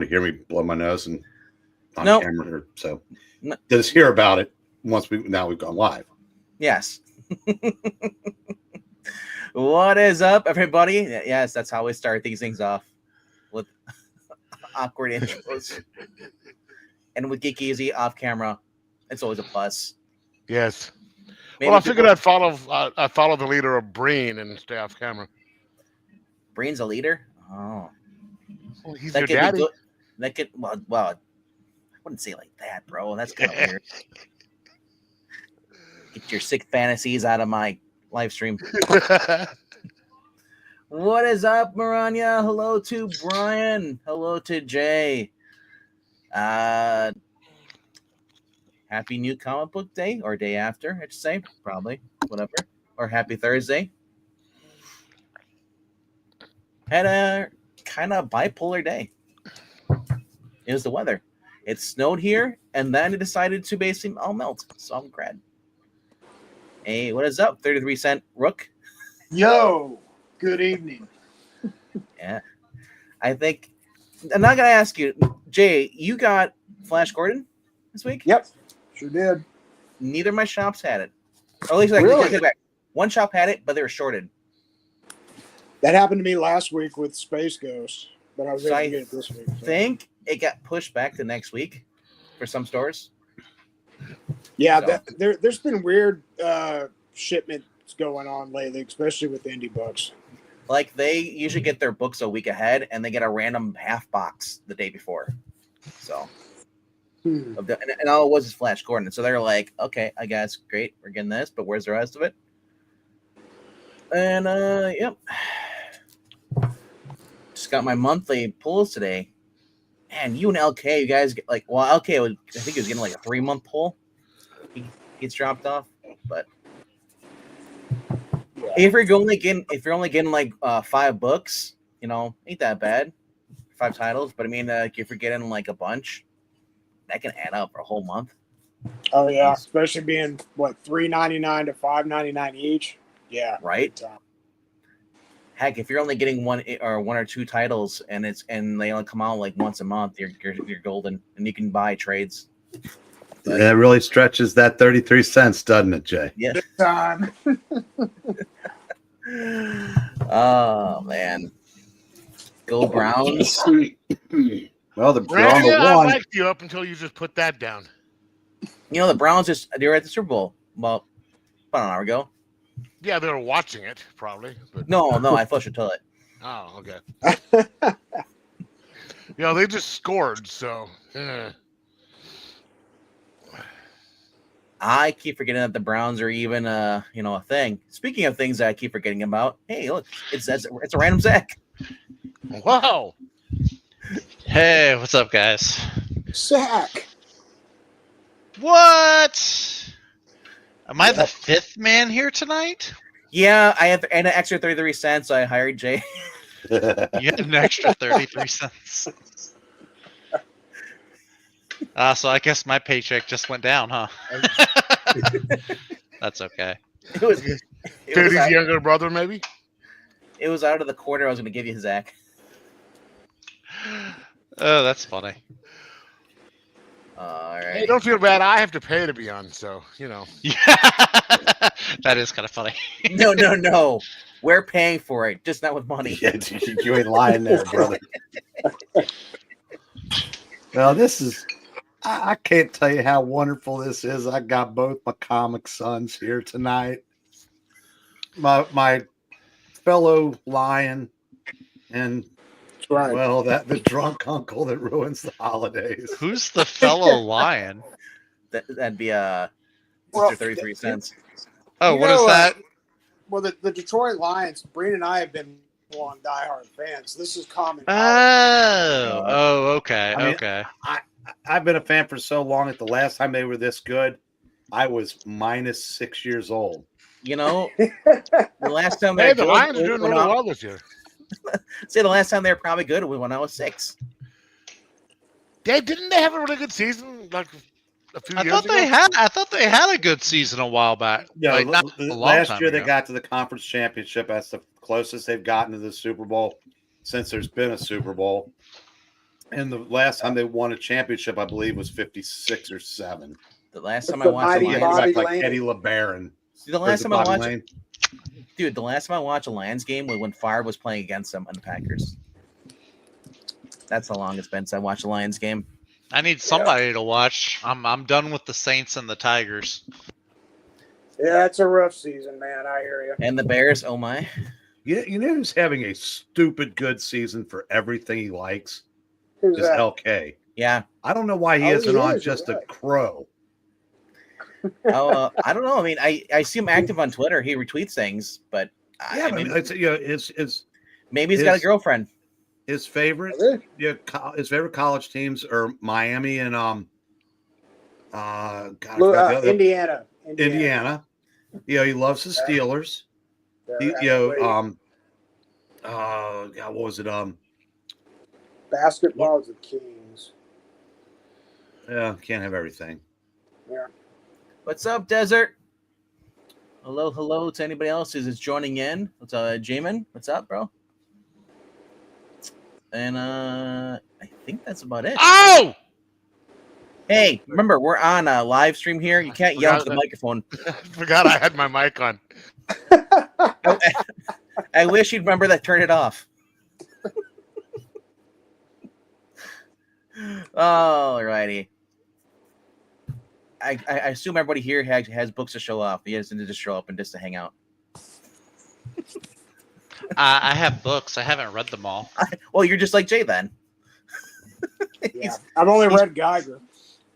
to hear me blow my nose and on Nope. camera. So No. just hear about it now we've gone live. Yes. What is up, everybody? Yes, that's how we start these things off, with awkward intros. And with Geekeasy off camera, it's always a plus. Yes. Maybe Well, I figured I'd follow the leader of Breen and stay off camera. Breen's a leader. Oh, Well, he's that your could daddy. be good. That could well, I wouldn't say it like that, bro. That's kind of weird. Get your sick fantasies out of my live stream. What is up, Maranya? Hello to Brian. Hello to Jay. Happy new comic book day or day after, I should say. Probably. Whatever. Or happy Thursday. Had a kind of bipolar day. It was the weather. It snowed here, and then it decided to basically all melt. So I'm glad. Hey, what is up? 33-cent Rook. Yo, good evening. Yeah. I think I'm not gonna ask you, Jay, you got Flash Gordon this week? Yep, sure did. Neither of my shops had it. Or at least Really? one shop had it, but they were shorted. That happened to me last week with Space Ghost, but I was able So to get it this week. I think it got pushed back to next week for some stores. Yeah, So. there's been weird shipments going on lately, especially with indie books. Like they usually get their books a week ahead, and they get a random half box the day before. So, and all it was is Flash Gordon. So they're like, okay, I guess great, we're getting this, but where's the rest of it? And yep, just got my monthly pulls today. Man, you and LK, you guys get like, well, LK was, I think he was getting like a 3-month pull. He gets dropped off, but. If you're only getting like 5 books, ain't that bad. 5 titles, but I mean, if you're getting like a bunch, that can add up for a whole month. Oh yeah, especially being what $3.99 to $5.99 each. Yeah, right. Heck, if you're only getting one or 2 titles, and they only come out like once a month, you're golden, and you can buy trades. But, yeah, it really stretches that 33 cents, doesn't it, Jay? Yeah. Big time. Oh man, go Browns. Well, they're on the I one. liked you up until you just put that down. The Browns they were at the Super Bowl about an hour ago. Yeah, they were watching it probably. But... No, I flushed the toilet. Oh, okay. They just scored, so. I keep forgetting that the Browns are even a thing. Speaking of things that I keep forgetting about, hey, look, it's a random Zach. Wow. Hey, what's up, guys? Zach. What? Am I the 5th man here tonight? Yeah, I had an extra 33 cents, so I hired Jay. You had an extra 33 cents. So I guess my paycheck just went down, huh? That's okay. It was Dude's younger brother, maybe? It was out of the quarter I was going to give you, Zach. Oh, that's funny. All right. Hey, don't feel bad. I have to pay to be on, so, Yeah. That is kind of funny. No. We're paying for it, just not with money. Yeah, you ain't lying there, brother. Well, this is... I can't tell you how wonderful this is. I got both my comic sons here tonight. My fellow lion and well, the drunk uncle that ruins the holidays. Who's the fellow lion? That'd be 33 cents. Oh, what is that? Well, the Detroit Lions, Breen and I have been long diehard fans. This is common. Okay. Okay. I've been a fan for so long that the last time they were this good, I was minus 6 years old. The last time the Lions are doing really well this year. Say the last time they were probably good when I was 6. Didn't they have a really good season like a few years ago? I thought they had a good season a while back. Yeah, like, not a long last time year ago. they got to the conference championship. That's the closest they've gotten to the Super Bowl since there's been a Super Bowl. And the last time they won a championship, I believe, was 56 or 7. The last time With I the watched the mighty Yeah, Lions, Bobby back like Lane. Eddie LeBaron. the Or last is it time I Bobby watched, Lane? dude, the last time I watched a Lions game was when Favre was playing against them on the Packers. That's how long it's been since I watched a Lions game. I need somebody to watch. I'm done with the Saints and the Tigers. Yeah, it's a rough season, man. I hear you. And the Bears, oh my. You know who's having a stupid good season for everything he likes? Who's Is that? LK. Yeah. I don't know why he Oh, isn't he on is, you're just right. a crow. I don't know. I mean, I see him active on Twitter. He retweets things, but Yeah, I mean, it's, you know, it's maybe he's got a his- girlfriend. his favorite. Really? Yeah, his favorite college teams are Miami and God, I forgot the other- Indiana. Indiana. You know, he loves the Steelers. They're You know, actually- God, what was it? basketball is the Kings. Yeah, can't have everything. Yeah. What's up, Desert? Hello to anybody else who's just joining in. What's Jamin? What's up, bro? And I think that's about it. Oh! Hey, remember we're on a live stream here. You can't yell into the Forgot microphone. I forgot I had my mic on. I wish you'd remember that. Turn it off. Alrighty. I assume everybody here has books to show off. He doesn't just show up and just to hang out. I have books. I haven't read them all. Well, you're just like Jay then. Yeah. I've only read Geiger.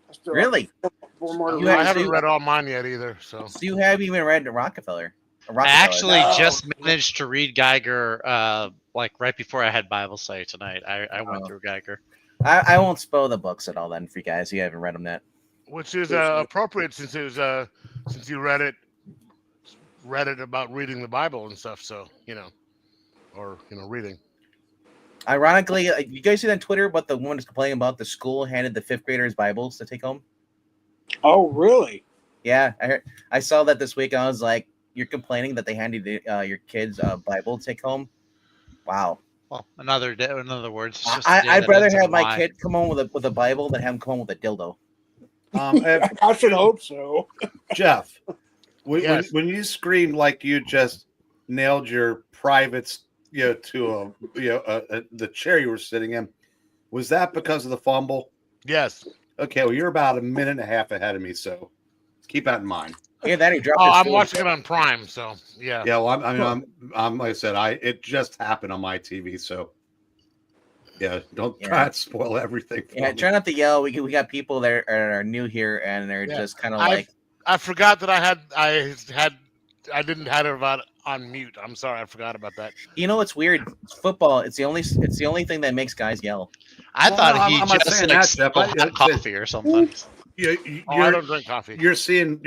I still have Really? 4 more to You read. I haven't read all mine yet either. So So you haven't even read Rockefeller? I actually No. just managed to read Geiger like right before I had Bible study tonight. I went through Geiger. I won't spoil the books at all then for you guys. You haven't read them yet. which is appropriate since it was since you read it about reading the Bible and stuff. So reading. Ironically, you guys see that on Twitter about the woman who's complaining about the school handed the 5th graders Bibles to take home? Oh, really? Yeah, I saw that this week. I was like, you're complaining that they handed your kids a Bible to take home? Wow. Well, in other words, it's just I'd rather have my kid come home with a Bible than have him come home with a dildo. I should hope so. Jeff, Yes. when you screamed like you just nailed your privates, to the chair you were sitting in, was that because of the fumble? Yes. Okay, well, you're about a minute and a half ahead of me, so keep that in mind. Yeah, that he dropped. Oh, his I'm food. watching it on Prime. So yeah. Yeah, well, I'm like I said, it just happened on my TV, so yeah, don't try to spoil everything. For Yeah, me. try not to yell. We got people that are new here and they're just kind of like. I forgot that I didn't have it on mute. I'm sorry, I forgot about that. You know what's weird? It's football. It's the only thing that makes guys yell. I Well, thought no, he I'm not just saying like that, Jeff. stole I- hot coffee or something. I don't drink coffee. You're seeing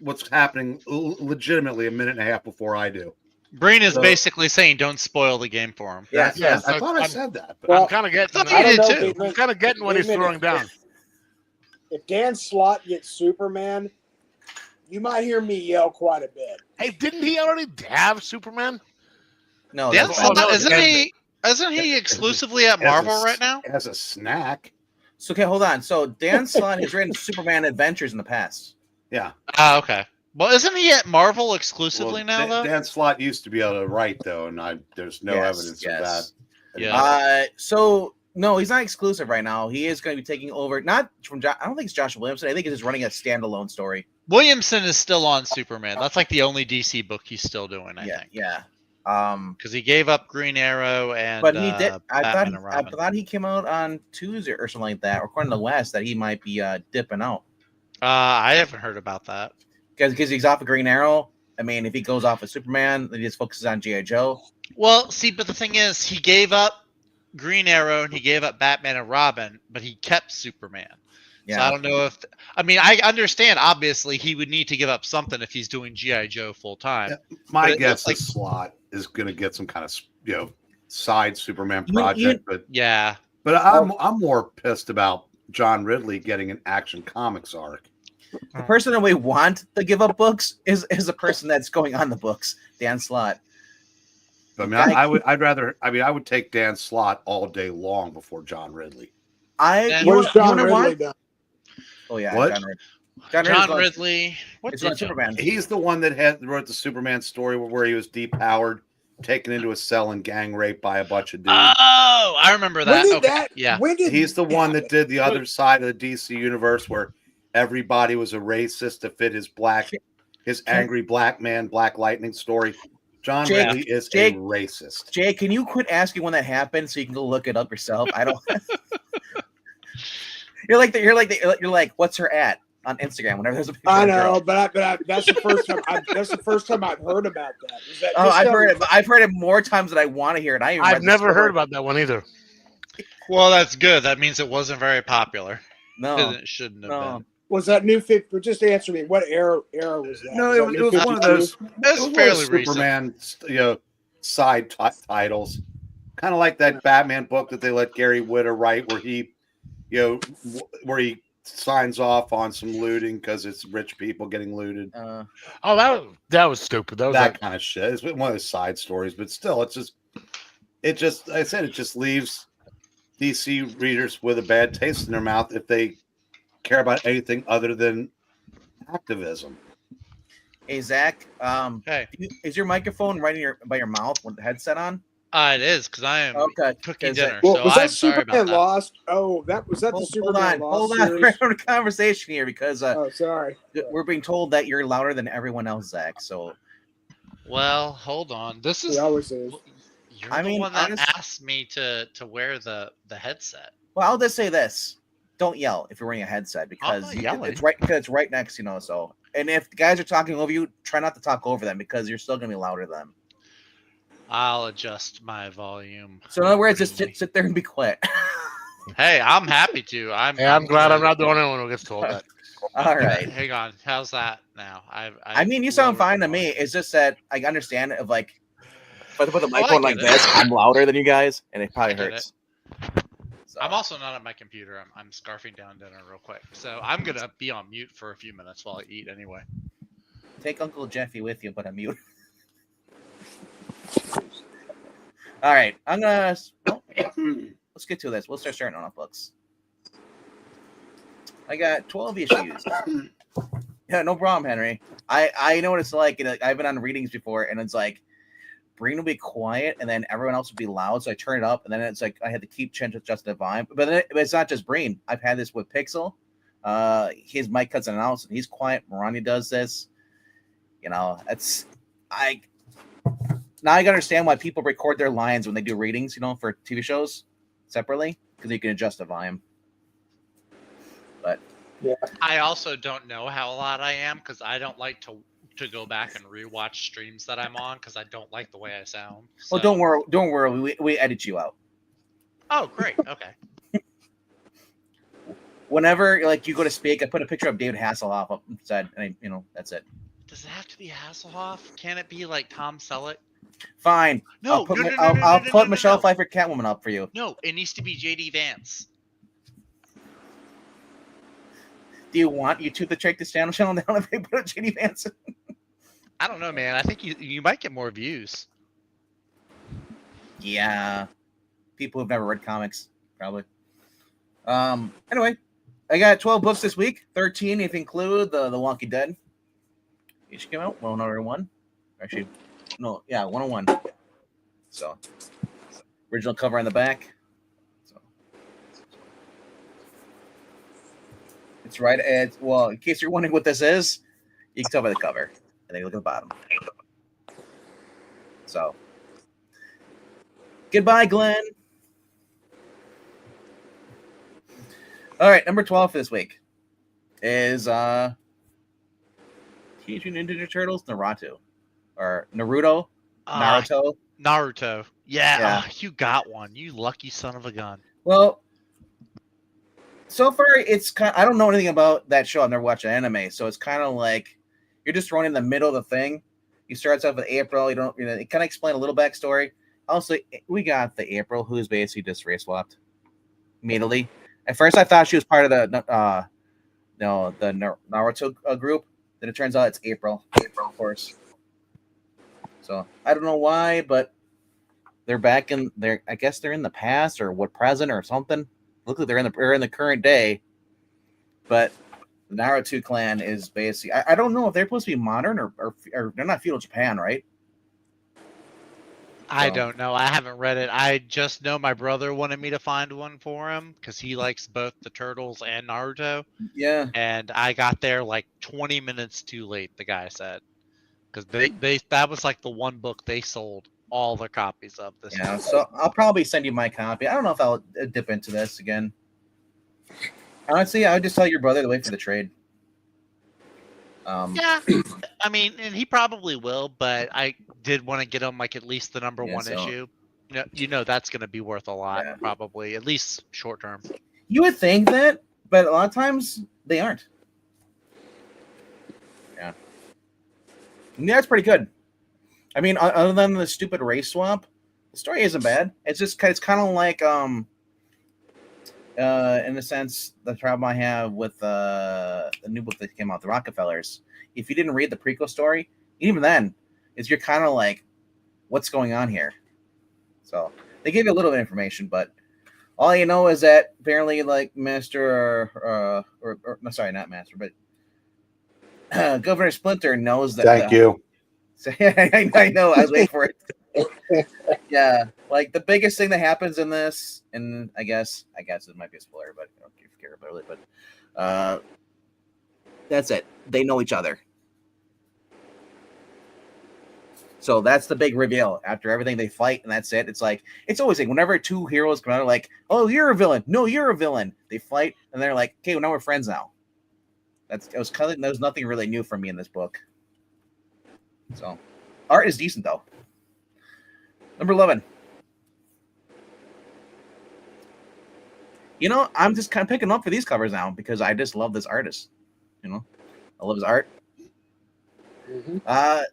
what's happening legitimately a minute and a half before I do. Breen is So- basically saying don't spoil the game for him. Yeah, Yes, I thought I I'm- said that. But Well, I'm kind of getting. I I did don't know, too. David. I'm kind of getting what he's David, throwing down. If Dan Slott gets Superman, you might hear me yell quite a bit. Hey, didn't he already have Superman? No, Dan that's Oh, no, Slott, it's isn't he exclusively at Marvel right now? As a snack. so. Okay, hold on. So Dan Slott has written Superman Adventures in the past. Yeah. Ah, okay. Well, isn't he at Marvel exclusively now though? Dan Slott used to be able to write though, and there's no Yes, evidence yes. of that. Yeah. So no, he's not exclusive right now. He is going to be taking over. Not from. I don't think it's Josh Williamson. I think he's just running a standalone story. Williamson is still on Superman. That's like the only DC book he's still doing, I think. Yeah. Because he gave up Green Arrow and But he did. Batman and I Robin. thought he came out on Tuesday or something like that. According to West, that he might be dipping out I haven't heard about that. because he's off of Green Arrow. I mean, if he goes off of Superman, then he just focuses on GI Joe. Well, see, but the thing is, he gave up Green Arrow and he gave up Batman and Robin, but he kept Superman. Yeah. So I don't know if I understand. Obviously, he would need to give up something if he's doing GI Joe full time. Yeah. My But guess like- is Slott is going to get some kind of side Superman You- project, Yeah. but I'm more pissed about John Ridley getting an Action Comics arc. The person that we want to give up books is the person that's going on the books, Dan Slott. But I mean, I would take Dan Slott all day long before John Ridley. Then- You What has John know Ridley what? done? Oh yeah, What? John Ridley. John Ridley. What It's did on John Superman. Ridley He's do? the one that wrote the Superman story where he was depowered, taken into a cell and gang raped by a bunch of dudes. Oh, I remember When that. did Okay, that? yeah. When did He's the one that happen? did the other side of the DC universe where everybody was a racist to fit his angry black man, Black Lightning story. John Jake, Ridley is Jake. a racist. Jay, can you quit asking when that happened so you can go look it up yourself? I don't. You're like, what's her at on Instagram? Whenever there's a picture I of a girl. know, but that's the first time. That's the first time I've heard about that. Is that Oh, just I've heard it more times than I want to hear it. I've never heard about that one either. Well, that's good. That means it wasn't very popular. No, It shouldn't have no. been. Was that New 50? Just answer me. What era was that? No, Was that it New was one of 52? those. It's one of fairly those recent. Superman, side titles, kind of like that Batman book that they let Gary Whitta write, where he, where he signs off on some looting because it's rich people getting looted. Oh, that was stupid. That was That kind of shit. It's one of those side stories, but still, it just leaves DC readers with a bad taste in their mouth if they care about anything other than activism. Hey Zach, Hey, is your microphone right by your mouth with the headset on? it is because I am Okay. cooking 'Cause dinner. Well, so was I'm that sorry Superman about that. Lost? Oh, was that the Superman Lost hold on. series? We're having a conversation here because Oh, sorry. we're being told that you're louder than everyone else, Zach. So Well, hold on. This is He always is. you're I the mean, one that honest- asked me to wear the headset. well, I'll just say this: don't yell if you're wearing a headset because not yelling. it's right next, So, and if guys are talking over you, try not to talk over them because you're still gonna be louder than them. I'll adjust my volume. So in other words, just accordingly. sit there and be quiet. Hey, I'm happy to. I'm glad I'm good. not the only one who gets told that. All right. Hang on. How's that now? I mean, you sound lowered fine the to me. volume. It's just that I understand if like, if I put the I microphone get like it. this, I'm louder than you guys, and it probably I get hurts. So, I'm also not at my computer. I'm scarfing down dinner real quick. So I'm gonna be on mute for a few minutes while I eat anyway. take Uncle Jeffy with you, but I'm mute. All right, I'm gonna. Well, let's get to this. We'll start starting on our books. I got 12 issues. Yeah, no problem, Henry. I know what it's like. I've been on readings before, and it's like Breen will be quiet, and then everyone else will be loud. So I turn it up, and then it's like I had to keep changing just the vibe. But then it's not just Breen. I've had this with Pixel. His mic cuts in and out, and he's quiet. Marani does this. Now I can understand why people record their lines when they do readings, for TV shows separately because you can adjust the volume. But I also don't know how loud I am because I don't like to go back and rewatch streams that I'm on because I don't like the way I sound. So. well, don't worry. We edit you out. Oh, great. Okay. Whenever you go to speak, I put a picture of David Hasselhoff up inside, and that's it. Does it have to be Hasselhoff? Can it be like Tom Selleck? Fine. No, I'll put Michelle Pfeiffer Catwoman up for you. No, it needs to be JD Vance. Do you want YouTube to check this channel down if they put a JD Vance? I don't know, man. I think you might get more views. Yeah. People who've never read comics, probably. Anyway, I got 12 books this week. 13 if you include the Wonky Dead. Each came out 101. Actually, no, yeah, 101. So, original cover on the back. So, it's right at, well, in case you're wondering what this is, you can tell by the cover. And then you look at the bottom. So, goodbye, Glenn. All right, number 12 for this week is Teenage Mutant Ninja Turtles Naruto. Or Naruto. Naruto. Naruto. Yeah, Yeah. you got one. You lucky son of a gun. Well, so far it's kind. I don't know anything about that show. I've never watched an anime, so it's kind of like you're just running in the middle of the thing. You starts off with April. You don't. It kind of explain a little backstory. Also, we got the April who's basically just race swapped immediately. At first, I thought she was part of the Naruto group. Then it turns out it's April. April, of course. So I don't know why, but they're back in there. I guess they're in the past or what present or something. look like they're in the current day, but the Naruto clan is basically I don't know if they're supposed to be modern or they're not feudal Japan, right? I So- don't know. I haven't read it. I just know my brother wanted me to find one for him because he likes both the Turtles and Naruto. Yeah. And I got there like 20 minutes too late, the guy said. Because they that was like the one book they sold all their copies of this Yeah, month. so I'll probably send you my copy. I don't know if I'll dip into this again. Honestly, I would just tell your brother to wait for the trade. Yeah. I mean, and he probably will, but I did want to get him like at least the number Yeah, one so- issue. You know that's going to be worth a lot, Yeah. probably, at least short term. You would think that, but a lot of times they aren't. Yeah. And that's pretty good. I mean, other than the stupid race swap, the story isn't bad. It's kind of like in a sense the problem I have with the new book that came out, the Rockefellers. If you didn't read the prequel story, even then, you're kind of like, what's going on here? So they give you a little bit of information, but all you know is that apparently, like Master or no, sorry, not Master, but Governor Splinter knows that. Thank you. I know. I was waiting for it. Yeah, like the biggest thing that happens in this, and I guess it might be a spoiler, but I don't care about it. But that's it. They know each other. So that's the big reveal. After everything, they fight, and that's it. It's like it's always like whenever two heroes come out, like, "Oh, you're a villain. No, you're a villain." They fight, and they're like, "Okay, well, now we're friends now." It was kind of, there was nothing really new for me in this book. So, art is decent though. Number 11. You know, I'm just kind of picking up for these covers now because I just love this artist. You know, I love his art. Mhm.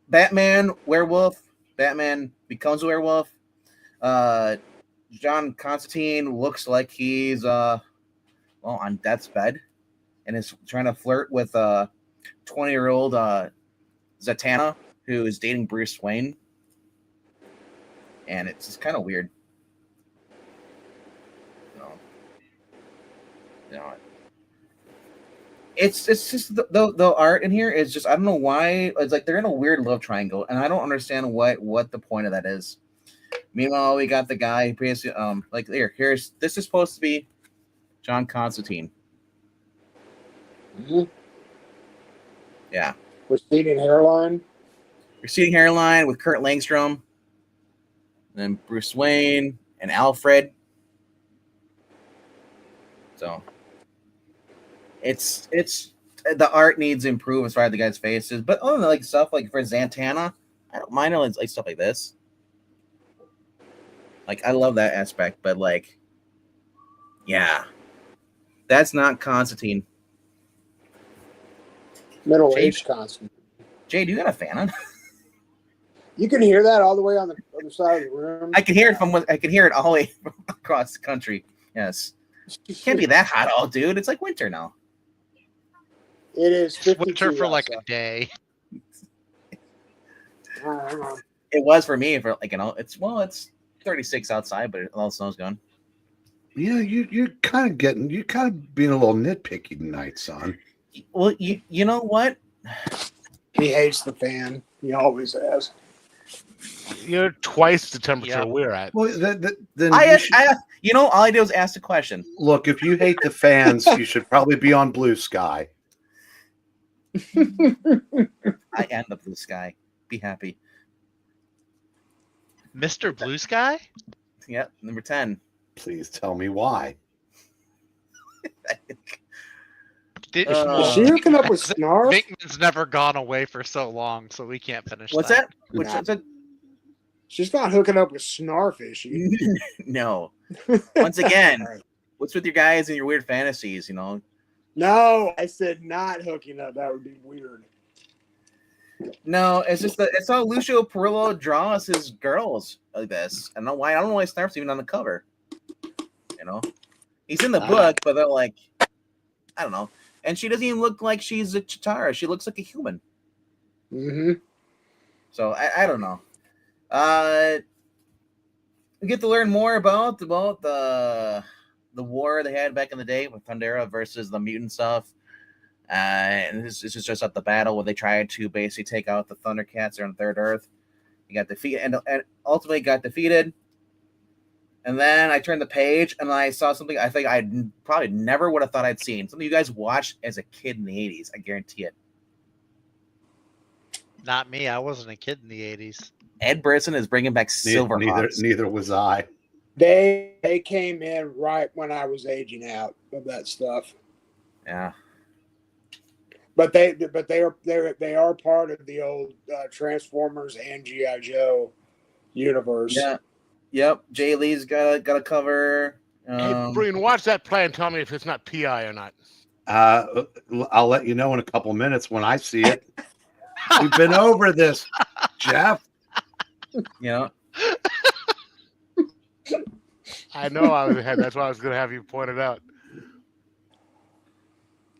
Batman, werewolf. Batman becomes a werewolf. John Constantine looks like he's on death's bed and is trying to flirt with 20-year-old Zatanna, who is dating Bruce Wayne. And it's just kind of weird. You know, it's just the art in here is just, I don't know why, it's like they're in a weird love triangle, and I don't understand what the point of that is. Meanwhile, we got the guy who basically like this is supposed to be John Constantine. Mhm. Yeah. Receding hairline. Receding hairline with Kurt Langstrom, and then Bruce Wayne and Alfred. So it's the art needs improve as far as the guys' faces, but other than like stuff like for Zatanna, I don't mind like stuff like this. Like I love that aspect, but like, yeah, that's not Constantine. Middle-aged constant. Jay, do you got a fan on? You can hear that all the way on the other side of the room. I can hear it I can hear it all the way across the country. Yes, it can't be that hot, all dude. It's like winter now. It is It's 52 winter for like a outside. day. Hang on. It was for me for like it's 36 outside, but all the snow's gone. Yeah, you're kind of being a little nitpicky tonight, son. Well, you know what? He hates the fan. He always has. You're twice the temperature Yep. we're at. Well, then All I did was ask the question. look. If you hate the fans, you should probably be on Blue Sky. I am the blue sky. Be happy. Mr. Blue Sky? Yep, number 10. Please tell me why. Did, Is Is she hooking up with Snarf? Vinkman's never gone away for so long, so we can't finish What's that. that? Which Nah. is it? She's not hooking up with Snarf, is she? No. Once again, what's with your guys and your weird fantasies? You know. No, I said not hooking up. That would be weird. No, it's just that it's how Lucio Perillo draws his girls like this. I don't know why. I don't know why Snarf's even on the cover. You know, he's in the book, but they're like, I don't know. And she doesn't even look like she's a Chitara. She looks like a human. Mm-hmm. So I don't know. We get to learn more about the war they had back in the day with Thundera versus the mutant stuff. And this is just at the battle where they tried to basically take out the Thundercats on Third Earth. He got defeated and ultimately got defeated. And then I turned the page and I saw something I think I probably never would have thought I'd seen. Something you guys watched as a kid in the 80s. I guarantee it. Not me. I wasn't a kid in the 80s. Ed Brisson is bringing back Silverhawks. Neither was I. They came in right when I was aging out of that stuff. Yeah. But they are part of the old Transformers and GI Joe universe. Yeah. Yep. Jay Lee's got a cover. Hey, Brian, watch that play and tell me if it's not PI or not. I'll let you know in a couple minutes when I see it. We've been over this, Jeff. Yeah. I know I was ahead. That's why I was going to have you point it out.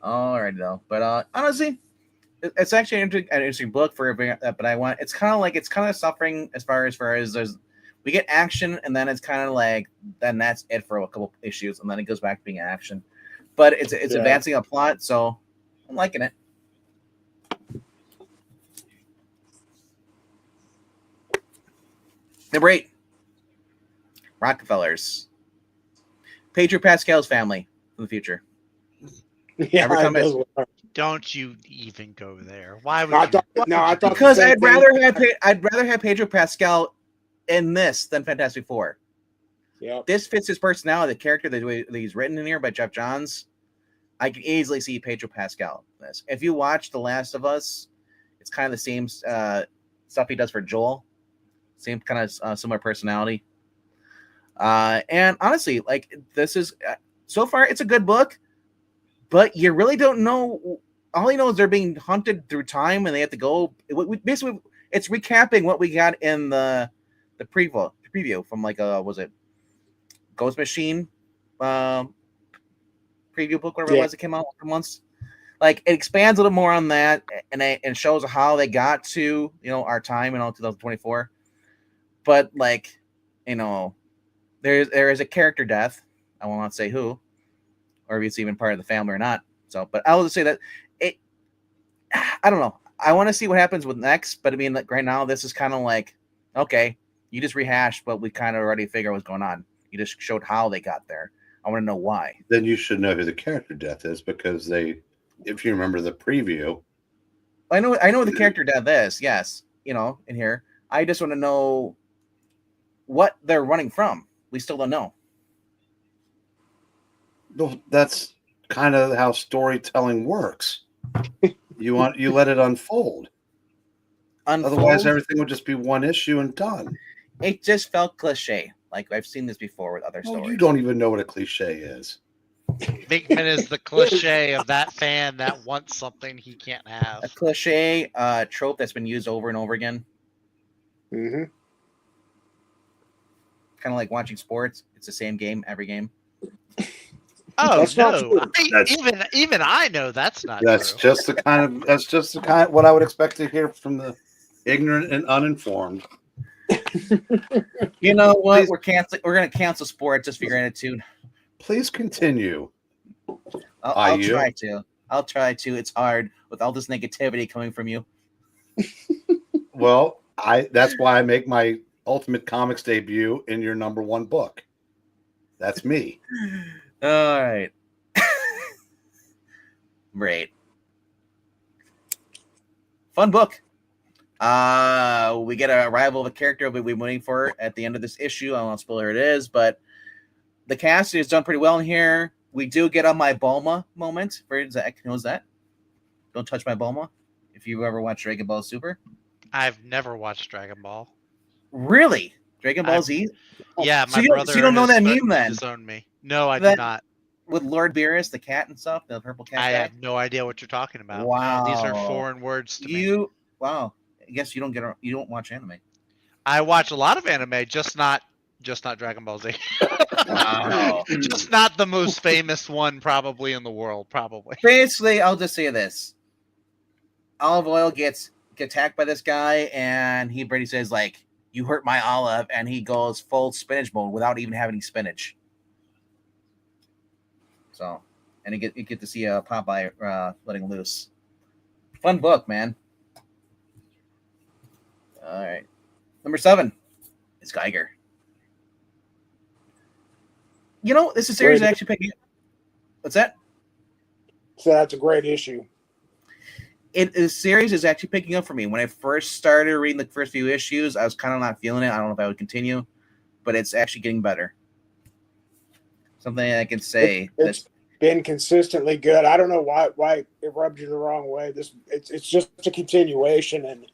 All right, though. But honestly, it's actually an interesting book for everything. But I want it's kind of suffering as far as there's we get action and then it's kind of like then that's it for a couple issues and then it goes back to being action. But it's advancing a plot, so I'm liking it. Number 8, Rockefellers. Pedro Pascal's family in the future. Yeah, Don't you even go there. Why would I thought because I'd rather have Pedro Pascal in this than Fantastic Four. Yeah, this fits his personality. The character that he's written in here by Jeff Johns, I can easily see Pedro Pascal in this. If you watch The Last of Us, it's kind of the same stuff he does for Joel. Same kind of similar personality. And honestly, like this is so far, it's a good book, but you really don't know. All you know is they're being hunted through time, and they have to go. Basically, it's recapping what we got in the preview from was it Ghost Machine preview book, whatever it was that came out once. Like it expands a little more on that, and shows how they got to our time in 2024. But there is a character death. I will not say who, or if it's even part of the family or not. So, but I will just say that I don't know. I want to see what happens with next, but I mean, like right now, this is kind of like, okay, you just rehashed what we kind of already figured was going on. You just showed how they got there. I want to know why. Then you should know who the character death is because if you remember the preview. I know what the character death is. Yes, in here. I just want to know what they're running from. We still don't know. Well, that's kind of how storytelling works. You let it unfold. Otherwise, everything would just be one issue and done. It just felt cliche. Like I've seen this before with other stories. You don't even know what a cliche is. Bigman is the cliche of that fan that wants something he can't have. A cliche trope that's been used over and over again. Mm-hmm. Kind of like watching sports. It's the same game every game. Oh That's not no! true. Even I know that's not That's true. just the kind of what I would expect to hear from the ignorant and uninformed. You know what? We're going to cancel sports just for your attitude. Please continue. I'll try to. I'll try to. It's hard with all this negativity coming from you. Well, that's why I make my Ultimate Comics debut in your number one book. That's me. All right. Great. Fun book. We get an arrival of a character we've been waiting for at the end of this issue. I won't spoil who it is, but the cast is done pretty well in here. We do get a my Bulma moment. For Zach knows that. Don't touch my Bulma. If you ever watched Dragon Ball Super. I've never watched Dragon Ball. Really? Dragon Ball Z? Yeah, So my brother. So you don't know that meme then? Disowned me. No, I do not. With Lord Beerus, the cat and stuff, the purple cat. I guy? have no idea what you're talking about. Wow, these are foreign words to me. Wow. I guess you don't watch anime. I watch a lot of anime, just not Dragon Ball Z. Wow. Just not the most famous one probably in the world, probably. Basically, I'll just say this. Olive Oil gets attacked by this guy, and he pretty says, like, you hurt my olive, and he goes full spinach mode without even having spinach. So, and you get to see Popeye letting loose. Fun book, man. All right, number 7 is Geiger. You know, this is a series Great. actually picking. What's that? So that's a great issue. This series is actually picking up for me. When I first started reading the first few issues, I was kind of not feeling it. I don't know if I would continue, but it's actually getting better. Something I can say. It's been consistently good. I don't know why it rubbed you the wrong way. It's just a continuation, and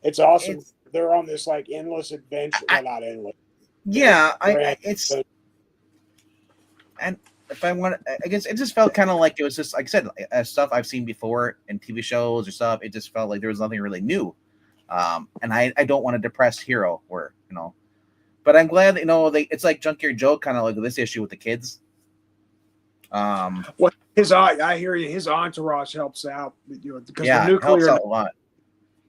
it's awesome. They're on this like endless adventure. Well, not endless. Yeah, and if I want, I guess it just felt kind of like it was just like I said, stuff I've seen before in TV shows or stuff. It just felt like there was nothing really new, and I don't want a depressed hero where But I'm glad it's like Junkyard Joe kind of like this issue with the kids. Well, I hear you. His entourage helps out, because the nuclear helps out a lot.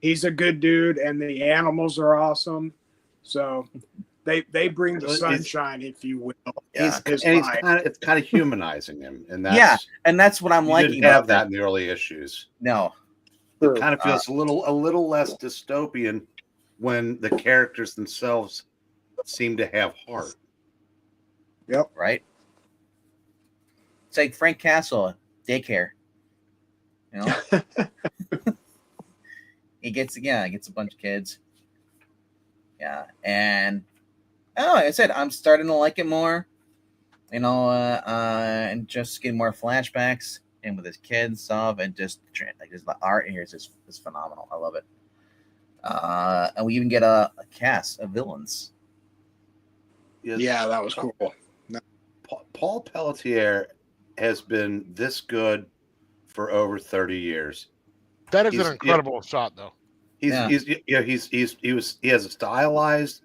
He's a good dude, and the animals are awesome. So they bring the sunshine, if you will. Yeah, it's kind of humanizing him, and that's what I'm liking. Didn't have that in the early issues. No, it kind of feels a little less dystopian when the characters themselves seem to have heart. Yep. Right. It's like Frank Castle, daycare. He gets a bunch of kids. Yeah, and like I said, I'm starting to like it more. And just getting more flashbacks and with his kids stuff, and just the art in here is phenomenal. I love it. And we even get a cast of villains. Yeah, that was cool. Paul Pelletier has been this good for over 30 years. That is an incredible shot, though. He has a stylized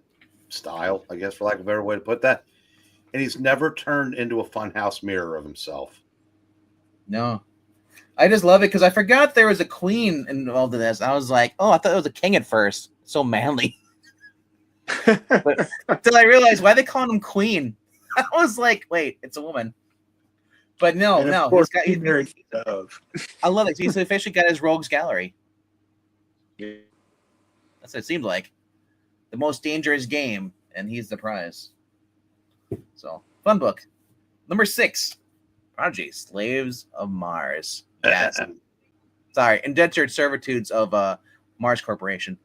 style, I guess, for lack of a better way to put that, and he's never turned into a funhouse mirror of himself. No, I just love it because I forgot there was a queen involved in this. I was like, oh, I thought it was a king at first. So manly. But until I realized why they calling him queen, I was like, wait, it's a woman. But no, he's very tough. I love it. He's officially got his rogues gallery. Yeah. That's what it seemed like. The most dangerous game, and he's the prize. So, fun book. Number 6, Prodigy, Slaves of Mars. Yes. Sorry, Indentured Servitudes of Mars Corporation.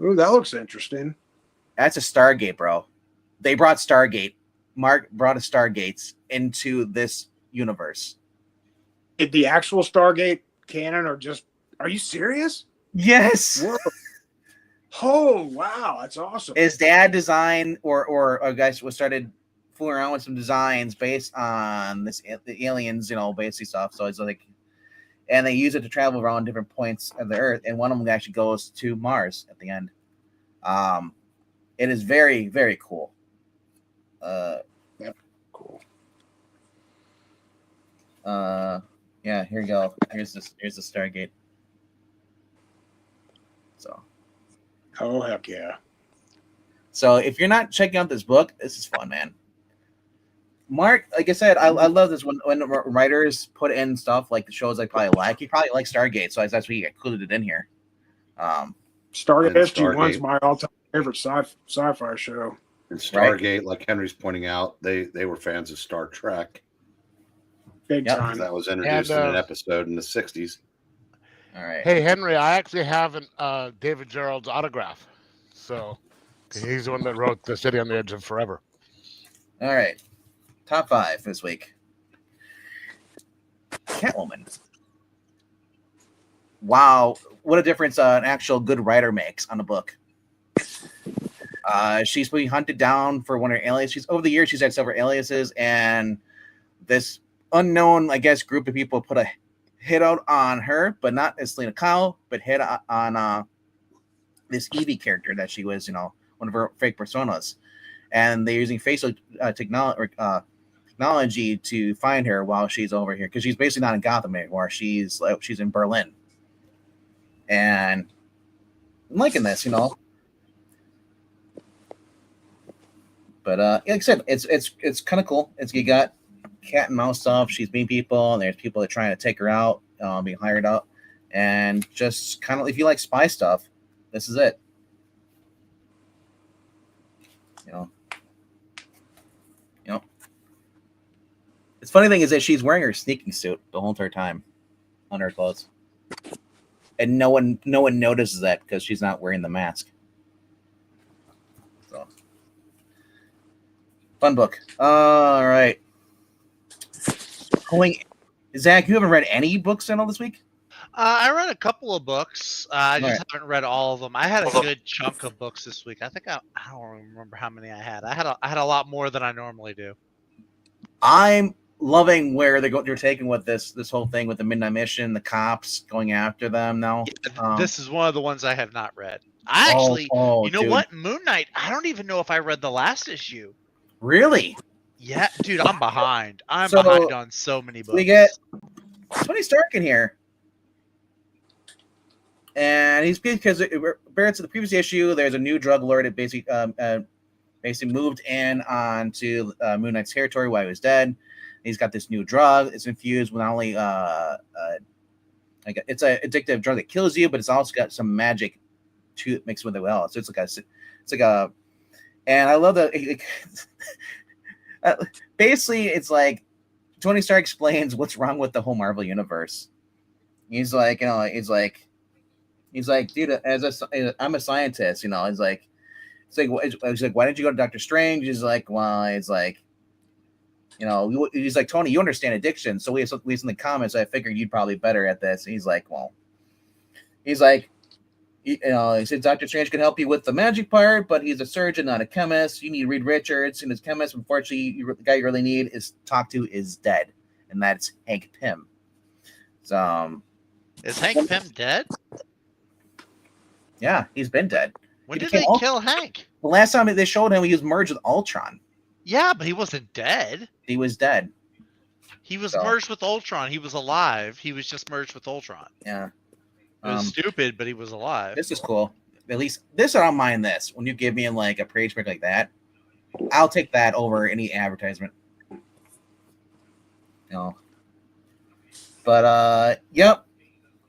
Ooh, that looks interesting. That's a Stargate, bro. They brought Stargate. Mark brought a Stargates into this universe. Is the actual Stargate canon, or just? Are you serious? Yes. Whoa. Oh wow, that's awesome. His dad designed, or guys was started fooling around with some designs based on the aliens, basically stuff. So it's like, and they use it to travel around different points of the Earth, and one of them actually goes to Mars at the end. It is very, very cool. Cool. Yeah, here you go. Here's the Stargate. So. Oh heck yeah! So if you're not checking out this book, this is fun, man. Mark, like I said, I love this when writers put in stuff like the shows I probably like. You probably like Stargate, so that's why you included it in here. Stargate SG-1's my all-time favorite sci-fi show. And Stargate, like Henry's pointing out, they were fans of Star Trek. Big time. That was introduced in an episode in the 60s. All right. Hey, Henry, I actually have David Gerald's autograph. So he's the one that wrote The City on the Edge of Forever. All right. Top 5 this week. Catwoman. Wow. What a difference an actual good writer makes on a book. She's being hunted down for one of her aliases. Over the years, she's had several aliases, and this unknown, I guess, group of people put a hit out on her, but not as Selena Kyle, but hit on this Evie character that she was, one of her fake personas. And they're using facial technology to find her while she's over here, because she's basically not in Gotham anymore. She's in Berlin. And I'm liking this, But like I said, it's kind of cool. You got cat and mouse stuff. She's meeting people, and there's people that are trying to take her out, being hired out, and just kind of if you like spy stuff, this is it. You know. It's funny thing is that she's wearing her sneaking suit the whole entire time under her clothes, and no one notices that because she's not wearing the mask. So, fun book. All right. Zach, you haven't read any books in all this week? I read a couple of books. I just Right. haven't read all of them. I had a good chunk of books this week. I think I don't remember how many I had. I had a lot more than I normally do. I'm loving where they're taking with this whole thing with the Midnight Mission, the cops going after them now. This is one of the ones I have not read. I actually, you know dude. what? Moon Knight. I don't even know if I read the last issue. Really? Yeah, dude, I'm behind. I'm So, behind on so many books. We get Tony Stark in here. And he's because compared to the previous issue, there's a new drug lord that basically moved in onto Moon Knight's territory while he was dead. He's got this new drug. It's infused with not only it's an addictive drug that kills you, but it's also got some magic to mixed with it well. So it's like a, and I love that. Basically, it's like Tony Stark explains what's wrong with the whole Marvel universe. He's like, he's like, dude, I'm a scientist, He's like, why didn't you go to Doctor Strange? He's like, well, it's like, he's like, Tony, you understand addiction, so at least in the comments, I figured you'd probably be better at this. He's like, well, he said Doctor Strange can help you with the magic part, but he's a surgeon, not a chemist. You need Reed Richards, and his chemist, unfortunately, the guy you really need is talk to is dead, and that's Hank Pym. So, is Hank Pym dead? Yeah, he's been dead. When did they kill Hank? The last time they showed him, he was merged with Ultron. Yeah, but he wasn't dead. He was dead. He was merged with Ultron. He was alive. He was just merged with Ultron. Yeah. It was stupid, but he was alive. This is cool. At least this, I don't praise this. When you give me like a praise break like that, I'll take that over any advertisement. But yep.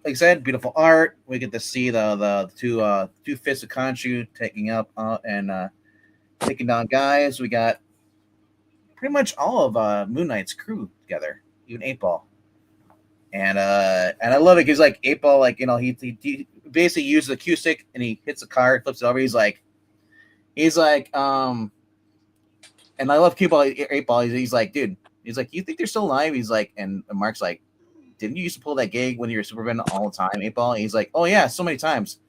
Like I said, beautiful art. We get to see the two fists of Khonshu taking up and taking down guys. We got pretty much all of Moon Knight's crew together, even 8-Ball. And I love it because like 8-Ball, like he basically uses the cue stick and he hits the card, flips it over. He's like, and I love 8-Ball. He's like, dude, he's like, you think they're still alive? He's like, and Mark's like, didn't you used to pull that gig when you were Superman all the time, 8-Ball? And he's like, oh yeah, so many times.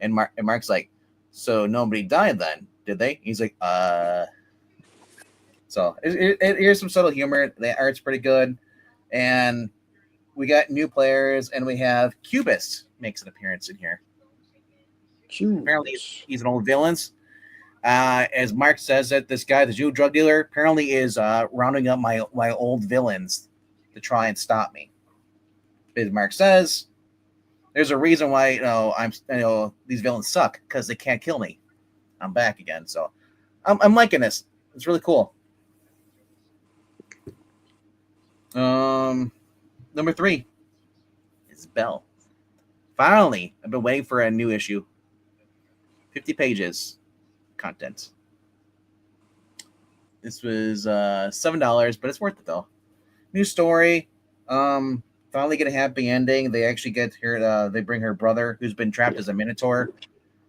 And Mark's like, so nobody died then, did they? He's like, So here's some subtle humor. The art's pretty good, and we got new players, and we have Cubist makes an appearance in here. Apparently, he's an old villain. As Mark says, that this guy, the Jew drug dealer, apparently is rounding up my old villains to try and stop me. As Mark says, there's a reason why these villains suck because they can't kill me. I'm back again, so I'm liking this. It's really cool. Number 3 is Belle. Finally, I've been waiting for a new issue. 50 pages content. This was $7, but it's worth it though. New story. Finally get a happy ending. They actually get here. They bring her brother, who's been trapped as a Minotaur.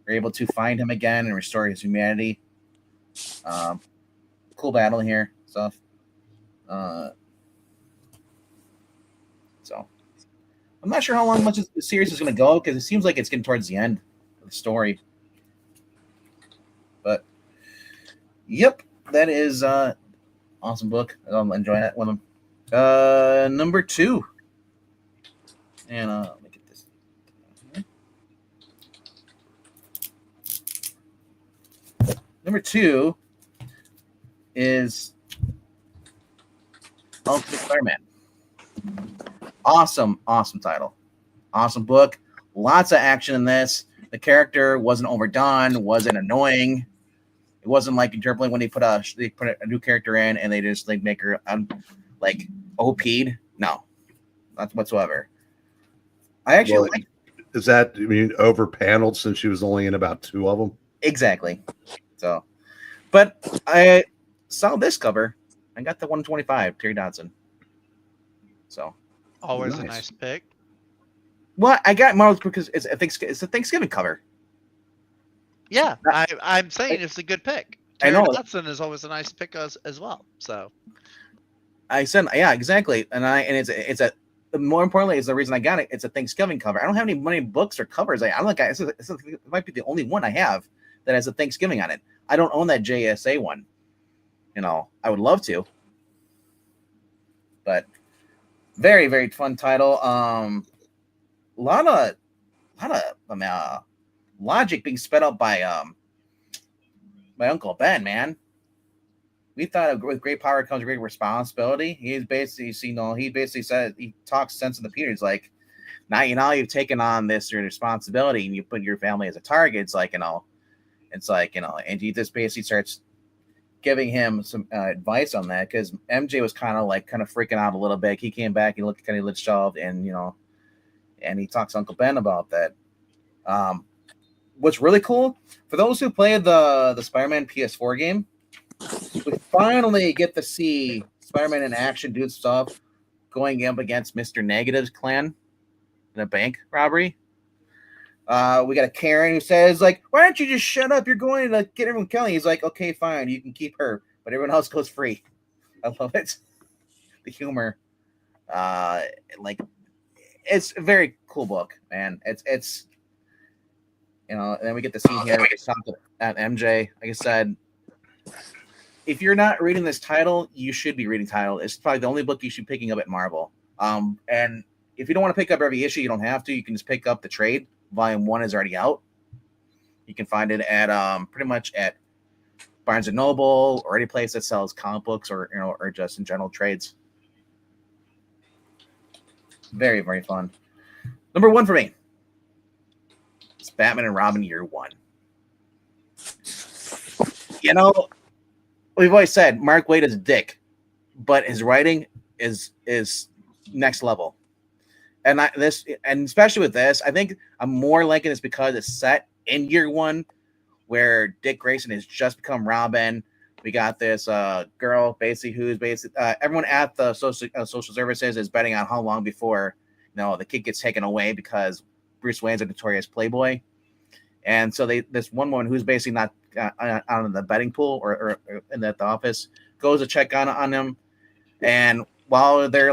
They're able to find him again and restore his humanity. Cool battle here. Stuff. So I'm not sure how long much the series is going to go because it seems like it's getting towards the end of the story. But yep, that is awesome book. I'm enjoying that one. Number 2. And let me get this. Number 2 is Ultimate Spider-Man. Awesome title. Awesome book. Lots of action in this. The character wasn't overdone, wasn't annoying. It wasn't like interpolating when they put a new character in and they just make her like OP'd. No, not whatsoever. I actually Well, is that, I mean, over paneled since she was only in about 2 of them? exactly. So, but I saw this cover. I got the 125 Terry Dodson. So, Always a Nice. nice pick. well, I got Marvel's because it's a Thanksgiving cover. Yeah, I'm saying it's a good pick. I Terry know. Dodson is always a nice pick as well. So I said, yeah, exactly. And it's a more importantly, is the reason I got it. It's a Thanksgiving cover. I don't have any many books or covers. I don't like. It might be the only one I have that has a Thanksgiving on it. I don't own that JSA one. You know, I would love to, but very very fun title. A lot of logic being sped up by my Uncle Ben, man. We thought with great power comes great responsibility. He's basically, he basically said, he talks sense in the Peter. He's like, now you've taken on this your responsibility and you put your family as a target. It's like, and he just basically starts giving him some advice on that because MJ was kind of freaking out a little bit. He came back, he looked kind of lit shelved, and and he talks to Uncle Ben about that. What's really cool for those who played the Spider-Man PS4 game, we finally get to see Spider-Man in action doing stuff, going up against Mr. Negative's clan in a bank robbery. We got a Karen who says, like, why don't you just shut up? You're going to get everyone killing. He's like, okay, fine, you can keep her, but everyone else goes free. I love it. The humor. It's a very cool book, man. It's and then we get the scene here at MJ. Like I said, if you're not reading this title, you should be reading title. It's probably the only book you should be picking up at Marvel. And if you don't want to pick up every issue, you don't have to. You can just pick up the trade. Volume 1 is already out. You can find it at pretty much at Barnes and Noble or any place that sells comic books or just in general trades. Very, very fun. Number 1 for me. It's Batman and Robin Year 1. We've always said Mark Waid is a dick, but his writing is next level. And especially with this, I think I'm more liking this because it's set in Year 1, where Dick Grayson has just become Robin. We got this girl basically who's everyone at the social services is betting on how long before the kid gets taken away because Bruce Wayne's a notorious playboy. And so this one woman who's basically not out in the betting pool or in the office goes to check on him. And while they're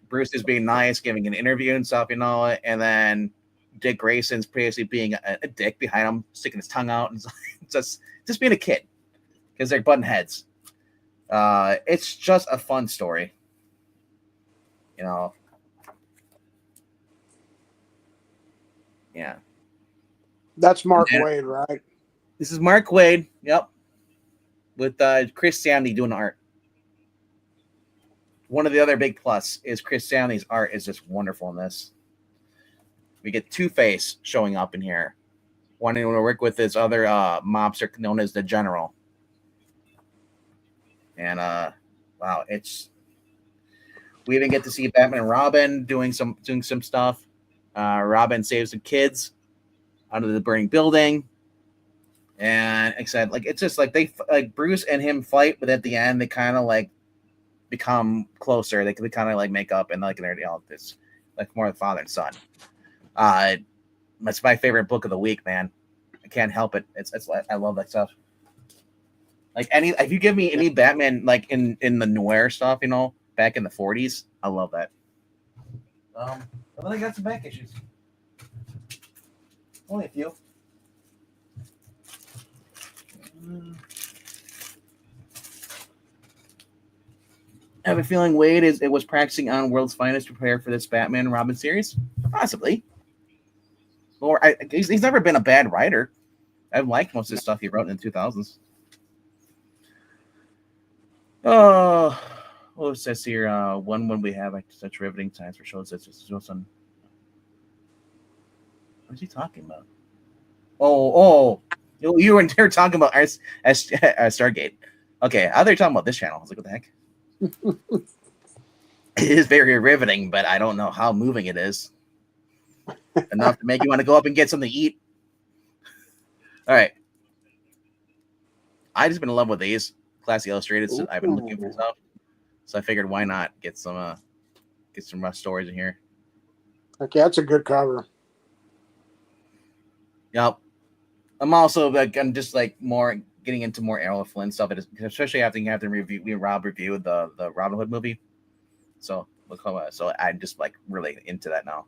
Bruce is being nice, giving an interview and stuff, and then Dick Grayson's basically being a dick behind him, sticking his tongue out and just being a kid because they're button heads. It's just a fun story. Yeah. That's Mark Waid, right? This is Mark Waid. Yep. With Chris Samney doing the art. One of the other big plus is Chris Samney's art is just wonderful in this. We get Two-Face showing up in here, wanting to work with his other mobster known as the General. And wow, we even get to see Batman and Robin doing some stuff. Robin saves some kids out of the burning building. And like I said, it's just they Bruce and him fight, but at the end they kind of become closer. They kind of make up and it's more father and son. That's my favorite book of the week, man. I can't help it. It's I love that stuff. If you give me any Batman in the noir stuff, back in the 40s, I love that. But then I got some back issues. Only a few. I have a feeling Waid was practicing on World's Finest to prepare for this Batman and Robin series. Possibly. Or he's never been a bad writer. I've liked most of the stuff he wrote in the 2000s. Oh, what says here? When we have such riveting times for shows that's just some. What is he talking about? Oh, you were there talking about Stargate. Okay, I thought you were talking about this channel. I was like, what the heck? It is very riveting, but I don't know how moving it is. Enough to make you want to go up and get something to eat. All right. I just been in love with these Classy Illustrated. So I've been looking for stuff, so I figured why not get some rough stories in here. Okay, that's a good cover. Yep. I'm also like I'm just like more getting into more Errol Flynn stuff, especially after Rob reviewed the Robin Hood movie. So I'm just like really into that now.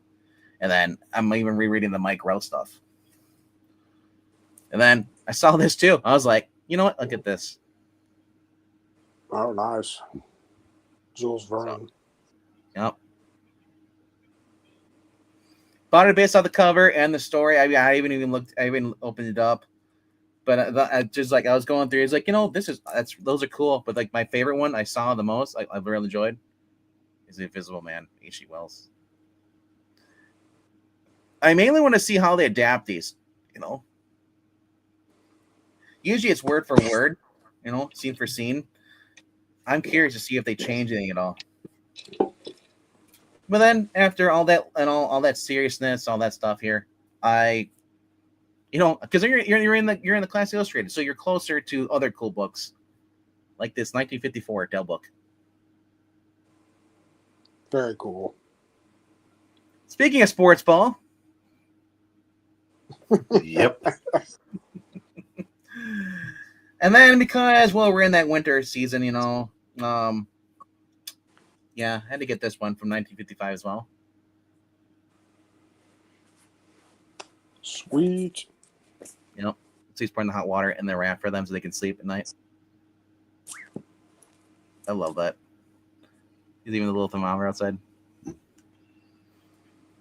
And then I'm even rereading the Mike Rowe stuff. And then I saw this too. I was like, you know what? Look at this. Oh, nice. Jules Verne. Yep. Bought it based on the cover and the story. I even opened it up. But I just like I was going through. It's like, you know, those are cool. But like my favorite one I saw the most, I've really enjoyed, is The Invisible Man, H.G. Wells. I mainly want to see how they adapt these. You know, usually it's word for word, you know, scene for scene. I'm curious to see if they change anything at all. But then after all that and all that seriousness, all that stuff here, because you're in the Class Illustrated, so you're closer to other cool books like this 1954 Dell book. Very cool. Speaking of sports ball, Yep. and then because we're in that winter season, yeah, I had to get this one from 1955 as well. Sweet. So he's pouring the hot water in the raft for them so they can sleep at night. I love that. He's even the little thermometer outside.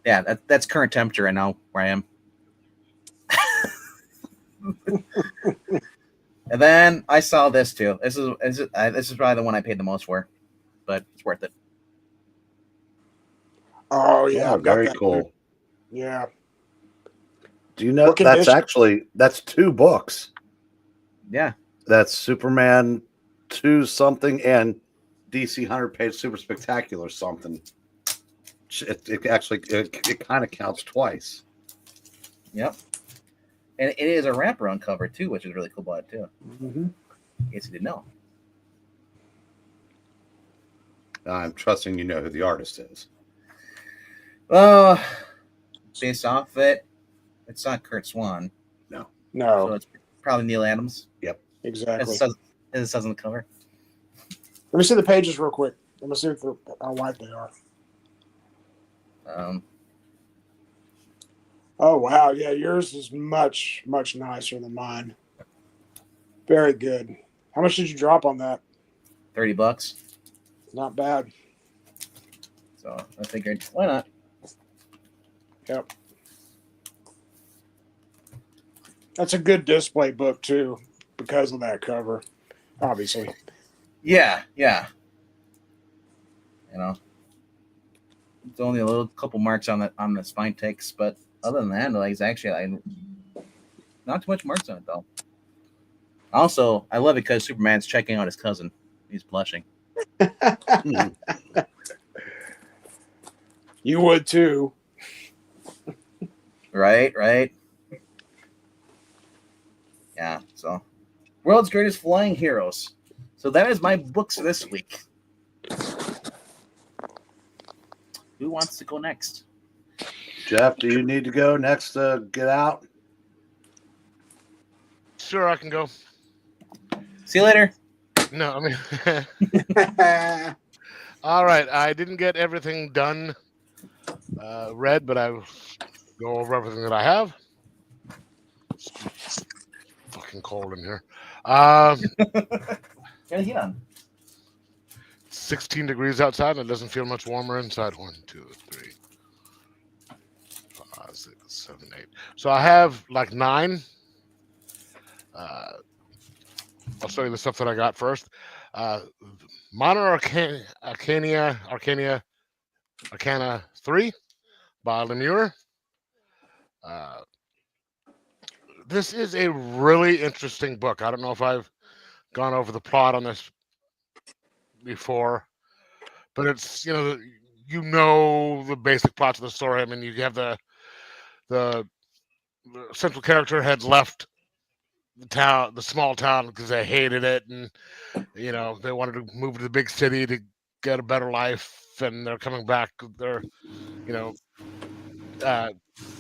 Yeah, that's current temperature right now where I am. And then I saw this too. This is probably the one I paid the most for, but it's worth it. Oh yeah, I've got very that cool. too. Yeah. Do you know that's 2 books? Yeah. That's Superman 2 something and DC 100-page Super Spectacular something. It kind of counts twice. Yep. And it is a wraparound cover too, which is really cool about it too. Mm-hmm. In case you didn't know. I'm trusting you know who the artist is. Based off it, it's not Kurt Swan. No. So it's probably Neil Adams. Yep. Exactly. It says on the cover. Let me see the pages real quick. Let me see how white they are. Oh wow, yeah, yours is much, much nicer than mine. Very good. How much did you drop on that? $30. Not bad. So I figured, why not? Yep. That's a good display book too, because of that cover, obviously. Yeah. It's only a little couple marks on the spine ticks, but other than that, like, it's actually not too much marks on it though. Also, I love it because Superman's checking out his cousin. He's blushing. You would too. Right. Yeah, so World's Greatest Flying Heroes. So that is my books this week. Who wants to go next? Jeff, do you need to go next to get out? Sure, I can go. See you later. No, I mean, all right. I didn't get everything done, read, but I will go over everything that I have. It's fucking cold in here. Got a heat on. 16 degrees outside, and it doesn't feel much warmer inside. 1, 2, 3, 5, 6, 7, 8. So I have like 9. I'll show you the stuff that I got first. Modern Arcana 3 by Lemure. This is a really interesting book. I don't know if I've gone over the plot on this before, but it's you know the basic plots of the story. I mean, you have the central character had left the small town, because they hated it, and they wanted to move to the big city to get a better life, and they're coming back. They're you know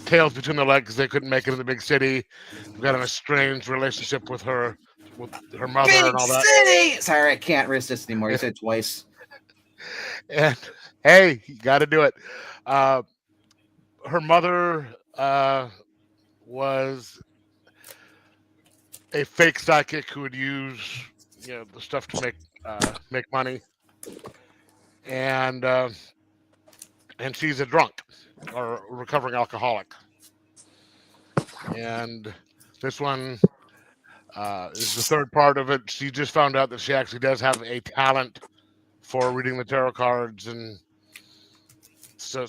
tails between their legs. They couldn't make it in the big city. They've got an estranged relationship with her mother Big and all that. City. Sorry, I can't resist anymore. You said it twice. And hey, you got to do it. Her mother was a fake psychic who would use the stuff to make money, and she's a drunk or a recovering alcoholic. And this one is the third part of it. She just found out that she actually does have a talent for reading the tarot cards, and so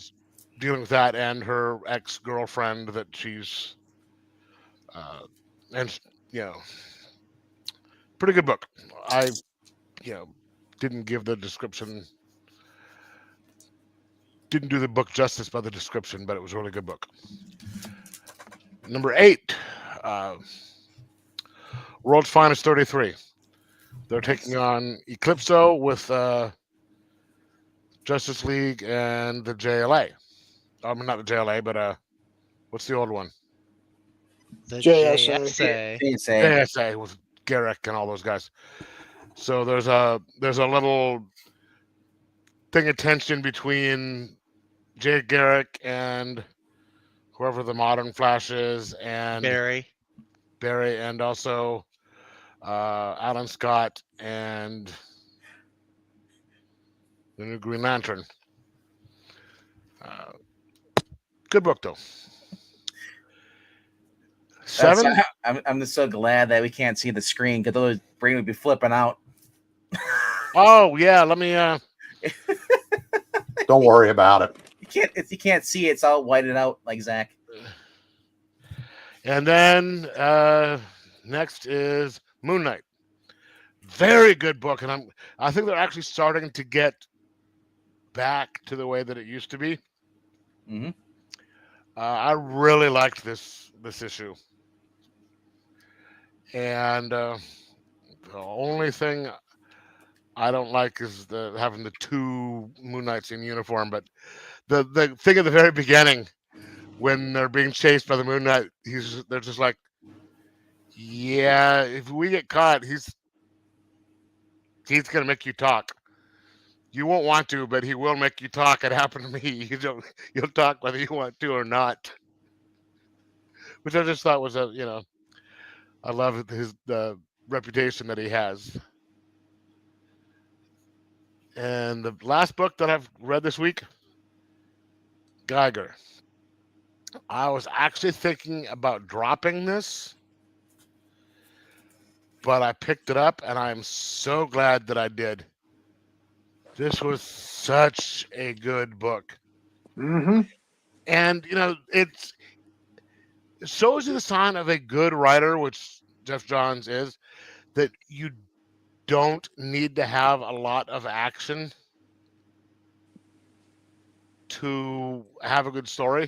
dealing with that, and her ex-girlfriend that she's and pretty good book. I didn't give the description, didn't do the book justice by the description, but it was a really good book. Number 8, World's Finest 33. They're taking on Eclipso with Justice League and the JLA. Not the JLA, but what's the old one? The JSA. JSA with Garrick and all those guys. So there's a little thing of tension between Jay Garrick and whoever the modern Flash is, and Barry, and also Alan Scott and the new Green Lantern. Good book though. 7. I'm just so glad that we can't see the screen, because otherwise brain would be flipping out. Oh yeah, let me. Don't worry about it. If you can't see it, it's all whited out like Zach. And then next is Moon Knight. Very good book, and I think they're actually starting to get back to the way that it used to be. Mm-hmm. I really liked this issue, and the only thing I don't like is having the 2 Moon Knights in uniform. But the thing at the very beginning, when they're being chased by the Moon Knight, they're just like, yeah, if we get caught, he's gonna make you talk. You won't want to, but he will make you talk. It happened to me. You'll talk whether you want to or not. Which I just thought was I love the reputation that he has. And the last book that I've read this week, Geiger. I was actually thinking about dropping this, but I picked it up, and I'm so glad that I did. This was such a good book. Mm-hmm. And, it shows you the sign of a good writer, which Jeff Johns is, that you don't need to have a lot of action to have a good story.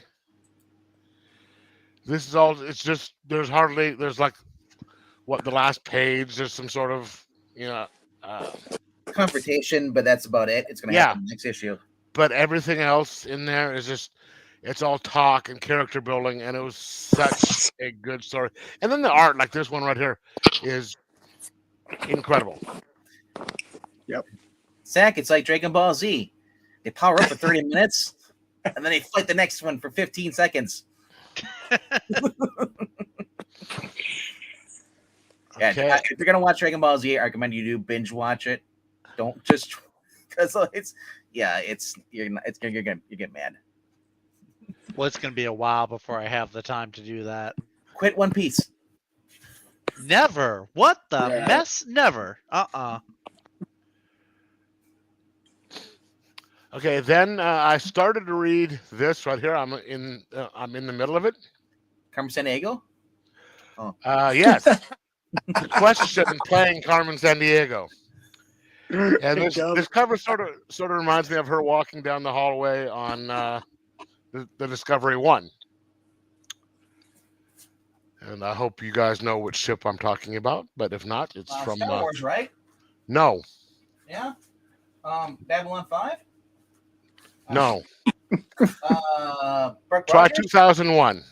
This is all, it's just, there's like, the last page, there's some sort of, confrontation, but that's about it. It's going to happen next issue. But everything else in there is just, it's all talk and character building, and it was such a good story. And then the art, like this one right here, is incredible. Yep. Zach, it's like Dragon Ball Z. They power up for 30 minutes, and then they fight the next one for 15 seconds. Yeah, Okay. if you're gonna watch Dragon Ball Z, I recommend you do binge watch it. Don't just because you're gonna get mad. well, it's going to be a while before I have the time to do that. Quit One Piece. Never. What the Yeah. mess? Never. Okay, then I started to read this right here. I'm in the middle of it. Carmen Sandiego. Yes. The Question, playing Carmen Sandiego. And It does. this cover sort of reminds me of her walking down the hallway on the Discovery One. And I hope you guys know which ship I'm talking about. But if not, it's from Star Wars, right? no, Yeah. Babylon 5? no. Buck Try Rogers? 2001.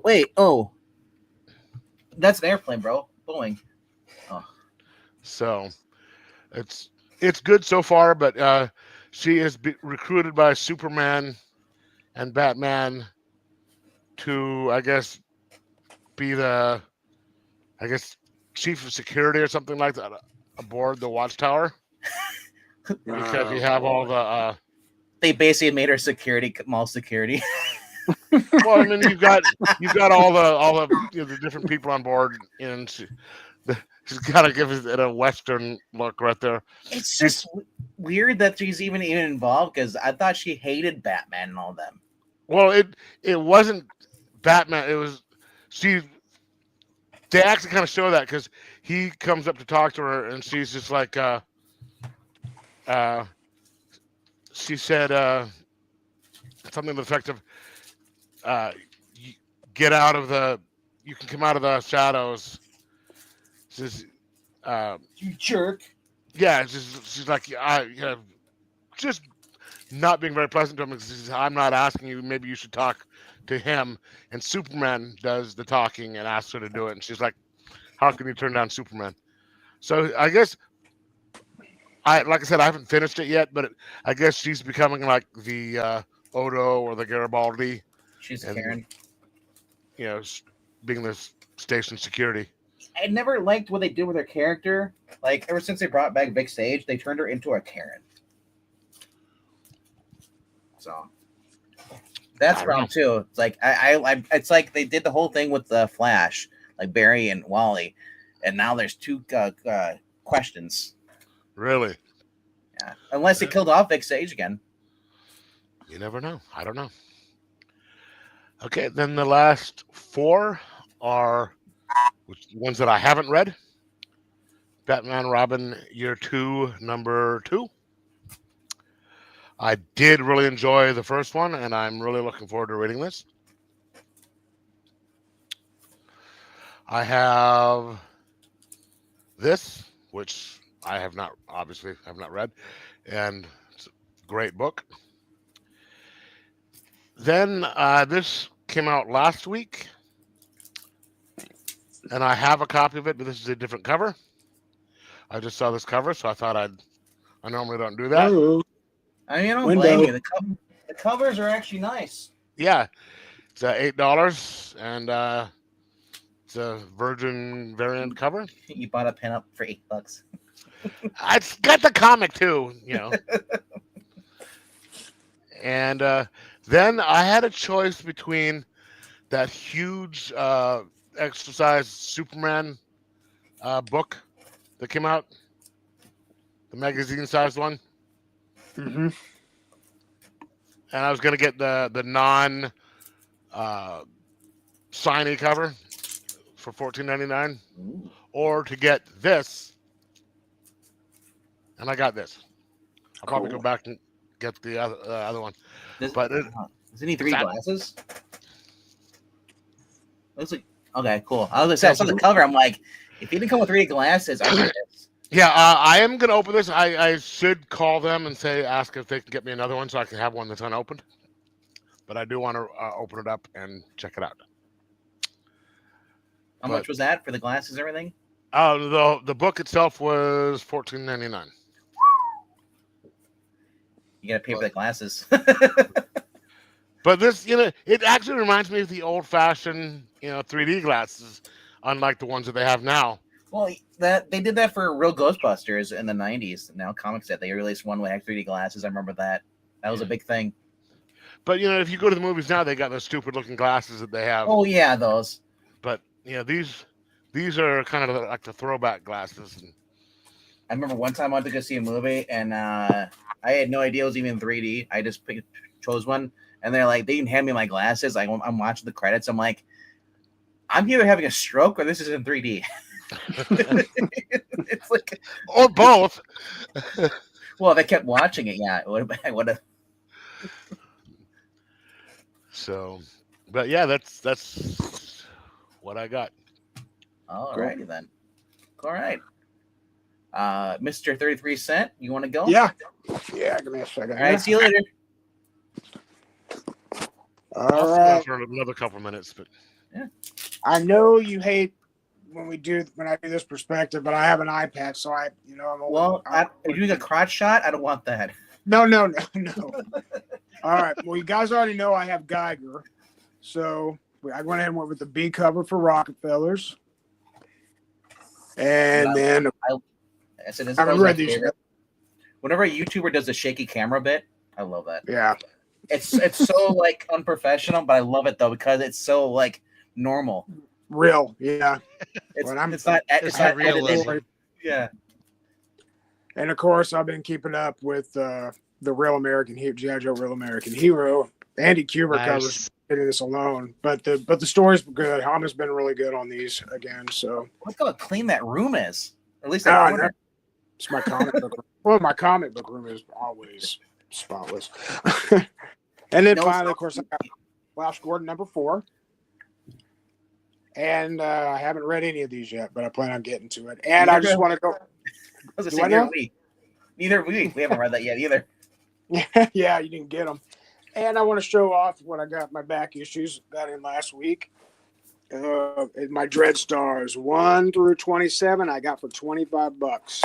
Wait. Oh. That's an airplane, bro. Boeing. So it's good so far, but she is recruited by Superman and Batman to, I guess, be the, chief of security or something like that aboard the Watchtower, because you have all the. They basically made her security, mall security. Well, I mean, you've got all the the different people on board, and she's got to give it a Western look right there. It's just weird that she's even involved, because I thought she hated Batman and all them. Well, it wasn't Batman. It was she. They actually kind of show that because he comes up to talk to her, and she's just like, she said something to the effect of, "Get out of the. You can come out of the shadows." She's, You jerk. yeah, she's like, just not being very pleasant to him. She says, "I'm not asking you. Maybe you should talk to him." And Superman does the talking and asks her to do it. And she's like, "How can you turn down Superman?" So I guess, like I said, I haven't finished it yet, but I guess she's becoming like the Odo or the Garibaldi. She's And, Karen. Being the station security. I never liked what they did with her character. Like, ever since they brought back Vic Sage, they turned her into a Karen. So that's problem too. It's like I it's like they did the whole thing with the Flash, like Barry and Wally, and now there's two questions. Really? Yeah, unless they killed off Vic Sage again. You never know. I don't know. Okay, then the last four are ones that I haven't read. Batman Robin Year 2, number 2. I did really enjoy the first one, and I'm really looking forward to reading this. I have this, which I have not read, and it's a great book. Then this came out last week, and I have a copy of it, but this is a different cover. I just saw this cover, so I thought I normally don't do that. Oh, I mean, I don't Window. blame you. The covers are actually nice. Yeah, it's $8, and it's a Virgin variant cover. You bought a pinup for $8. It's got the comic too, And then I had a choice between that huge exercise Superman book that came out, the magazine-sized one. Mm-hmm. And I was going to get the non signy cover for $14.99, or to get this, and I got this. I'll probably go back and get the other one. Does he need 3 that- glasses? Looks like okay, cool. I was gonna say I saw the cover. I'm like, if he didn't come with 3 glasses, I get this. Yeah, I am going to open this. I should call them and ask if they can get me another one so I can have one that's unopened. But I do want to open it up and check it out. How much was that for the glasses and everything? The book itself was $14.99. You gotta pay for the glasses. But this, it actually reminds me of the old-fashioned, 3D glasses, unlike the ones that they have now. Well, they did that for real Ghostbusters in the 90s. Now Comics said they released one with 3D glasses. I remember that. That was a big thing. But if you go to the movies now, they got those stupid-looking glasses that they have. Oh yeah, those. But these are kind of like the throwback glasses. And I remember one time I went to go see a movie, and I had no idea it was even 3D. I just chose one, and they didn't hand me my glasses. I'm watching the credits. I'm like, I'm either having a stroke or this is in 3D. It's like, or both. well, they kept watching it. Yeah, it would have. So, but yeah, that's what I got. All Cool. righty then. All right. Mr. 33 Cent, you want to go? Yeah. Yeah, give me a second. All right, see you later. All I'll sit right. down for another couple minutes, but I know you hate when I do this perspective, but I have an iPad, so I'm Well, if you're doing a crotch shot, I don't want that. No. All right. Well, you guys already know I have Geiger, so I went ahead and went with the B cover for Rockefellers, and then I said, this I haven't was my read these favorite. Whenever a YouTuber does a shaky camera bit, I love that. yeah, It's so like unprofessional, but I love it though because it's so like normal. real, yeah. It's But it's not realism. edited. Yeah. And of course, I've been keeping up with the Real American Hero, G.I. Joe Real American Hero. Andy Kubert covers getting this alone, but the stories were good. Hama's been really good on these again. So Look how clean that room is. Or at least Oh, that I corner. know. It's my comic book room. Well, my comic book room is always spotless. And then No, finally, of course, I got Flash Gordon #4. And I haven't read any of these yet, but I plan on getting to it. And I just want to go. I was Do gonna say, I know? neither we. We haven't read that yet either. Yeah, you didn't get them. And I want to show off what I got my back issues. Got in last week. My Dread Stars 1 through 27, I got for $25.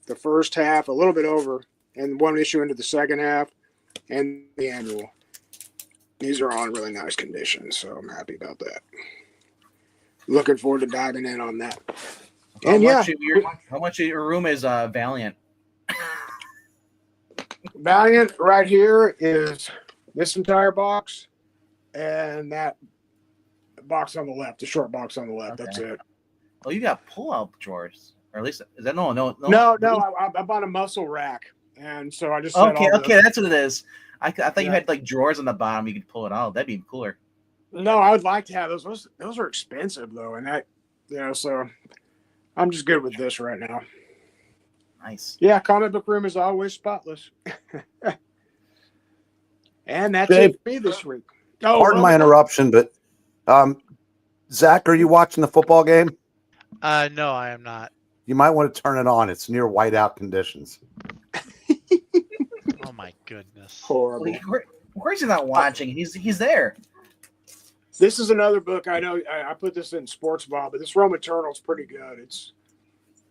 The first half, a little bit over, and one issue into the second half, and the annual. These are all in really nice condition, so I'm happy about that. Looking forward to diving in on that. How And yeah, much of your room is Valiant? Valiant right here is this entire box, and that box on the left, the short box on the left. Okay. That's it. Oh, you got pull-out drawers, or at least is that no? No, I bought a muscle rack, and so I just set Okay, all that's what it is. I thought you Yeah. had like drawers on the bottom. You could pull it out. That'd be cooler. No, I would like to have those. Those are expensive though, and so I'm just good with this right now. Nice. Yeah, comic book room is always spotless. And that's Dave, it for me this week. Oh, Pardon my interruption, but Zach, are you watching the football game? No, I am not. You might want to turn it on. It's near whiteout conditions. Oh my goodness. horrible. Of course, he's not watching. He's there. This is another book. I know I put this in Sports Ball, but this Rome Eternal is pretty good.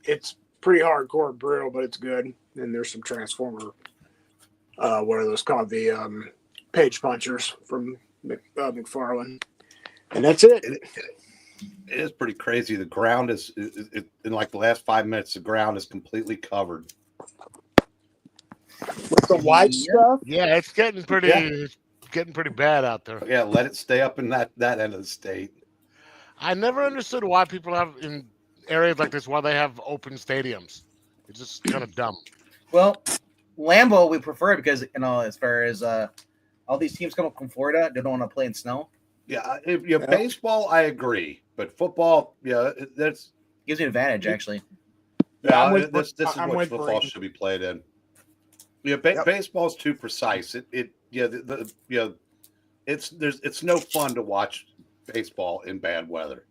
It's pretty hardcore and brutal, but it's good. And there's some Transformer. What are those called? The page punchers from McFarlane. And that's it. It is pretty crazy. The ground is in like the last 5 minutes. The ground is completely covered. With the white stuff. yeah, it's getting pretty bad out there. Yeah, let it stay up in that end of the state. I never understood why people have in areas like this why they have open stadiums. It's just kind of dumb. Well, Lambeau we prefer it because as far as all these teams come up from Florida, they don't want to play in snow. Yeah, baseball, I agree, but football, that's Gives you an advantage actually. Yeah, this is I'm what with football Brady. should be played in. Yeah, Yep. baseball's too precise. It's no fun to watch baseball in bad weather.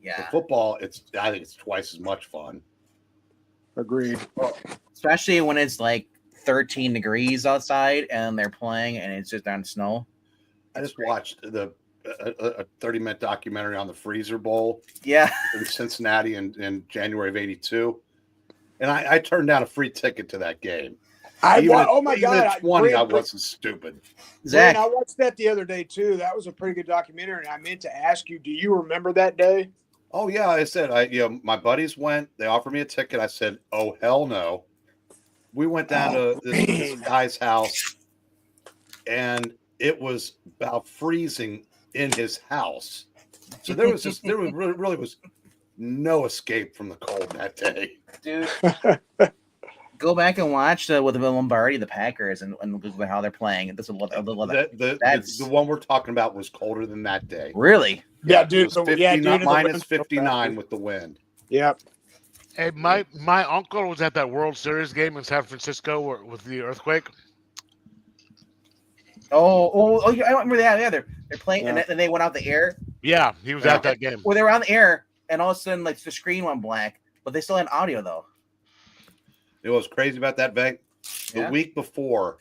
Yeah. But football, I think it's twice as much fun. Agreed. Especially when it's like 13 degrees outside and they're playing and it's just on snow. I just watched a 30-minute documentary on the Freezer Bowl Yeah. in Cincinnati in January of '82, and I turned down a free ticket to that game. Oh my even God! at 20, I Brandon, wasn't stupid. Zach, I watched that the other day too. That was a pretty good documentary. And I meant to ask you, do you remember that day? Oh yeah, I said my buddies went. They offered me a ticket. I said, "Oh hell no." We went down to this guy's house, and it was about freezing in his house. So there really was no escape from the cold that day. dude, go back and watch with the Lombardi, the Packers, and look at how they're playing. This will love that. The one we're talking about was colder than that day. Really? Yeah, It dude. was So, 50, yeah, dude. not the minus wind's so 59 bad. with the wind. Yep. Hey, my uncle was at that World Series game in San Francisco with the earthquake. Yeah, I don't remember that. Yeah, they're playing, Yeah. and they went out the air. Yeah, he was Yeah. at that game. Well, they were on the air, and all of a sudden, like the screen went black, but they still had audio though. It was crazy about that bank. The Yeah. week before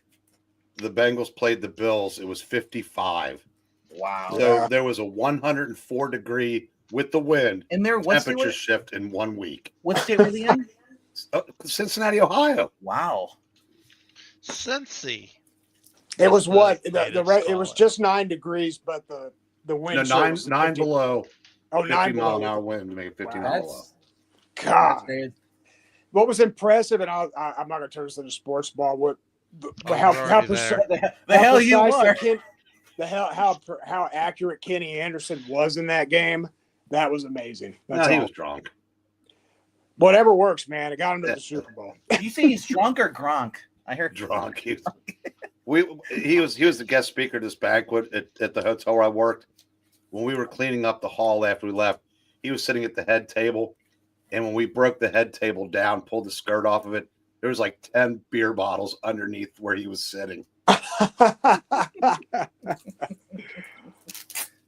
the Bengals played the Bills, it was 55. Wow. So Yeah. there was a 104 degree with the wind And there, temperature shift in 1 week. what state were they in? Cincinnati, Ohio. Wow. Cincy. It was the what natives it call was it. just 9 degrees, but the wind No, chill nine was nine 50 below. Oh, 50 9 mile an below. hour wind to make it 50 Wow. mile below. God. That's What was impressive, and I'm not going to turn this into sports ball. What Oh, how we're how, already precise, there. the hell you precise are. how accurate Kenny Anderson was in that game. That was amazing. No, That's he all. was drunk. Whatever works, man. It got him to the Super Bowl. Did you say he's drunk or Gronk? I heard Drunk. He was the guest speaker at this banquet at the hotel where I worked. When we were cleaning up the hall after we left, he was sitting at the head table. And when we broke the head table down, pulled the skirt off of it, there was like 10 beer bottles underneath where he was sitting.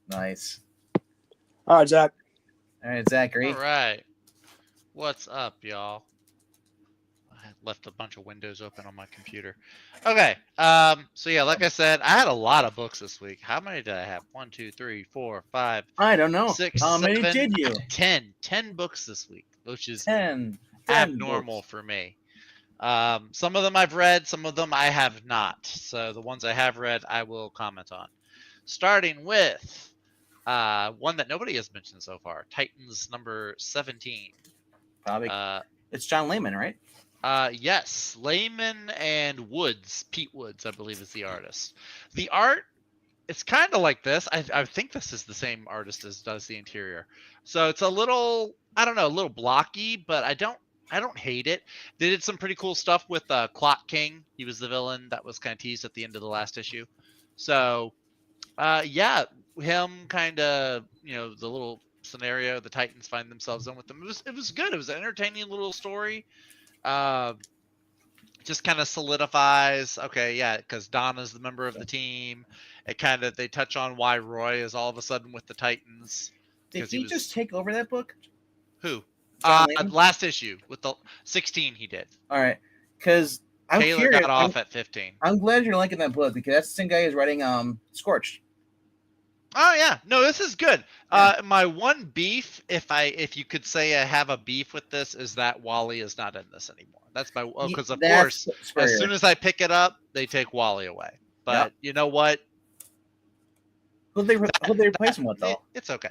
Nice. All right, Zach. All right, Zachary. All right. What's up, y'all? I had left a bunch of windows open on my computer. Okay. So yeah, like I said, I had a lot of books this week. How many did I have? 1, 2, 3, 4, 5, I don't know. 6, How many 7, did you? 10. 10 books this week, which is 10. abnormal books. for me. Some of them I've read, some of them I have not. So the ones I have read, I will comment on. Starting with one that nobody has mentioned so far, Titans number 17. Probably. It's John Layman, right? Yes, Layman and Woods, Pete Woods, I believe is the artist. The art, it's kind of like this. I think this is the same artist as does the interior. So it's a little, I don't know, a little blocky, but I don't hate it. They did some pretty cool stuff with Clock King. He was the villain that was kind of teased at the end of the last issue. So, yeah, him kind of, the little scenario the Titans find themselves in with them. It was good. It was an entertaining little story. Just kind of solidifies, okay, yeah, because Donna's the member of the team. They touch on why Roy is all of a sudden with the Titans. Did he just take over that book? Who? John Layman? Last issue with the 16 he did. All right, because I'm Taylor curious. got off at 15. I'm glad you're liking that book because that's the same guy who's writing Scorched. Oh yeah, no, this is good. Yeah. My one beef, if you could say I have a beef with this, is that Wally is not in this anymore. That's my because of course, as soon as I pick it up, they take Wally away. But you know what? Who'd they replace him with though? It's okay.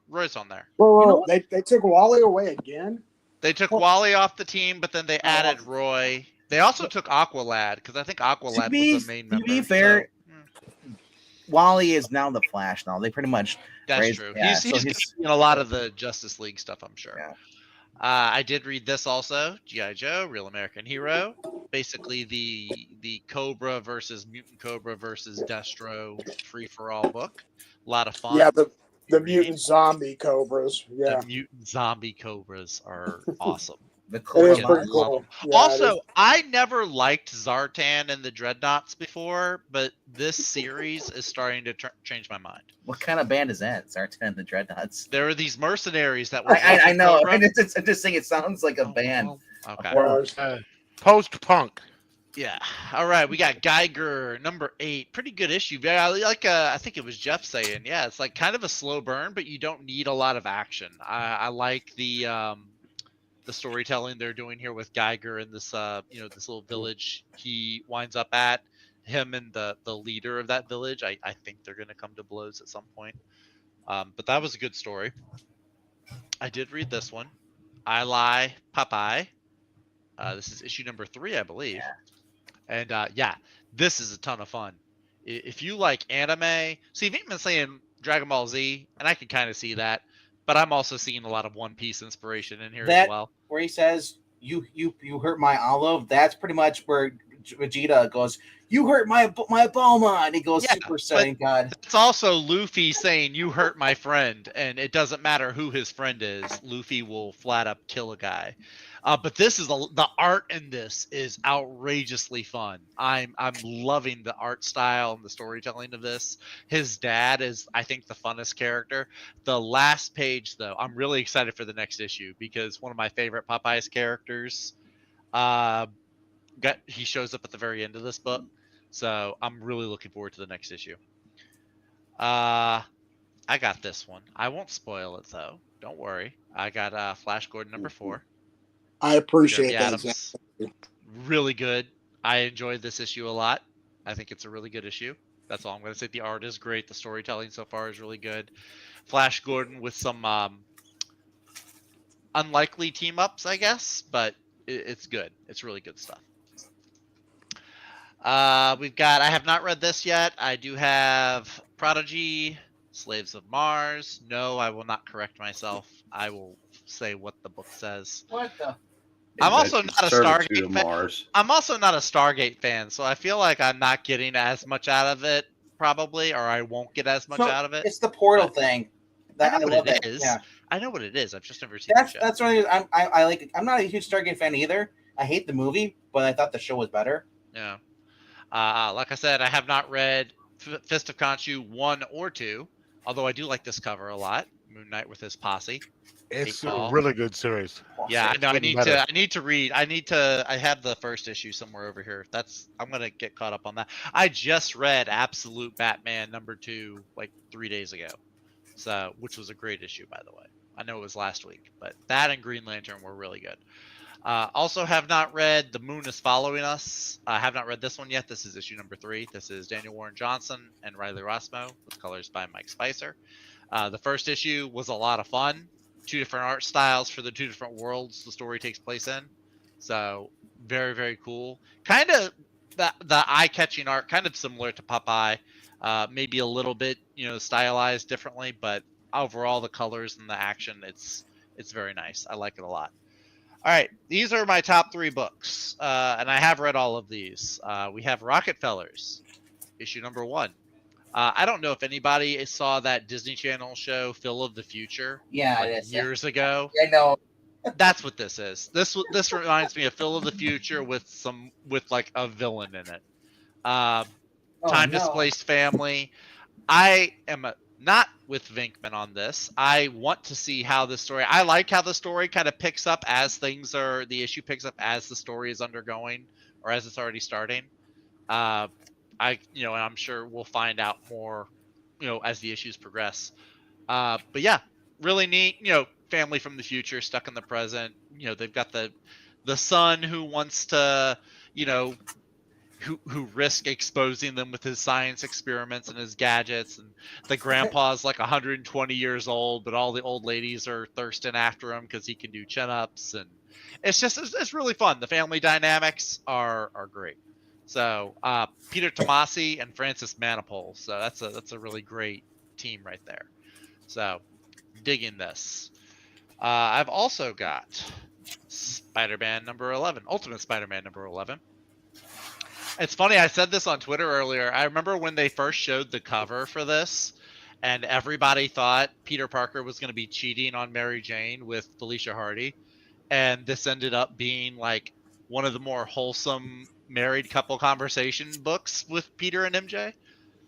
Roy's on there. Whoa, You know they took Wally away again? They took Wally off the team, but then they added Roy. They also took Aqualad because I think Aqualad was the main member. To be fair, Wally is now the Flash. Now they pretty much. That's true. Yeah, he's in a lot of the Justice League stuff, I'm sure. Yeah. I did read this also, G.I. Joe, Real American Hero. Basically, the Cobra versus Mutant Cobra versus Destro free for all book. A lot of fun. Yeah, the mutant zombie cobras. Yeah, the mutant zombie cobras are awesome. The it Cobra is pretty cool. Yeah, Also, I never liked Zartan and the Dreadnoughts before, but this series is starting to change my mind. What kind of band is that? Zartan and the Dreadnoughts. There were these mercenaries that were. I know. Cobra. I'm just saying it sounds like a band. Okay. Post-punk. Yeah. All right. We got Geiger number 8. Pretty good issue. Yeah, like I think it was Jeff saying. Yeah, it's like kind of a slow burn, but you don't need a lot of action. I like the storytelling they're doing here with Geiger and this this little village he winds up at. Him and the leader of that village. I think they're gonna come to blows at some point. But that was a good story. I did read this one. I Lie Popeye. This is issue number 3, I believe. Yeah. And yeah, this is a ton of fun. If you like anime, see, you've been saying Dragon Ball Z, and I can kind of see that, but I'm also seeing a lot of One Piece inspiration in here as well. Where he says, "You hurt my olive." That's pretty much where Vegeta goes, "You hurt my Bulma," and he goes Yeah, Super Saiyan God. it's also Luffy saying you hurt my friend, and it doesn't matter who his friend is. Luffy will flat up kill a guy. But this is the art in this is outrageously fun. I'm loving the art style and the storytelling of this. His dad is, I think, the funnest character. The last page, though, I'm really excited for the next issue because one of my favorite Popeye's characters, he shows up at the very end of this book. So I'm really looking forward to the next issue. I got this one. I won't spoil it though. Don't worry. I got Flash Gordon number 4. I appreciate Jeremy that. Adams. Really good. I enjoyed this issue a lot. I think it's a really good issue. That's all I'm going to say. The art is great. The storytelling so far is really good. Flash Gordon with some unlikely team ups, I guess, but it's good. It's really good stuff. We've got, I have not read this yet. I do have Prodigy, Slaves of Mars. No, I will not correct myself. I will say what the book says. What the? I'm also not a Servitude Stargate of fan. Mars. I'm also not a Stargate fan, so I feel like I'm not getting as much out of it, probably, or I won't get as much So, out of it. It's the portal but- thing. I That, know I love what it that. is. Yeah. I know what it is. I've just never seen the show. That's what it is. I like it. I'm not a huge Stargate fan either. I hate the movie, but I thought the show was better. Yeah. Like I said, I have not read Fist of Khonshu 1 or 2, although I do like this cover a lot. Moon Knight with his posse. It's Eight a Ball. really good series. Yeah, I know. I getting need better. to read. I have the first issue somewhere over here. I'm gonna get caught up on that. I just read Absolute Batman number 2 like 3 days ago, so which was a great issue, by the way. I know it was last week, but that and Green Lantern were really good. Also have not read The Moon is Following Us. I have not read this one yet. This is issue number 3. This is Daniel Warren Johnson and Riley Rossmo with colors by Mike Spicer. The first issue was a lot of fun. 2 different art styles for the 2 different worlds the story takes place in. So very, very cool. Kind of the eye-catching art, kind of similar to Popeye. Maybe a little bit, stylized differently, but overall the colors and the action, it's very nice. I like it a lot. All right, these are my top 3 books, and I have read all of these. We have Rockefellers, issue number 1. I don't know if anybody saw that Disney Channel show, Phil of the Future, Yeah, it is. years ago. I know. That's what this is. This reminds me of Phil of the Future with like a villain in it. Time Displaced Family. I am not with Venkman on this. I want to see how the story. I like how the story kind of picks up as the issue picks up as the story is undergoing or as it's already starting. And I'm sure we'll find out more, as the issues progress. But yeah, really neat. Family from the future stuck in the present. They've got the son who wants to, who risk exposing them with his science experiments and his gadgets, and the grandpa's like 120 years old, but all the old ladies are thirsting after him because he can do chin-ups, and it's really fun. The family dynamics are great. So Peter Tomasi and Francis Manipul, so that's a really great team right there. So digging this. I've also got Spider-Man number 11, Ultimate Spider-Man number 11. It's funny, I said this on Twitter earlier. I remember when they first showed the cover for this, and everybody thought Peter Parker was going to be cheating on Mary Jane with Felicia Hardy, and this ended up being like one of the more wholesome married couple conversation books with Peter and MJ.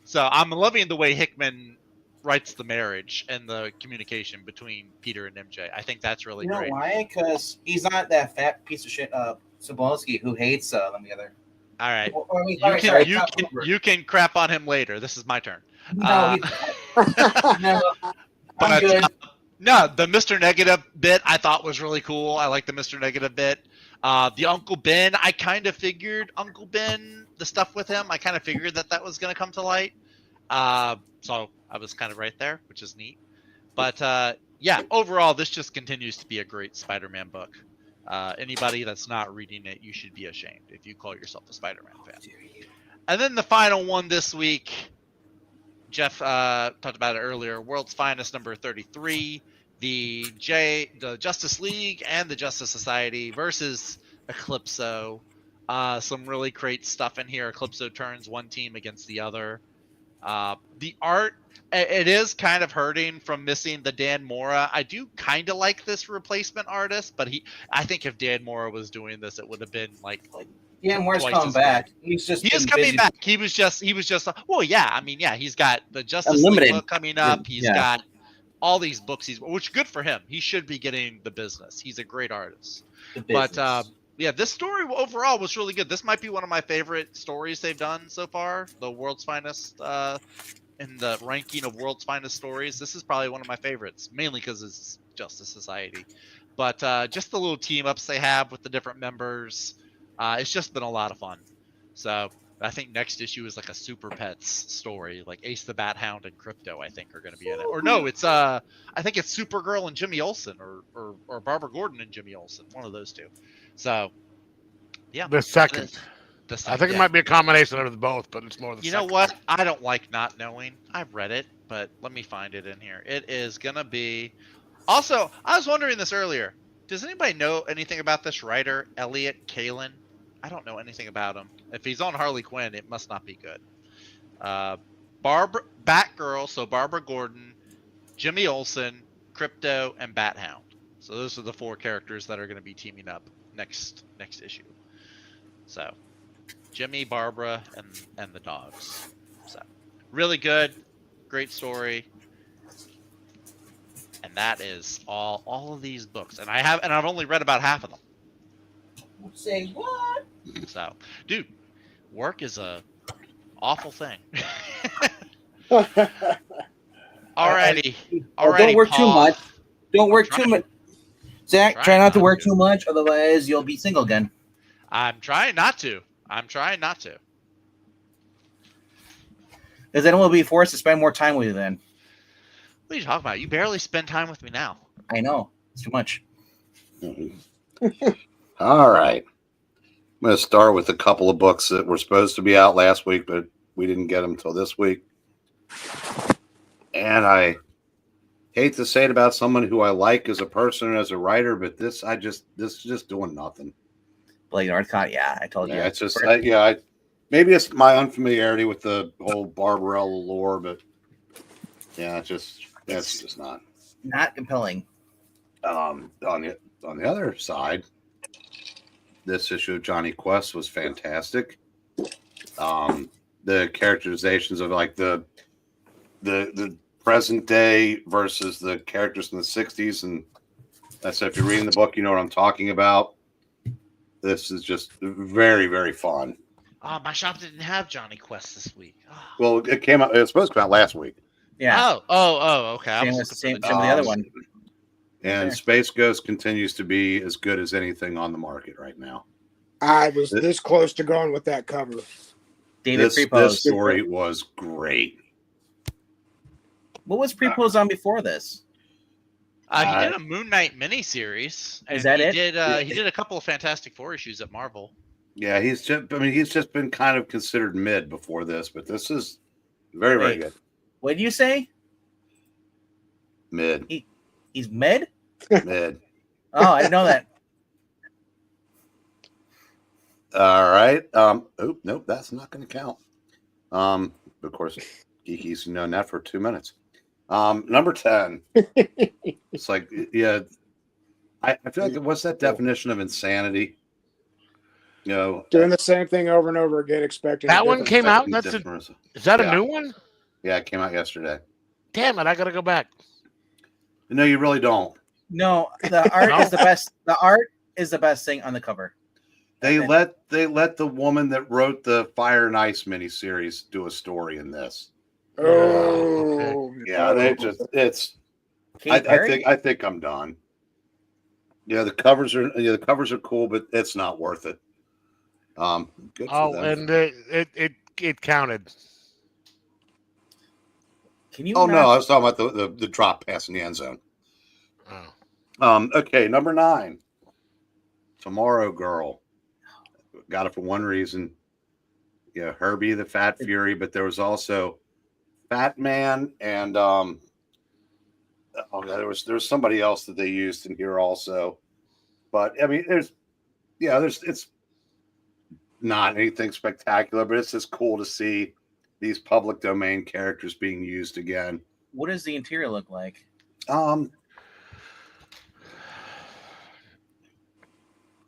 So I'm loving the way Hickman writes the marriage and the communication between Peter and MJ. I think that's really great. You know why? Because he's not that fat piece of shit Sobolski who hates them together. All right. Well, you can crap on him later. This is my turn. No, no, I'm good. No, the Mr. Negative bit I thought was really cool. I like the Mr. Negative bit. The Uncle Ben, I kind of figured Uncle Ben, the stuff with him, I kind of figured that was going to come to light. So I was kind of right there, which is neat. But yeah, overall, this just continues to be a great Spider-Man book. Anybody that's not reading it, you should be ashamed if you call yourself a Spider-Man fan. And then the final one this week, Jeff talked about it earlier, World's Finest number 33, the Justice League and the Justice Society versus Eclipso. Some really great stuff in here. Eclipso turns one team against the other. The art, it is kind of hurting from missing the Dan Mora. I do kind of like this replacement artist, but I think if Dan Mora was doing this, it would have been like Yeah, Moore's twice coming as back. good. He's just He is been coming busy. back. He was just well, yeah. I mean, yeah, he's got the Justice Unlimited. League book coming up. He's Yeah. got all these books. Which good for him. He should be getting the business. He's a great artist. But yeah, this story overall was really good. This might be one of my favorite stories they've done so far. The World's Finest, in the ranking of World's Finest stories, this is probably one of my favorites, mainly because it's Justice Society. But just the little team ups they have with the different members, it's just been a lot of fun. So I think next issue is like a Super Pets story, like Ace the Bat Hound and Crypto. I think are going to be in it. Or no, it's I think it's Supergirl and Jimmy Olsen, or Barbara Gordon and Jimmy Olsen, one of those two. So yeah, The second. I think it yeah. might be a combination of both, but it's more the You second. know what? I don't like not knowing. I've read it, but let me find it in here. It is gonna be. Also, I was wondering this earlier. Does anybody know anything about this writer, Elliot Kalin? I don't know anything about him. If he's on Harley Quinn, it must not be good. Batgirl, so Barbara Gordon, Jimmy Olsen, Crypto, and Bat Hound. So those are the 4 characters that are going to be teaming up next issue. So Jimmy, Barbara, and the dogs. So really good, great story. And that is all of these books. And I've only read about half of them. Say what? So, dude, work is a awful thing. Alrighty. Don't work too Paul. much. Don't work trying. too much. Zach, Trying try not to not work to. too much, otherwise you'll be single again. I'm trying not to. Because then we'll be forced to spend more time with you then. What are you talking about? You barely spend time with me now. I know. It's too much. All right. I'm going to start with a couple of books that were supposed to be out last week, but we didn't get them until this week. And I hate to say it about someone who I like as a person and as a writer, but this is just doing nothing. Blade Northcott, yeah, I told you. Yeah, it's just, maybe it's my unfamiliarity with the whole Barbarella lore, but yeah, it's just not compelling. On the other side, this issue of Johnny Quest was fantastic. The characterizations of like the present day versus the characters in the 60s, and that's if you're reading the book, you know what I'm talking about. This is just very, very fun. Oh, my shop didn't have Johnny Quest this week. Oh. Well, it came out. It was supposed to come out last week. Yeah. Oh, okay. I was Same looking for with the other one. And Sure. Space Ghost continues to be as good as anything on the market right now. I was this close to going with that cover. David This Prepose. story was great. What was Prepose on before this? He did a Moon Knight miniseries. Is that he it? Did, he did a couple of Fantastic Four issues at Marvel. Yeah, he's just been kind of considered mid before this, but this is very, very good. What did you say? Mid. He's mid? Mid. Oh, I didn't know that. All right. Nope, that's not going to count. Of course, Geeky's known that for 2 minutes. Number 10. It's like, yeah, I feel like what's that definition of insanity? You know, Doing the same thing over and over again, expecting That a one different- came out. Is that Yeah. a new one? Yeah, it came out yesterday. Damn it! I gotta go back. No, you really don't. No, the art is the best. The art is the best thing on the cover. They let the woman that wrote the Fire and Ice miniseries do a story in this. Oh, Yeah, I think I'm done. Yeah, the covers are cool, but it's not worth it. Good for them. And it counted. Can you? Oh no, I was talking about the drop pass in the end zone. Oh. Okay, number 9. Tomorrow Girl. Got it for one reason. Yeah, Herbie the Fat Fury, but there was also Fat Man and there was somebody else that they used in here also. But I mean, it's not anything spectacular, but it's just cool to see these public domain characters being used again. What does the interior look like? Um,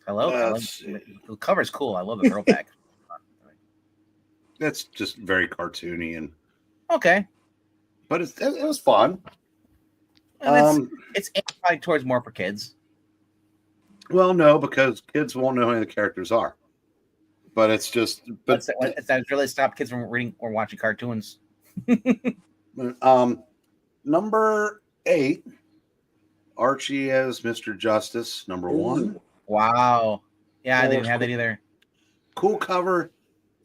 Hello. let's The cover's cool. I love the throwback. it's just very cartoony and Okay. but it was fun. And it's amplified towards more for kids. Well, no, because kids won't know who the characters are. But it's just, but That's really stopped kids from reading or watching cartoons. Number 8, Archie as Mr. Justice. Number 1. Wow. Yeah, I didn't have that either. Cool cover,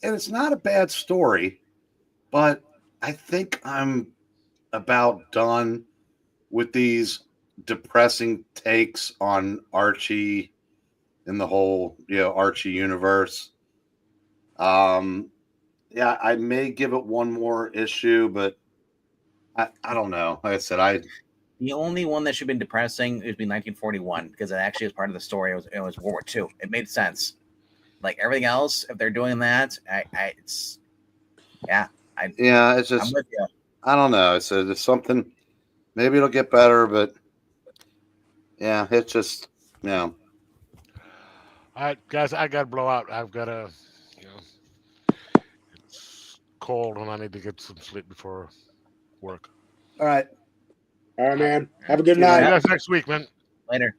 and it's not a bad story, but I think I'm about done with these depressing takes on Archie and the whole, Archie universe. Yeah, I may give it one more issue, but I don't know. Like I said, the only one that should have been depressing would be 1941 because it actually was part of the story. It was World War II. It made sense. Like everything else, if they're doing that, it's it's just, I'm with you. I don't know. It's something. Maybe it'll get better, but yeah, it's just All right, guys, I got to blow out. I've got to, it's cold and I need to get some sleep before work. All right. All right, man. Have a good See you night. guys next week, man. Later.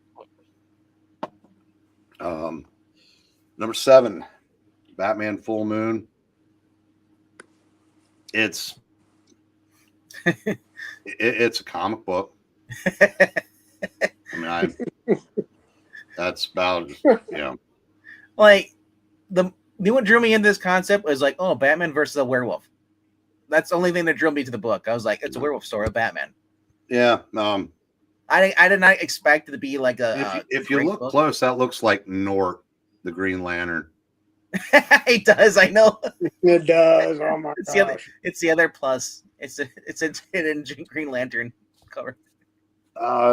Number 7, Batman Full Moon. It's it's a comic book. I mean, that's about Like what drew me into this concept was like, oh, Batman versus a werewolf. That's the only thing that drew me to the book. I was like, it's a werewolf story of Batman. Yeah. I did not expect it to be like if you look close, that looks like Nort, the Green Lantern. It does. I know. It does. Oh my gosh. It's the other plus. It's a hidden Green Lantern cover.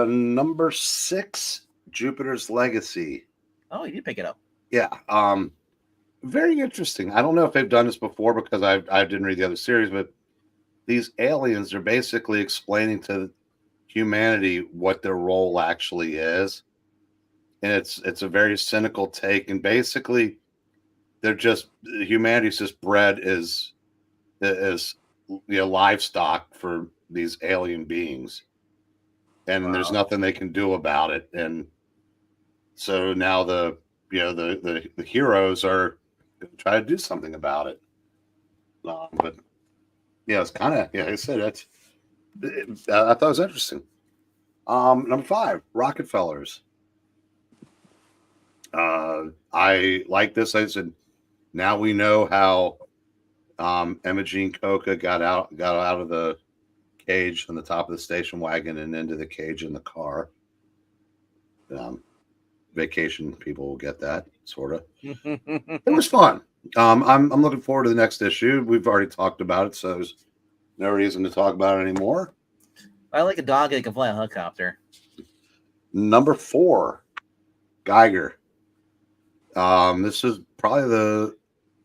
Number 6, Jupiter's Legacy. Oh, you did pick it up. Yeah. Very interesting. I don't know if they've done this before because I didn't read the other series, but these aliens are basically explaining to humanity what their role actually is, and it's a very cynical take. And basically, they're just humanity's just bred as livestock for these alien beings, and there's nothing they can do about it. And so now the heroes are going to try to do something about it. But yeah, it's kind of I said I thought it was interesting. Number 5, Rockefellers. I like this. I said, now we know how Imogene Coca got out of the cage on the top of the station wagon and into the cage in the car. Vacation people will get that sort of. It was fun. I'm looking forward to the next issue. We've already talked about it, so there's no reason to talk about it anymore. I like a dog that can fly a helicopter. Number 4, Geiger. This is probably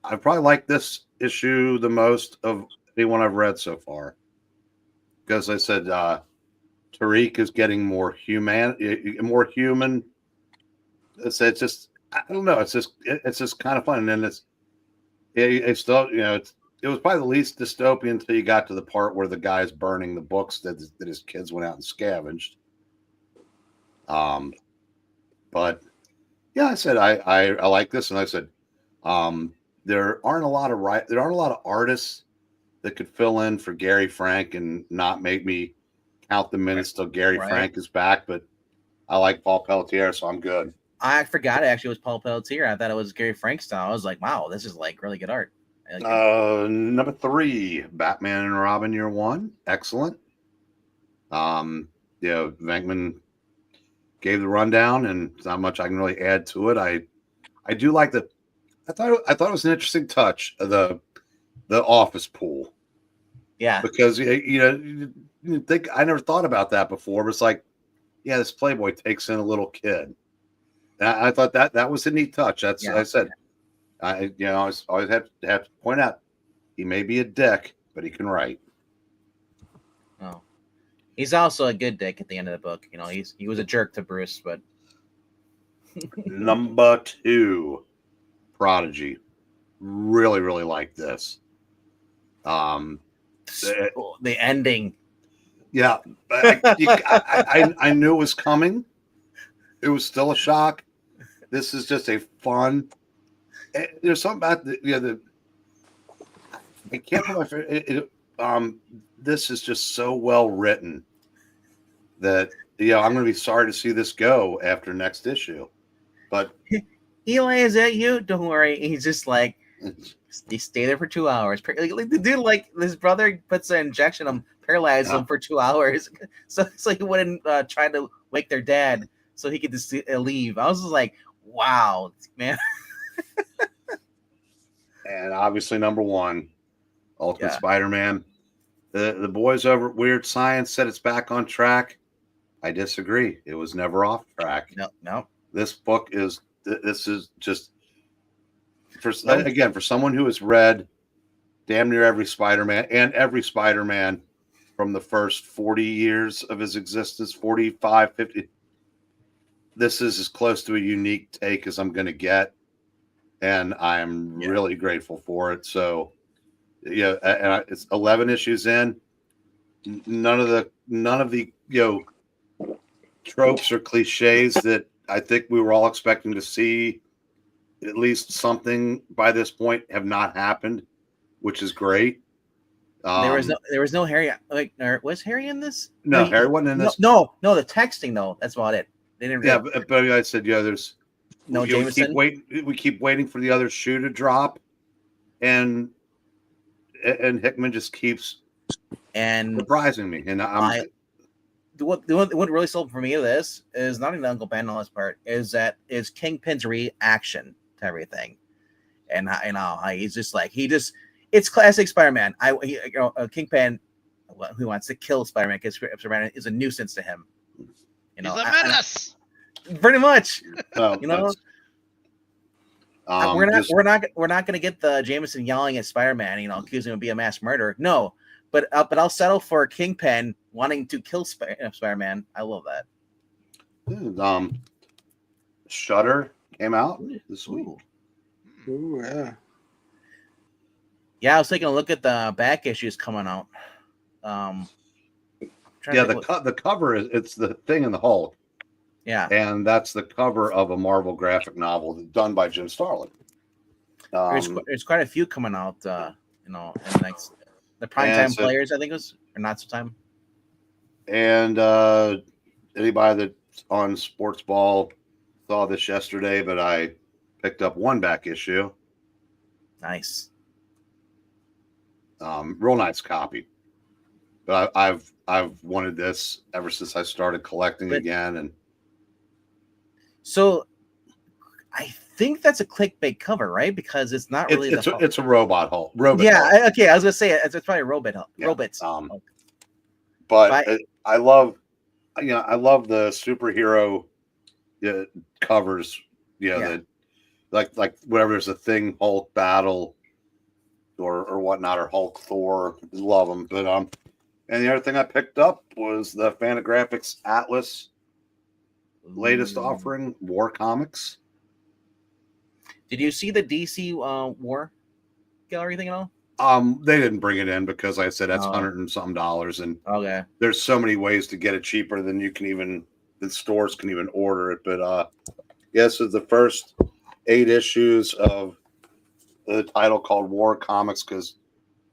I probably like this issue the most of anyone I've read so far. Because I said Tariq is getting more human. It's just I don't know. It's just kind of fun, and then it's still it was probably the least dystopian until you got to the part where the guy's burning the books that his kids went out and scavenged. But yeah, I said I like this, and I said there aren't a lot of artists that could fill in for Gary Frank and not make me count the minutes till Gary Frank is back. But I like Paul Pelletier, so I'm good. I forgot it actually was Paul Pelletier. I thought it was Gary Frank style. I was like, wow, this is like really good art. Number 3, Batman and Robin Year One. Excellent. Venkman gave the rundown, and there's not much I can really add to it. I do like I thought it was an interesting touch of the office pool. Yeah, because you think I never thought about that before. But it's like, yeah, this Playboy takes in a little kid. And I thought that was a neat touch. I said, I always have to point out he may be a dick, but he can write. Oh, he's also a good dick at the end of the book. He was a jerk to Bruce, but Number 2, Prodigy. Really, really like this. The ending. Yeah, I knew it was coming. It was still a shock. This is just a fun. There's something about I can't put my favorite. This is just so well written that I'm going to be sorry to see this go after next issue. But Eli, is that you? Don't worry. He's just like, he stay there for 2 hours. Like the dude, like his brother puts an injection on him, paralyzes him for 2 hours, so he wouldn't try to wake their dad, so he could just leave. I was just like, wow, man. And obviously, number 1, Ultimate Spider-Man. The boys over at Weird Science said it's back on track. I disagree. It was never off track. No. This book is just for someone who has read damn near every Spider-Man and every Spider-Man from the first 40 years of his existence, 45, 50. This is as close to a unique take as I'm going to get, and I'm really grateful for it. So, it's 11 issues in. None of the tropes or cliches that I think we were all expecting to see, at least something by this point, have not happened, which is great. There was no Harry. Like, was Harry in this? No, Harry wasn't in this. No, the texting though. That's about it. They didn't. Yeah, but I said, there's no Jameson. We keep waiting for the other shoe to drop, and Hickman just keeps surprising me. And what really sold for me of this is not even Uncle Ben on this part, is Kingpin's reaction to everything, and he's just like it's classic Spider-Man. Kingpin, who wants to kill Spider-Man because Spider-Man is a nuisance to him. He's a menace. Pretty much. Well, we're not going to get the Jameson yelling at Spider-Man, accusing him of being a mass murderer. No, but I'll settle for Kingpin wanting to kill Spider-Man. I love that. Shudder came out this week. Ooh, yeah. Yeah, I was taking a look at the back issues coming out. The cover it's the Thing in the Hulk. Yeah, and that's the cover of a Marvel graphic novel done by Jim Starlin. There's quite a few coming out. In next the primetime players, I think it was, or not so time. And anybody that's on Sports Ball saw this yesterday, but I picked up one back issue. Nice. Real nice copy. But I've wanted this ever since I started collecting again, and so I think that's a clickbait cover, right? Because it's not really it's a robot Hulk. Yeah, okay. I was gonna say it's probably a robot Hulk. Yeah. Robots. But I love the superhero covers. Like whenever there's a Thing Hulk battle or whatnot, or Hulk Thor, love them. But and the other thing I picked up was the Fantagraphics Atlas latest offering, War Comics. Did you see the DC War gallery thing at all? They didn't bring it in because, like I said, that's $100 and some, and okay, there's so many ways to get it cheaper than the stores can even order it. But this is the first 8 issues of the title called War Comics, because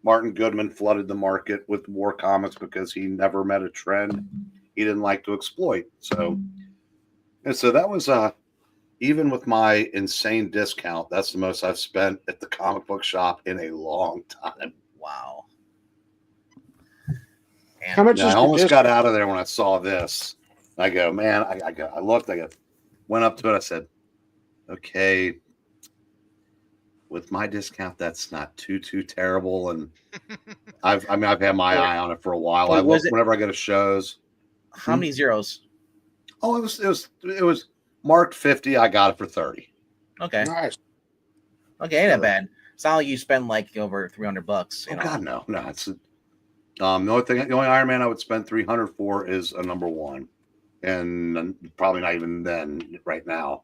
Martin Goodman flooded the market with War Comics because he never met a trend he didn't like to exploit. So that was even with my insane discount, that's the most I've spent at the comic book shop in a long time. Wow. How much? I almost got out of there when I saw this. I go, man. I looked. Went up to it. I said, okay, with my discount, that's not too terrible. And I've had my eye on it for a while. I look whenever I go to shows. How many zeros? Oh, it was marked 50. I got it for 30. Okay. Nice. Okay, ain't that bad. It's not like you spend like over $300. You know? God, no. It's the only Iron Man I would spend 300 for is a number one, and probably not even then right now.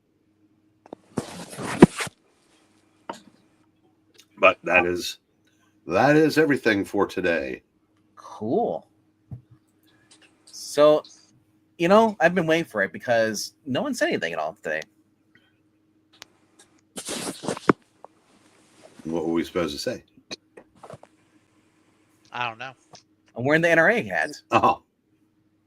But that is everything for today. Cool. So, I've been waiting for it because no one said anything at all today. What were we supposed to say? I don't know. I'm wearing the NRA hat. Oh,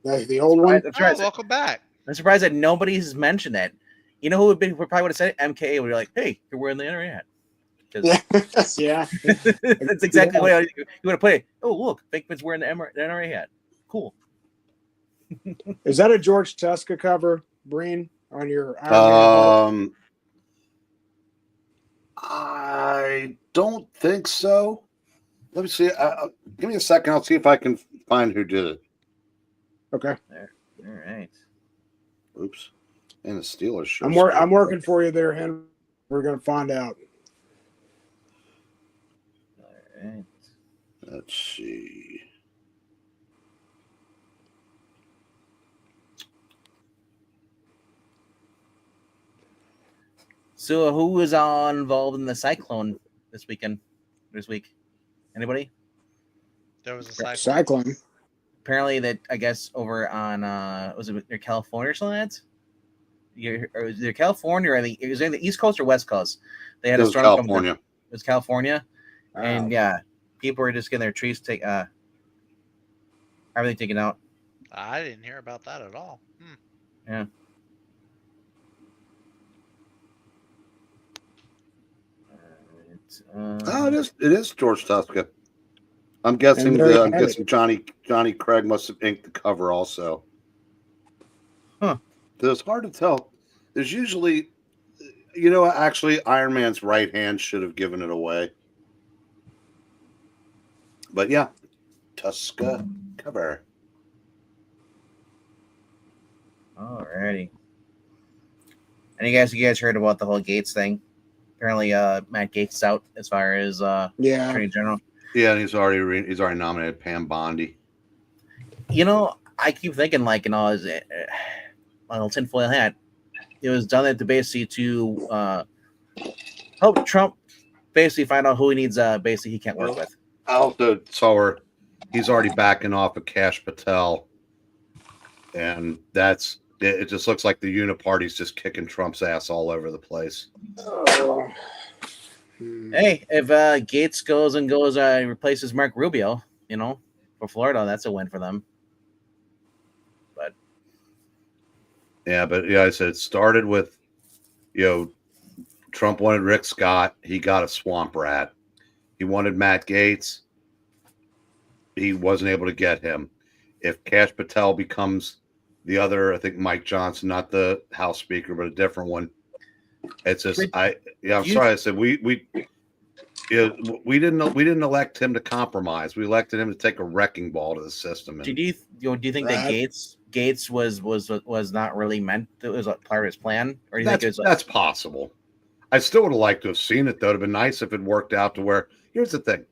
That's the old one. I'm surprised, welcome back. I'm surprised that nobody's mentioned it. You know who would probably would have said it? MKA would be like, "Hey, you're wearing the NRA hat." Yeah. That's exactly what you would have put it. Oh, look, Bankman's wearing the NRA hat. Cool. Is that a George Tuska cover, Breen, on your Iron Man? I don't think so. Let me see. Give me a second. I'll see if I can find who did it. Okay. There. All right. Oops. And the Steelers shirt. I'm working for you there, Henry. We're gonna find out. All right. Let's see. So, who was involved in the cyclone this week? Anybody? There was a Cyclone. Apparently, that I guess over on was it near California or something like that? Or was it California or it was in the East Coast or West Coast? They had a storm California. It was California, Wow. and yeah, people were just getting their trees everything taken out. I didn't hear about that at all. Yeah. It is George Tuska. I'm guessing Johnny Craig must have inked the cover also. Huh. It's hard to tell. There's usually, actually Iron Man's right hand should have given it away. But yeah, Tuska cover. Alrighty. And you guys heard about the whole Gates thing? Apparently, Matt Gates is out as far as Attorney General. Yeah, and he's already nominated Pam Bondi. I keep thinking like, is it my little tinfoil hat? It was done to basically to help Trump basically find out who he needs. Basically, he can't work with. I also saw where he's already backing off of Kash Patel, and it. Just looks like the Uniparty's just kicking Trump's ass all over the place. Hey, if Gates goes and replaces Mark Rubio, for Florida, that's a win for them. But I said it started with, Trump wanted Rick Scott. He got a swamp rat. He wanted Matt Gaetz. He wasn't able to get him. If Kash Patel becomes the other, I think Mike Johnson, not the House Speaker, but a different one. It's just I'm sorry. I said we didn't elect him to compromise. We elected him to take a wrecking ball to the system. And, do you think that Gates was not really meant? It was a part of his plan, or do you think it was that's possible? I still would have liked to have seen it, though. It'd have been nice if it worked out to where. Here's the thing: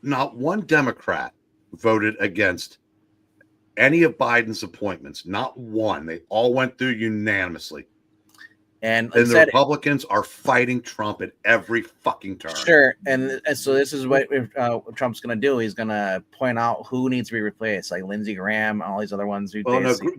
not one Democrat voted against any of Biden's appointments. Not one. They all went through unanimously. And the Republicans are fighting Trump at every fucking turn. Sure. And so this is what Trump's going to do. He's going to point out who needs to be replaced, like Lindsey Graham, all these other ones.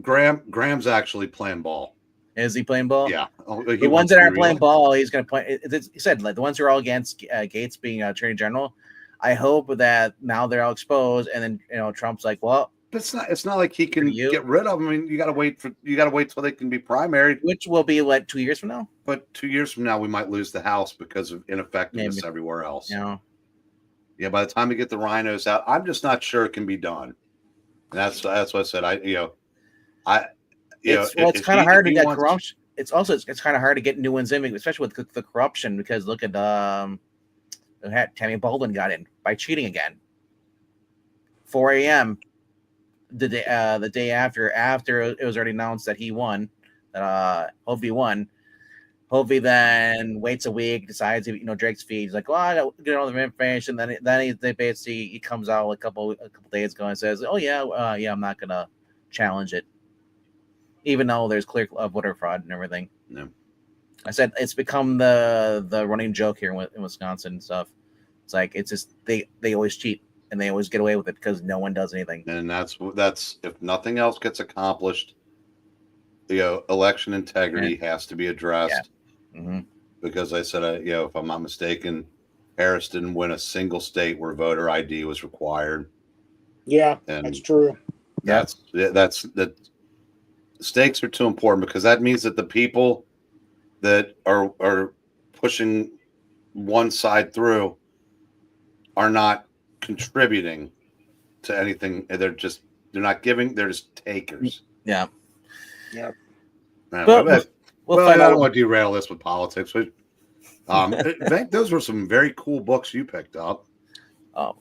Graham's actually playing ball. Is he playing ball? Yeah. The ones that aren't playing ball, he's going to point. He said, like, the ones who are all against Gates being Attorney General, I hope that now they're all exposed, and then Trump's like, well. But it's not like he can get rid of them. I mean, you got to wait till they can be primaried, which will be 2 years from now. But 2 years from now, we might lose the House because of ineffectiveness everywhere else. Yeah. By the time we get the rhinos out, I'm just not sure it can be done. And that's what I said. It's kind of hard to get corruption. It's kind of hard to get new ones in, especially with the corruption. Because look at Tammy Baldwin got in by cheating again. 4 a.m. the day after it was already announced that he won, that Hovey won. Hopefully, then waits a week, decides Drake's feed. He's like, well, I got to get all the information. Then they basically he comes out a couple days ago and says, oh yeah, I'm not gonna challenge it, even though there's clear voter fraud and everything. No. I said it's become the running joke here in Wisconsin and stuff. It's like it's just they always cheat and they always get away with it because no one does anything. And that's if nothing else gets accomplished, election integrity has to be addressed. Yeah. Mm-hmm. Because I said, if I'm not mistaken, Harris didn't win a single state where voter ID was required. Yeah, and that's true. That's the stakes are too important because that means that the people that are pushing one side through are not contributing to anything. They're not giving. They're just takers. Yeah. Yeah. Anyway, We'll I don't want to derail this with politics. But, I think those were some very cool books you picked up. Oh,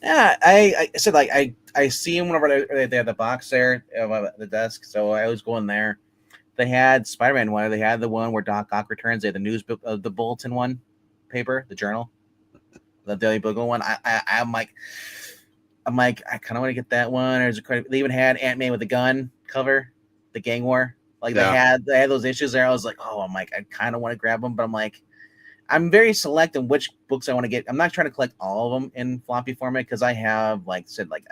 yeah. I said I see them whenever they have the box there at the desk, so I always go in there. They had Spider-Man one. They had the one where Doc Ock returns. They had the news book, the bulletin one, paper, the journal, the Daily Bugle one. I'm like, I kind of want to get that one. They even had Ant-Man with the gun cover, the gang war. Like they had those issues there. I was like, I kind of want to grab them, but I'm like, I'm very select in which books I want to get. I'm not trying to collect all of them in floppy format because I have, I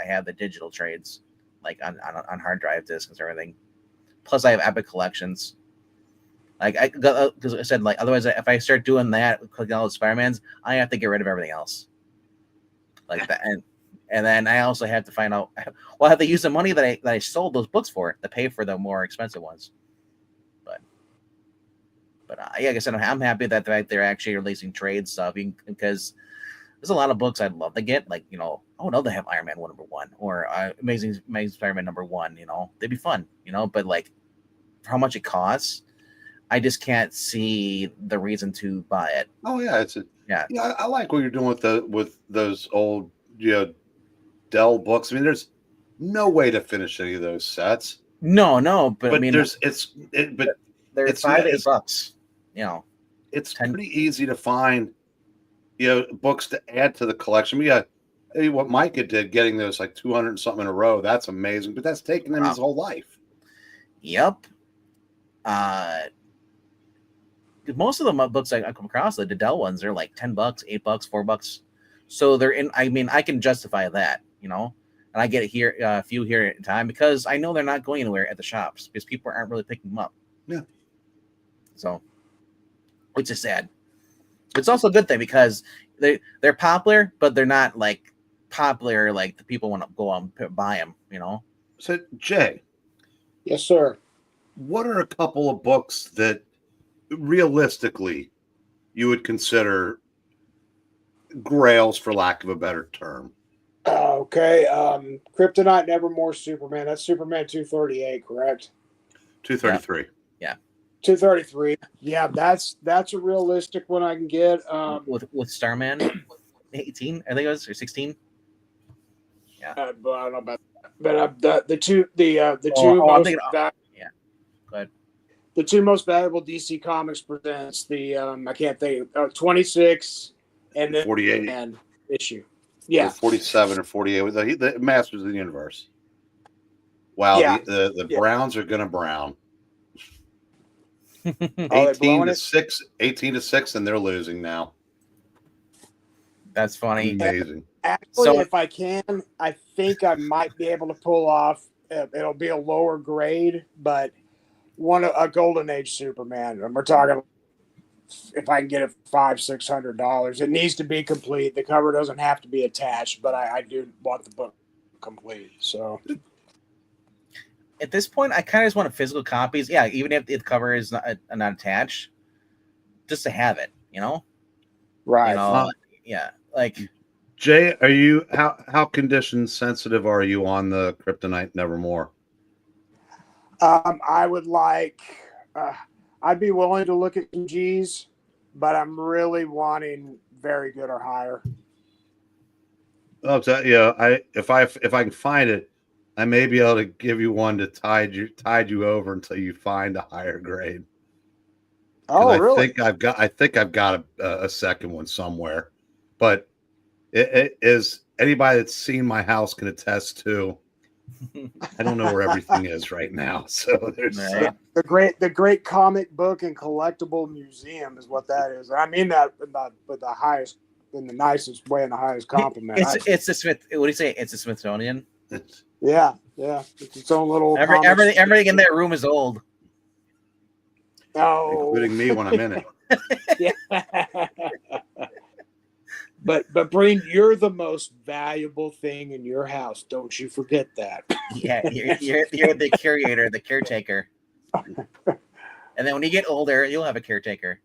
have the digital trades, on hard drive discs and everything. Plus, I have Epic collections. Because I said, otherwise, if I start doing that, clicking all the Spider-Mans, I have to get rid of everything else. That, and then I also have to find out. Well, I have to use the money that I sold those books for to pay for the more expensive ones. But like I said, I'm happy that they're actually releasing trade stuff because there's a lot of books I'd love to get. I would love to have Iron Man #1 or Amazing Spider-Man #1. They'd be fun. But for how much it costs, I just can't see the reason to buy it. Oh yeah, I like what you're doing with those old Dell books. I mean, there's no way to finish any of those sets. No, but I mean, they're $5 to $8. It's pretty easy to find, books to add to the collection. We got what Micah did, getting those 200 and something in a row. That's amazing, but that's taken him his whole life. Yep. Most of the books I come across, the Dell ones, they're like $10, $8, $4. So they're in. I mean, I can justify that, and I get it here, a few here at a time because I know they're not going anywhere at the shops because people aren't really picking them up. Yeah. So, which is sad. It's also a good thing because they're popular, but they're not popular the people want to go out and buy them. So Jay, yes, sir. What are a couple of books that realistically you would consider grails, for lack of a better term? Okay. Kryptonite, Nevermore, Superman. That's Superman 238, correct? 233. Yeah. 233. Yeah, that's a realistic one I can get. With Starman 18, I think it was, or 16. Yeah. But I don't know about that. But the two the two most valuable DC Comics presents the I can't think 26 and then 48 and issue. Yeah, 47 or 48 with the Masters of the Universe. Wow, yeah. the Browns are gonna brown. 18 to 6, and they're losing now. That's funny. Amazing. Actually, if I can, I think I might be able to pull off. It'll be a lower grade, but a Golden Age Superman. And we're talking if I can get it $500-$600. It needs to be complete. The cover doesn't have to be attached, but I do want the book complete. So at this point, I kind of just want physical copies. Yeah, even if the cover is not attached, just to have it. Right. Yeah. Jay, are you how condition sensitive are you on the Kryptonite Nevermore? I would I'd be willing to look at some G's, but I'm really wanting very good or higher. Oh, so, yeah. If I can find it, I may be able to give you one to tide you over until you find a higher grade. Oh, I really? think I've got a second one somewhere, but it is anybody that's seen my house can attest to. I don't know where everything is right now, so there's Right. The great comic book and collectible museum is what that is. I mean that with the highest, in the nicest way, and the highest compliment. It's the Smith. What do you say? It's the Smithsonian. Yeah. It's its own little Everything in that room is old. Oh, including me when I'm in it. yeah. But Breen, you're the most valuable thing in your house. Don't you forget that. Yeah, you're the curator, the caretaker. And then when you get older, you'll have a caretaker.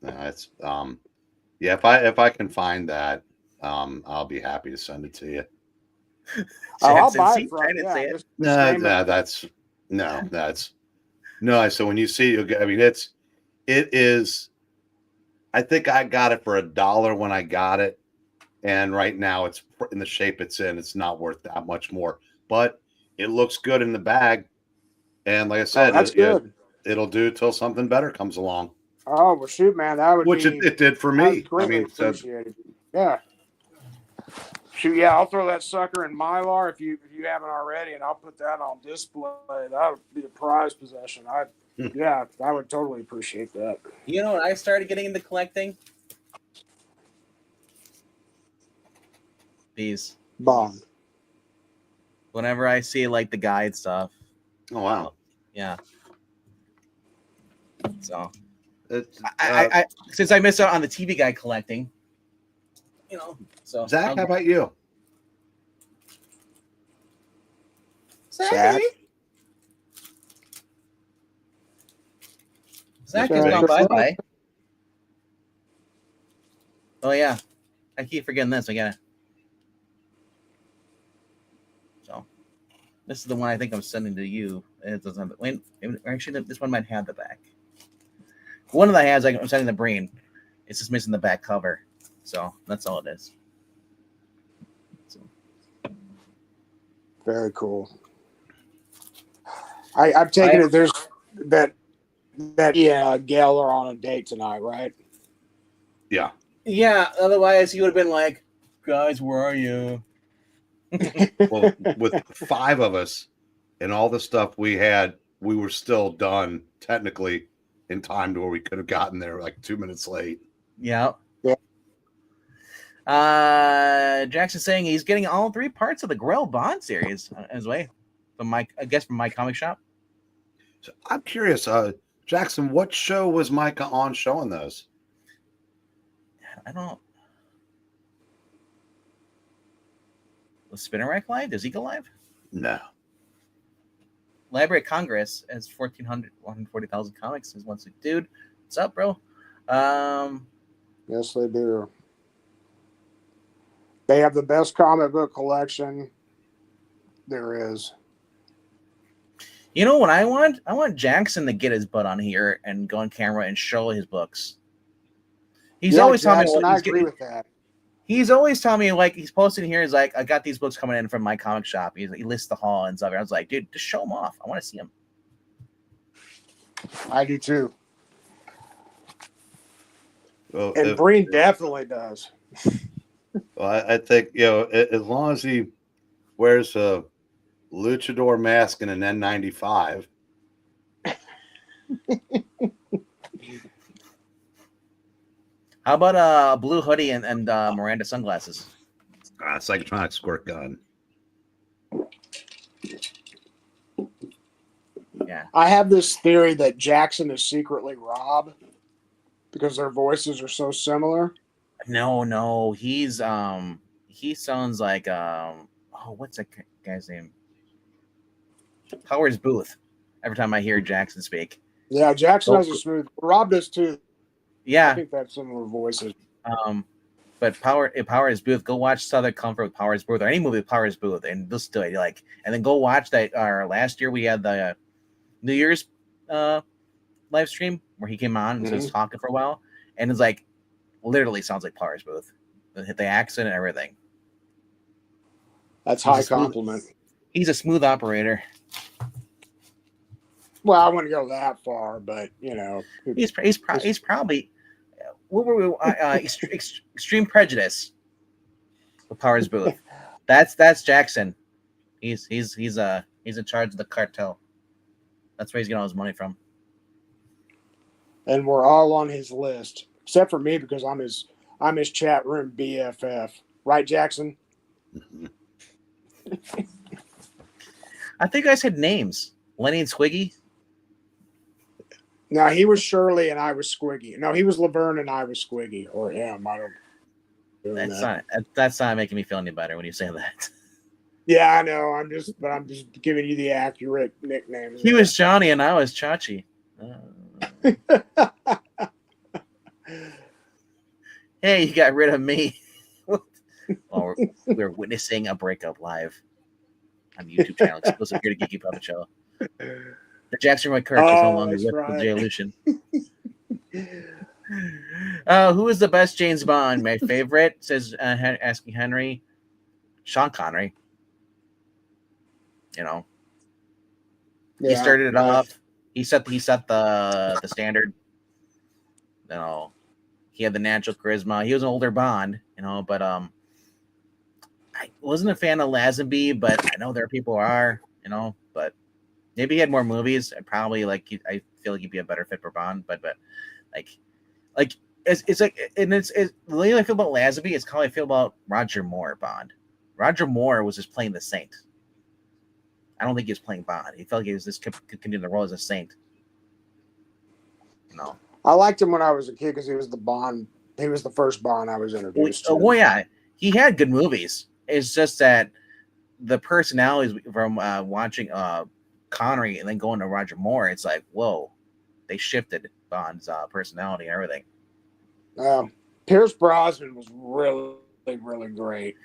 It's yeah. If I can find that, I'll be happy to send it to you. I'll Jackson, buy see, it from I you. didn't Yeah, say it. just No, name it. that's no. So when you see, I mean, it is. I think I got it for $1 when I got it, and right now it's in the shape it's in. It's not worth that much more, but it looks good in the bag. And like I said, That's good. It'll do till something better comes along. Oh well, shoot, man, that would Which be it did for that me. would greatly I mean, so appreciated. Yeah. Shoot, yeah, I'll throw that sucker in Mylar if you haven't already, and I'll put that on display. That would be a prized possession. Yeah, I would totally appreciate that. You know what I started getting into collecting? These. Bond. Whenever I see like the guide stuff. oh wow. Yeah. So It's, I since I missed out on the TV guide collecting, you know. So Zach, how about you? Zach? Zach Mr. has gone Banks. bye-bye. Oh yeah. I keep forgetting this. I gotta. So this is the one I think I'm sending to you. It doesn't have wait, actually this one might have the back. One of the has I'm sending the brain. It's just missing the back cover. So that's all it is. So. Very cool. I've taken it. There's that Gail are on a date tonight, right? Yeah. Yeah, otherwise he would have been like, guys, where are you? Well, with 5 of us and all the stuff we had, we were still done technically in time to where we could have gotten there like 2 minutes late. Yeah. Jackson's saying he's getting all 3 parts of the Grail Bond series on his way from my comic shop. So I'm curious, Jackson, what show was Micah on showing those? I don't. Was Spinner Rack live? Does he go live? No. Library of Congress has 140,000 comics. Is once like, dude, what's up, bro? Yes, they do. They have the best comic book collection there is. You know what I want? I want Jackson to get his butt on here and go on camera and show his books. He's always telling me. I agree with that. He's always telling me, like, he's posting here. He's like, I got these books coming in from my comic shop. He lists the haul and stuff. I was like, dude, just show them off. I want to see them. I do too. Well, And Breen definitely does. Well, I think, as long as he wears a luchador mask and an N95. How about a blue hoodie and Miranda sunglasses? Psychotronic squirt gun. Yeah. I have this theory that Jackson is secretly Rob because their voices are so similar. No, he's he sounds like what's that guy's name? Powers Booth. Every time I hear Jackson speak. Yeah, Jackson has a smooth. Rob does too. I Yeah. think that's similar voices. But Powers Booth, go watch Southern Comfort with Powers Booth or any movie with Powers Booth and listen to it. Like, and then go watch that. Last year we had the New Year's live stream where he came on and was talking for a while, and it's like literally sounds like Powers Booth. The accent and everything. That's high compliment. He's a smooth operator. Well, I wouldn't go that far, but He's probably what were we? Extreme Prejudice with Powers Booth. That's Jackson. He's in charge of the cartel. That's where he's getting all his money from. and we're all on his list except for me because I'm his chat room BFF. Right, Jackson? I think I said names. Lenny and Squiggy. No, he was Shirley and I was Squiggy. No, he was Laverne and I was Squiggy, or him. I don't. That's not making me feel any better when you say that. Yeah, I know. I'm just giving you the accurate nicknames. He was Johnny and I was Chachi. Hey, you got rid of me. Well, we're witnessing a breakup live on the YouTube channel exclusive here to Geeky Puppet Show. The Jackson Roy Kirk is no longer with the J-Lution. Who is the best James Bond? My favorite, says asking Henry. Sean Connery. He started it off. He set the standard. He had the natural charisma. He was an older Bond, but I wasn't a fan of Lazenby, but I know there are people who are, but maybe he had more movies. I probably I feel like he'd be a better fit for Bond, but it's like, and it's the way I feel about Lazenby is how I feel about Roger Moore Bond. Roger Moore was just playing the Saint. I don't think he was playing Bond. He felt like he was just continuing the role as a Saint. I liked him when I was a kid because he was the Bond. He was the first Bond I was introduced to. Well, yeah, he had good movies. It's just that the personalities from watching Connery and then going to Roger Moore, it's like, whoa, they shifted Bond's personality and everything. Pierce Brosnan was really, really great.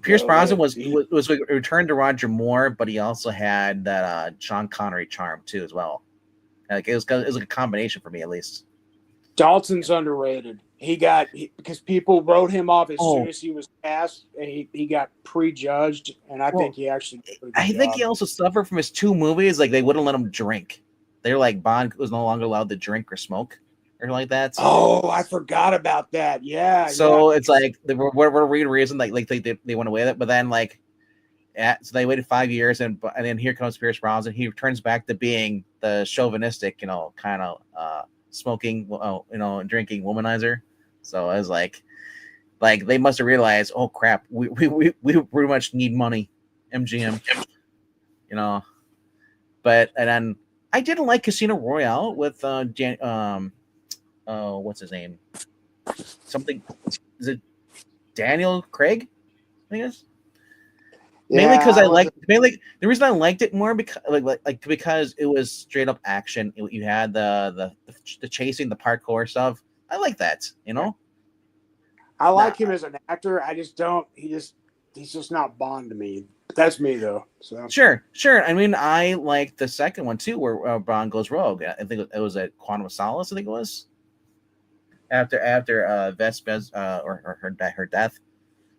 Pierce Brosnan was returned to Roger Moore, but he also had that Sean Connery charm too, as well. Like it was like a combination for me, at least. Dalton's underrated. Because people wrote him off as soon as he was cast, and he got prejudged, and I think he actually did a good job. Think he also suffered from his 2 movies. Like they wouldn't let him drink. They're like Bond was no longer allowed to drink or smoke or like that. Oh, I forgot about that. Yeah. So it's like whatever reason, like they went away with it, but then so they waited 5 years, and then here comes Pierce Brosnan. He returns back to being the chauvinistic, kind of smoking, drinking womanizer. So I was like they must have realized, oh crap, we pretty much need money, MGM, But and then I didn't like Casino Royale with what's his name? Something, is it Daniel Craig? I think it is. Mainly because the reason I liked it more because because it was straight up action. You had the chasing, the parkour stuff. I like that, I like him as an actor. I just don't. He's just not Bond to me. That's me though. So sure. I mean, I like the second one too, where Bond goes rogue. I think it was at Quantum of Solace. I think it was after Vespa's or her death.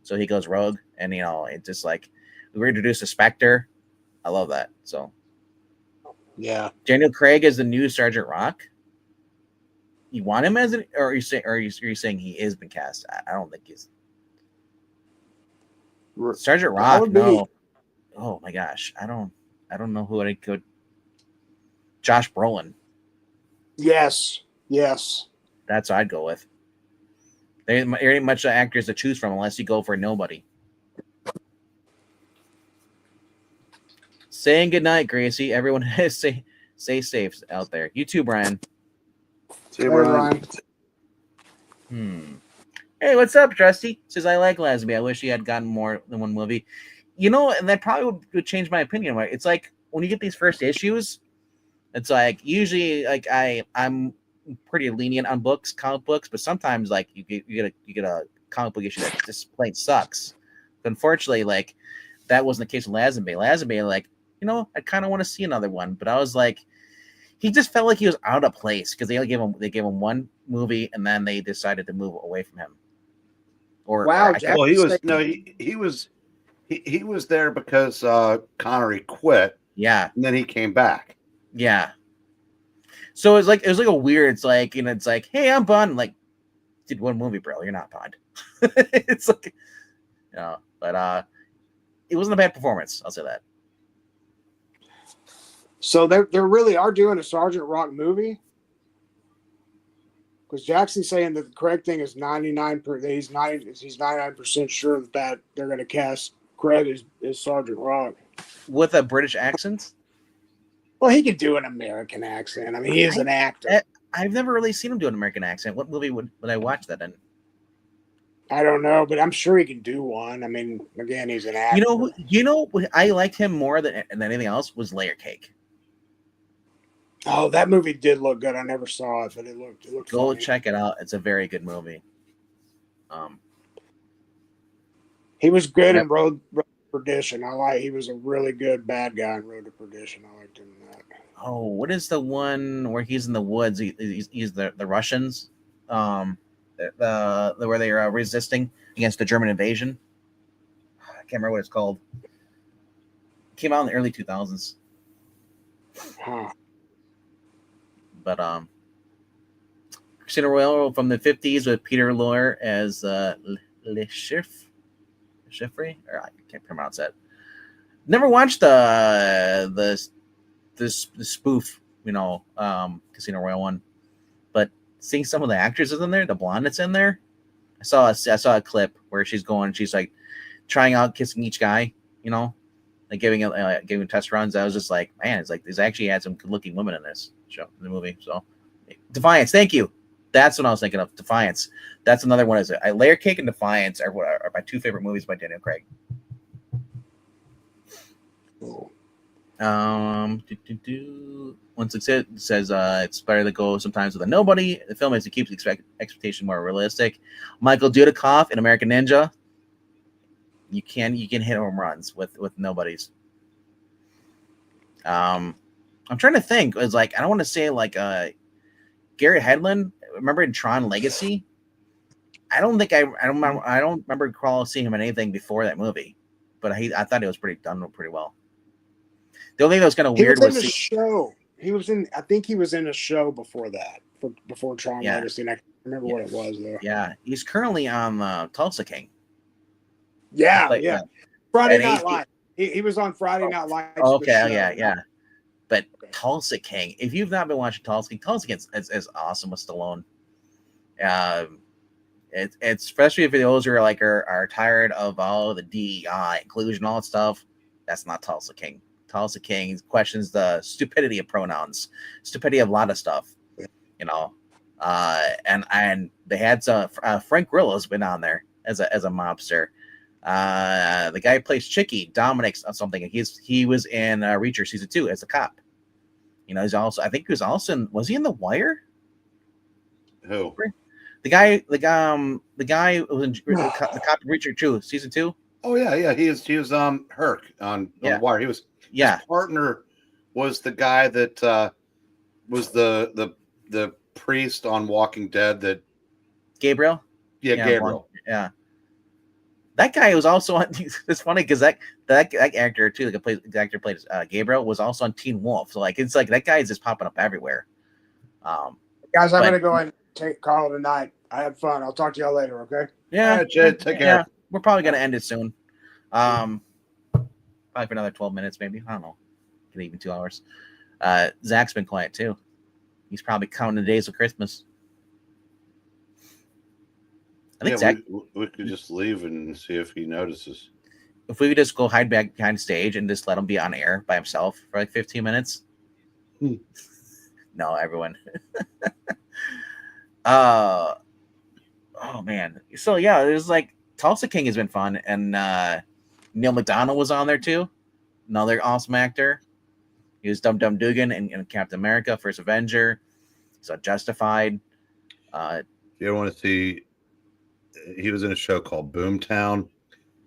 So he goes rogue, and it's just like we introduced a Spectre. I love that. So yeah, Daniel Craig is the new Sergeant Rock. You want him as or are you saying he has been cast? I don't think he's Sergeant Rock. No. Oh my gosh, I don't know who I could. Josh Brolin. Yes. That's what I'd go with. There ain't much actors to choose from unless you go for nobody. Saying goodnight, Gracie. Everyone stay safe out there. You too, Brian. See you, Brian. Hey, what's up, Trusty? Says I like Lazenby. I wish he had gotten more than one movie. And that probably would change my opinion. Right? It's like when you get these first issues, it's like usually I'm pretty lenient on comic books, but sometimes like you get a comic book issue that just plain sucks. But unfortunately, that wasn't the case with Lazenby. Lazenby, I kind of want to see another one, but I was like, he just felt like he was out of place because they gave him one movie and then they decided to move away from him. He was there because Connery quit. Yeah, and then he came back. Yeah, So it was like a weird. It's like it's like, hey, I'm Bond. I'm like, did one movie, bro. You're not Bond. It's like, but it wasn't a bad performance. I'll say that. So they really are doing a Sergeant Rock movie. Because Jackson's saying that the correct thing is 99%. He's 99% sure that they're going to cast Craig as Sergeant Rock with a British accent. Well, he could do an American accent. I mean, he is an actor. I've never really seen him do an American accent. What movie would I watch that in? I don't know, but I'm sure he can do one. I mean, again, he's an actor. You know, I liked him more than anything else was Layer Cake. Oh, that movie did look good. I never saw it, but it looked. Go funny. Check it out. It's a very good movie. He was good in Road to Perdition. He was a really good bad guy in Road to Perdition. I liked him in that. Oh, what is the one where he's in the woods? He's the Russians, where they are resisting against the German invasion. I can't remember what it's called. It came out in the early 2000s. Huh. But Casino Royale from the 50s with Peter Lorre as Le Chiffre, or I can't pronounce that. Never watched the spoof, Casino Royale one, but seeing some of the actresses in there, the blonde that's in there, I saw a clip where she's like trying out kissing each guy, like giving test runs. I was just like, man, it's like there's actually had some good looking women in this show, in the movie. So Defiance, thank you. That's what I was thinking of. Defiance. That's another one. Layer Cake and Defiance are my two favorite movies by Daniel Craig. Cool. Once it says it's better to go sometimes with a nobody. The film is to keep the expectation more realistic. Michael Dudikoff in American Ninja. You can hit home runs with nobodies. I'm trying to think. It's like I don't want to say like Garrett Hedlund. Remember in Tron Legacy? I don't remember seeing him in anything before that movie, but I thought it was done pretty well. The only thing that was kind of weird was the show. I think he was in a show before that, before Tron Legacy. And I can't remember what it was though. Yeah, he's currently on Tulsa King. Yeah. Friday Night Live. He was on Friday Night Live. Okay, yeah. But Tulsa King, if you've not been watching Tulsa King is awesome with Stallone. It's especially if those who are tired of all the DEI inclusion, all that stuff. That's not Tulsa King. Tulsa King questions the stupidity of pronouns, stupidity of a lot of stuff, and they had some Frank Grillo's been on there as a mobster. The guy who plays Chicky, Dominic something. He was in Reacher season 2 as a cop. He's also, I think he was also in, was he in The Wire? Who? The guy who was in the cop in Reacher 2 season 2. Oh yeah. He was Herc on The Wire. His partner was the guy that was the priest on Walking Dead. That Gabriel. Yeah, Gabriel. Yeah. That guy was also on. It's funny because that actor too, the actor played Gabriel, was also on Teen Wolf. So it's like that guy is just popping up everywhere. Guys, I'm gonna go and take call tonight. I had fun. I'll talk to y'all later. Okay. Yeah, right, Jed, take care. Yeah, we're probably gonna end it soon. Probably for another 12 minutes, maybe. I don't know. Get even 2 hours. Zach's been quiet too. He's probably counting the days of Christmas. I think Zach, we could just leave and see if he notices. If we could just go hide back behind stage and just let him be on air by himself for like 15 minutes. No, everyone. Oh man. So yeah, there's like Tulsa King has been fun, and Neil McDonough was on there too. Another awesome actor. He was Dum Dum Dugan in Captain America: First Avenger. So Justified. You don't want to see. He was in a show called Boomtown.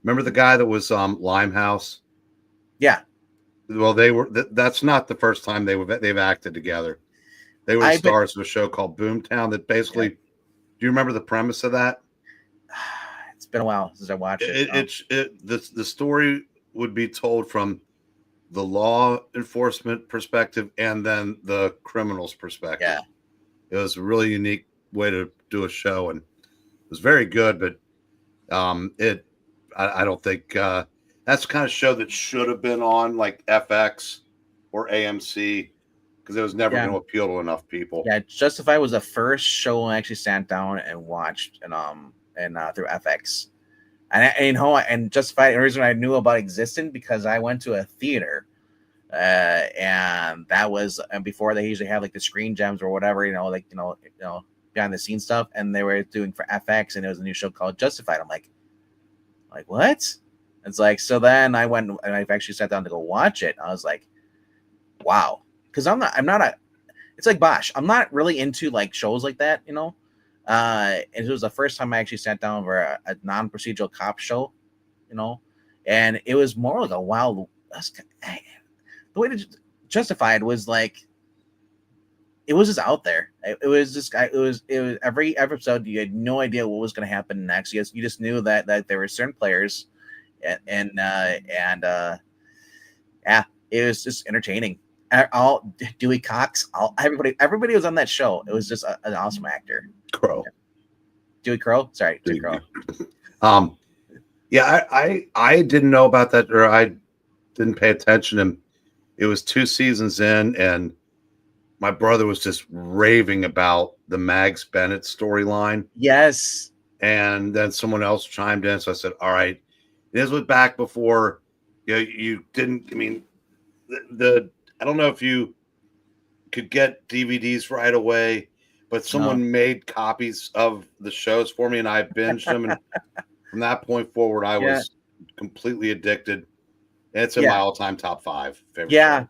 Remember the guy that was Limehouse? Yeah. Well, they were. That's not the first time they've acted together. They were stars of a show called Boomtown. That basically, do you remember the premise of that? It's been a while since I watched it. The story would be told from the law enforcement perspective and then the criminal's perspective. Yeah. It was a really unique way to do a show, and it was very good. But I don't think that's the kind of show that should have been on like FX or AMC because it was never Yeah. going to appeal to enough people. Yeah, Justified was the first show I actually sat down and watched, and through FX, and Justified. The reason I knew about it existing because I went to a theater, and that was before they usually have like the screen gems or whatever, behind the scenes stuff, and they were doing for FX, and it was a new show called Justified. I'm like what? It's like, so then I went and I've actually sat down to go watch it. I was like, wow, because I'm not it's like Bosch. I'm not really into like shows like that, and it was the first time I actually sat down for a non-procedural cop show, and it was more like a wild. The way to Justified was like, it was just out there. It was every episode you had no idea what was going to happen next. You just knew that there were certain players, and yeah, it was just entertaining. All Dewey Cox, everybody was on that show. It was just an awesome actor. Crow. Dewey Crow. Sorry, Dewey Crow. Yeah, I didn't know about that, or I didn't pay attention. And it was 2 seasons in, and my brother was just raving about the Mags Bennett storyline. Yes. And then someone else chimed in, so I said, "All right, this was back before you didn't. I mean, I don't know if you could get DVDs right away, but someone made copies of the shows for me, and I binged them. And from that point forward, I was completely addicted. And it's in my all-time top 5 favorite shows.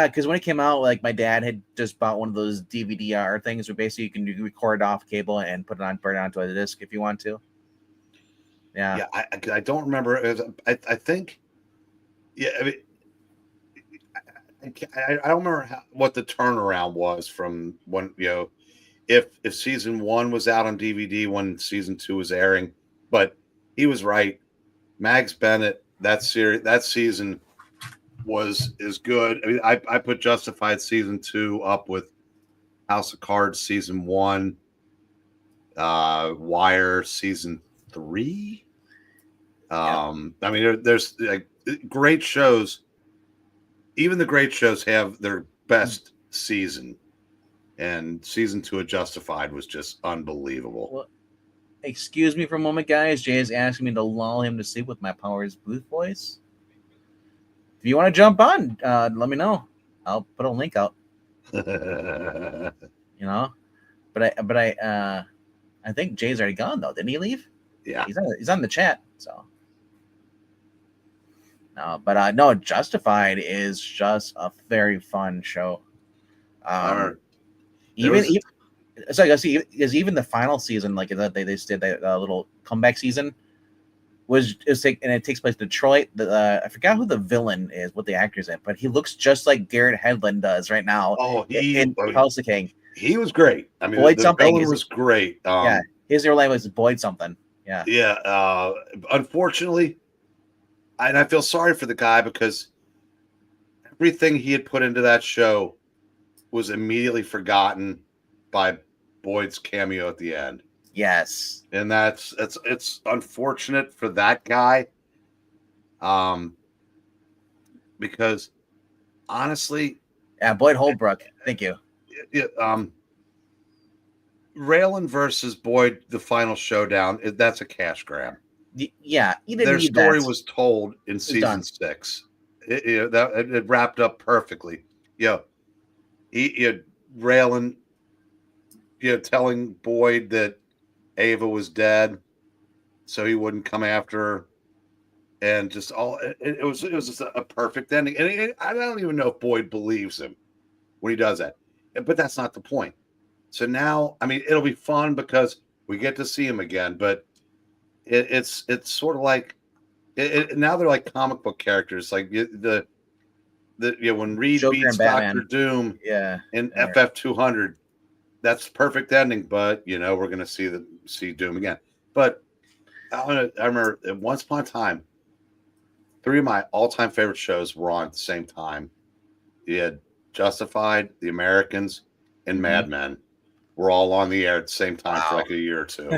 Because when it came out, like my dad had just bought one of those DVD-R things where basically you can record off cable and put it on, burn it onto a disc if you want to. Yeah. Yeah, I don't remember. I think, I mean, I don't remember what the turnaround was from when, if season 1 was out on DVD when season 2 was airing, but he was right. Mags Bennett, that season is good. I mean, I put Justified season 2 up with House of Cards season 1, Wire season 3. I mean, there's like great shows. Even the great shows have their best season, and season 2 of Justified was just unbelievable. Well, excuse me for a moment, guys. Jay is asking me to lull him to sleep with my Powers Booth voice. If you want to jump on, let me know. I'll put a link out. But I think Jay's already gone though. Didn't he leave? Yeah, he's on the chat. So. No, Justified is just a very fun show. Even the final season, like they just did that little comeback season, and it takes place in Detroit. I forgot who the villain is, what the actor's in, but he looks just like Garrett Hedlund does right now. In House of King. He was great. I mean, Boyd the villain was great. His real name was Boyd something. Yeah. Yeah. Unfortunately. And I feel sorry for the guy because everything he had put into that show was immediately forgotten by Boyd's cameo at the end. Yes. And it's unfortunate for that guy. Because honestly, Boyd Holbrook. Thank you. Raylan versus Boyd, the final showdown, that's a cash grab. Yeah, their story was told in season 6. It wrapped up perfectly. Raylan, telling Boyd that Ava was dead, so he wouldn't come after her, and just all it was just a perfect ending. And I don't even know if Boyd believes him when he does that, but that's not the point. So now, I mean, it'll be fun because we get to see him again, but. It's sort of like now they're like comic book characters, like when Reed Joker beats Dr. Doom in FF 200, that's perfect ending. But we're gonna see Doom again. But I remember once upon a time, three of my all-time favorite shows were on at the same time. You had Justified, The Americans, and Mad Men were all on the air at the same time for like a year or two.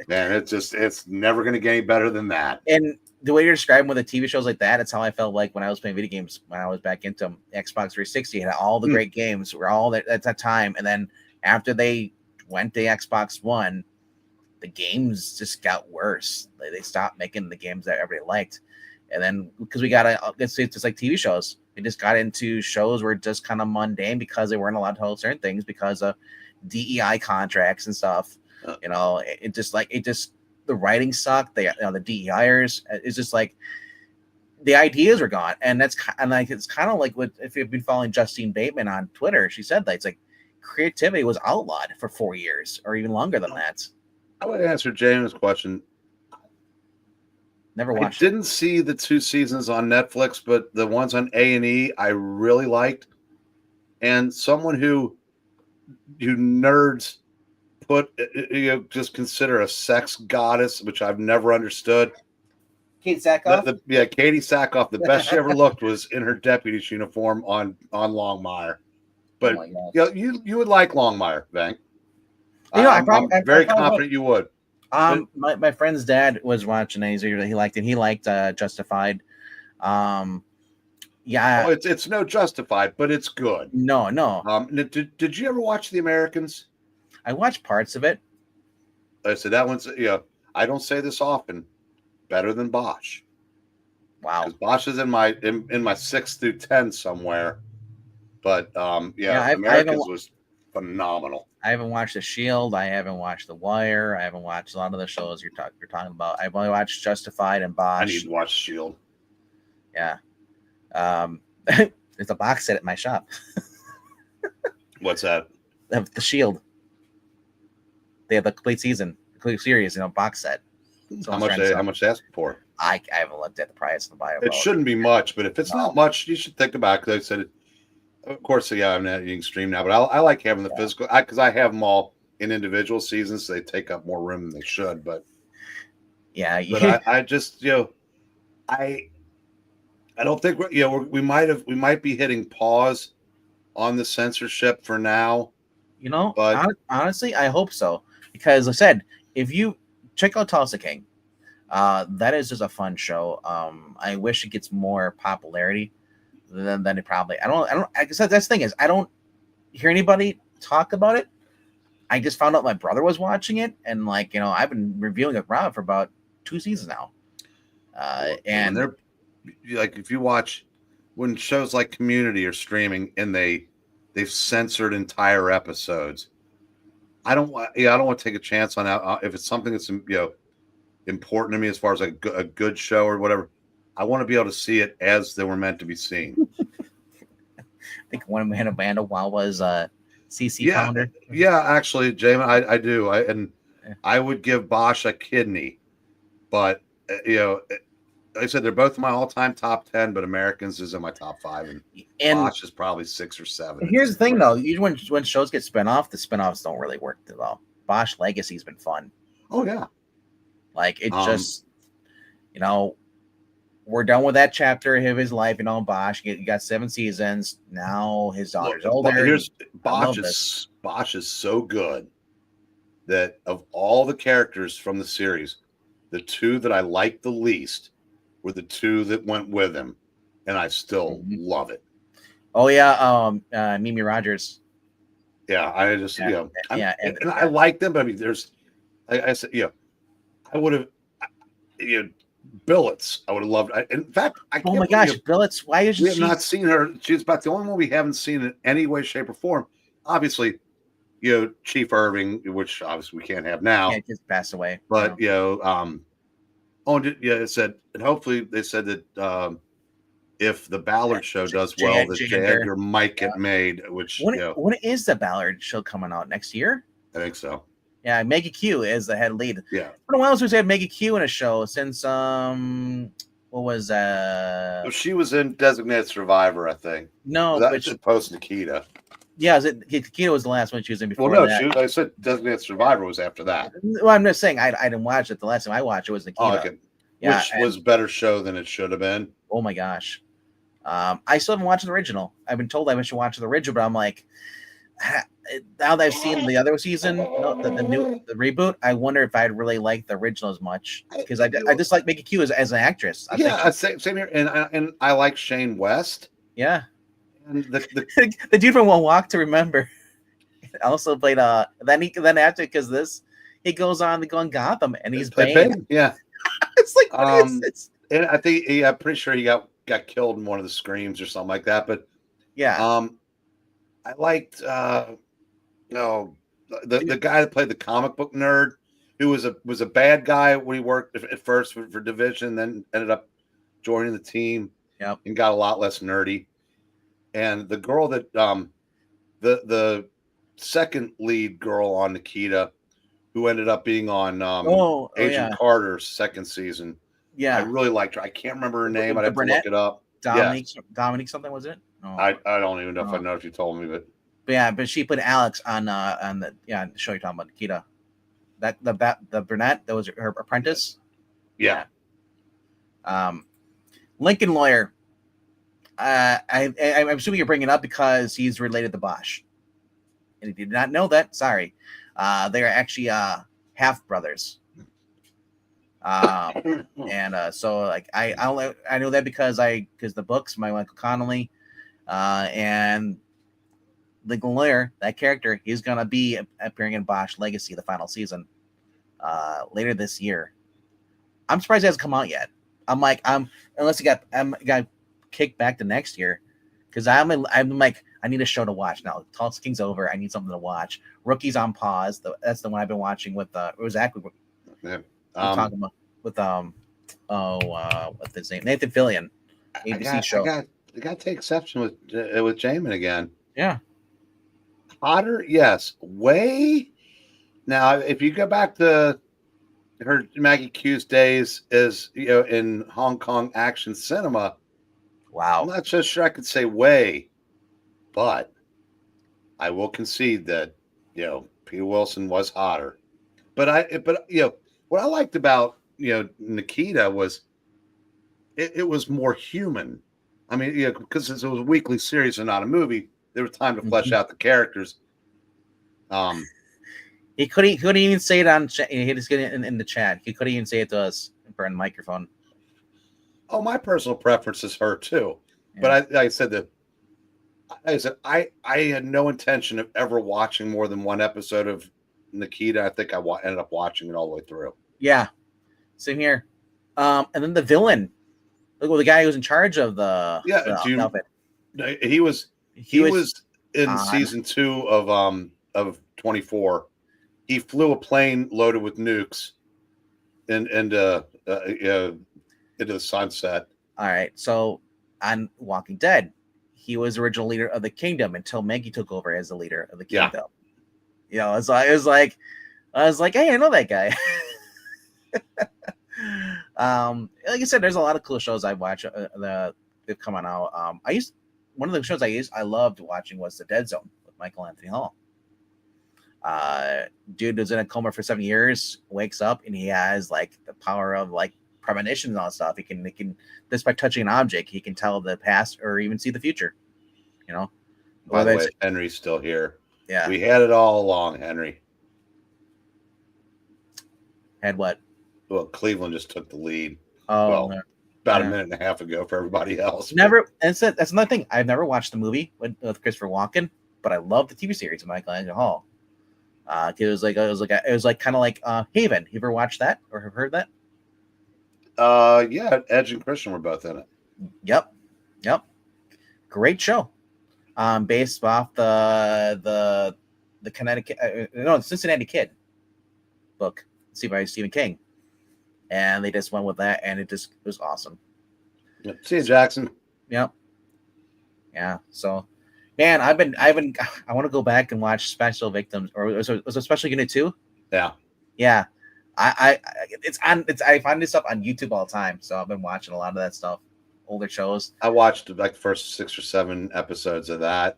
Man, it's never going to get any better than that. And the way you're describing with the TV shows like that, it's how I felt like when I was playing video games when I was back into Xbox 360. Had all the great games were all at that time, and then after they went to Xbox One, the games just got worse. They stopped making the games that everybody liked, and then because we got it's just like TV shows. It just got into shows were just kind of mundane because they weren't allowed to hold certain things because of DEI contracts and stuff. It just the writing sucked. The DEIers, it's just like the ideas were gone, and it's kind of like if you've been following Justine Bateman on Twitter, she said that it's like creativity was outlawed for 4 years or even longer than that. I would answer James' question. Never watched. I didn't see the 2 seasons on Netflix, but the ones on A&E I really liked. And someone who you nerds put just consider a sex goddess, which I've never understood. Kate Sackhoff. Katie Sackhoff. The best she ever looked was in her deputy's uniform on Longmire. But you would like Longmire, Vank. I'm very confident you would. My friend's dad was watching it. He liked it. He liked Justified. It's no Justified, but it's good. No. Did you ever watch The Americans? I watched parts of it. I said that one's I don't say this often. Better than Bosch. Wow. Because Bosch is in my 6 through 10 somewhere. But Americans was phenomenal. I haven't watched The Shield. I haven't watched The Wire. I haven't watched a lot of the shows you're talking about. I've only watched Justified and Bosch. I need to watch Shield. Yeah. There's a box set at my shop. What's that? The Shield. They have the complete season, complete series, box set. So how much they asking for? I haven't looked at the price of the buy. It shouldn't be much, but if it's not much, you should think about it. Because I said, of course, I'm not using stream now, but I like having the physical because I have them all in individual seasons. So they take up more room than they should. But I just I don't think we might be hitting pause on the censorship for now. But honestly, I hope so because like I said, if you check out Tulsa King, that is just a fun show. I wish it gets more popularity than it probably. I don't. I guess that's the thing is I don't hear anybody talk about it. I just found out my brother was watching it, and I've been reviewing it around for about 2 seasons now. And they're like, if you watch when shows like Community are streaming and they've censored entire episodes. I don't want to take a chance on that. If it's something that's important to me as far as a good show or whatever, I want to be able to see it as they were meant to be seen. I think one man of Band while was CC Pounder. Yeah, actually, Jamin, I do. I would give Bosch a kidney, but like I said, they're both my all-time top 10, but Americans is in my top 5, and Bosch is probably 6 or 7. Here's the thing, though: when shows get spin off, the spinoffs don't really work too well. Bosch Legacy's been fun. Oh yeah, just we're done with that chapter of his life. Bosch, you got 7 seasons now. His daughter's older. Bosch is so good that of all the characters from the series, the 2 that I liked the least were the 2 that went with him, and I still love it. Oh yeah, Mimi Rogers. Yeah, I just and I like them, but I mean, there's, I said, I would have, Billets. I would have loved. In fact, oh my gosh, Billets! Why is we have not seen her? She's about the only one we haven't seen in any way, shape, or form. Obviously, Chief Irving, which obviously we can't have now. Can't just pass away. But it said, and hopefully they said that if the Ballard show does well, that J. Edgar might get made. Which when is the Ballard show coming out next year? I think so. Yeah, Maggie Q is the head lead. Yeah. It's been a while since we had Maggie Q in a show since what was she was in Designated Survivor, I think. No, that was post Nikita. Yeah, Nikita was the last one she was in before. Well, no, I said Designated Survivor was after that. Well, I'm just saying I didn't watch it. The last time I watched it was Nikita. Oh, okay. Yeah, which and- was a better show than it should have been. oh my gosh. I still haven't watched the original. I've been told I should watch the original, but I'm like, now that I've seen the other season, the reboot, I wonder if I'd really like the original as much because I just like Mickey Q as an actress. I think same here, and I like Shane West. yeah, and the the dude from One Walk to Remember also played then after because this he goes on to go on Gotham and he's played Bane. Bane. Yeah, It's like what is it? and I think I'm pretty sure he got killed in one of the screams or something like that. But Yeah, I liked no the guy that played the comic book nerd who was a bad guy when he worked at first for Division, then ended up joining the team. Yep. And got a lot less nerdy. And the girl that the second lead girl on Nikita, who ended up being on Agent Carter's second season. Yeah, I really liked her. I can't remember her name. The I'd have brunette? to look it up. Dominique something was it? Oh. I don't even know if I know if you told me, but But she put Alex on the show you're talking about, Nikita. That the brunette that was her apprentice. Yeah. Lincoln Lawyer. I'm assuming you're bringing it up because he's related to Bosch. And if you did not know that, sorry. They are actually half brothers. And so like I know that because the books, my Michael Connolly, and Lincoln Lawyer, that character, he's gonna be appearing in Bosch Legacy, the final season, later this year. I'm surprised it hasn't come out yet. Unless it got kicked back to next year, because I'm like I need a show to watch now. Tulsa King's over. I need something to watch. Rookie's on pause. That's the one I've been watching with it was actually talking about with what's his name, Nathan Fillion, ABC show. I got to take exception with Jamin again. Yeah. Hotter, yes. Way. Now, if you go back to her Maggie Q's days as in Hong Kong action cinema, wow, I'm not so sure I could say way, but I will concede that P. Wilson was hotter. But what I liked about Nikita was it was more human. I mean, because it was a weekly series and not a movie, there was time to flesh out the characters. He couldn't even say it on. He just get it in the chat. He couldn't even say it to us for a microphone. Oh, my personal preference is her too, yeah. But I said I had no intention of ever watching more than one episode of Nikita. I think I ended up watching it all the way through. Yeah, same here. And then the villain, the guy who was in charge of the outfit. He was in season 2 of 24. He flew a plane loaded with nukes into the sunset. All right, so on Walking Dead, he was the original leader of the kingdom until Maggie took over as the leader of the kingdom. Yeah. So I was like, hey, I know that guy. Like I said, there's a lot of cool shows I watch that come on out. One of the shows I loved watching was The Dead Zone with Michael Anthony Hall. Dude was in a coma for 7 years, wakes up, and he has like the power of like premonitions and all that stuff. He can just by touching an object, he can tell the past or even see the future. By the way, Henry's still here. Yeah, we had it all along. Henry had what? Well, Cleveland just took the lead. Oh, about a minute and a half ago for everybody else. That's another thing. I've never watched the movie with Christopher Walken, but I love the TV series of Michael Anthony Hall. It was kind of like Haven. You ever watched that or have heard that? Yeah, Edge and Christian were both in it. Yep. Great show. Based off the Connecticut, Cincinnati Kid book, by Stephen King, and they just went with that, and it was awesome. Yeah. See you, Jackson. Yep. Yeah. So, man, I want to go back and watch Special Victims, or was it Special Unit 2? Yeah. Yeah. I find this stuff on YouTube all the time, so I've been watching a lot of that stuff, older shows. I watched like the first 6 or 7 episodes of that.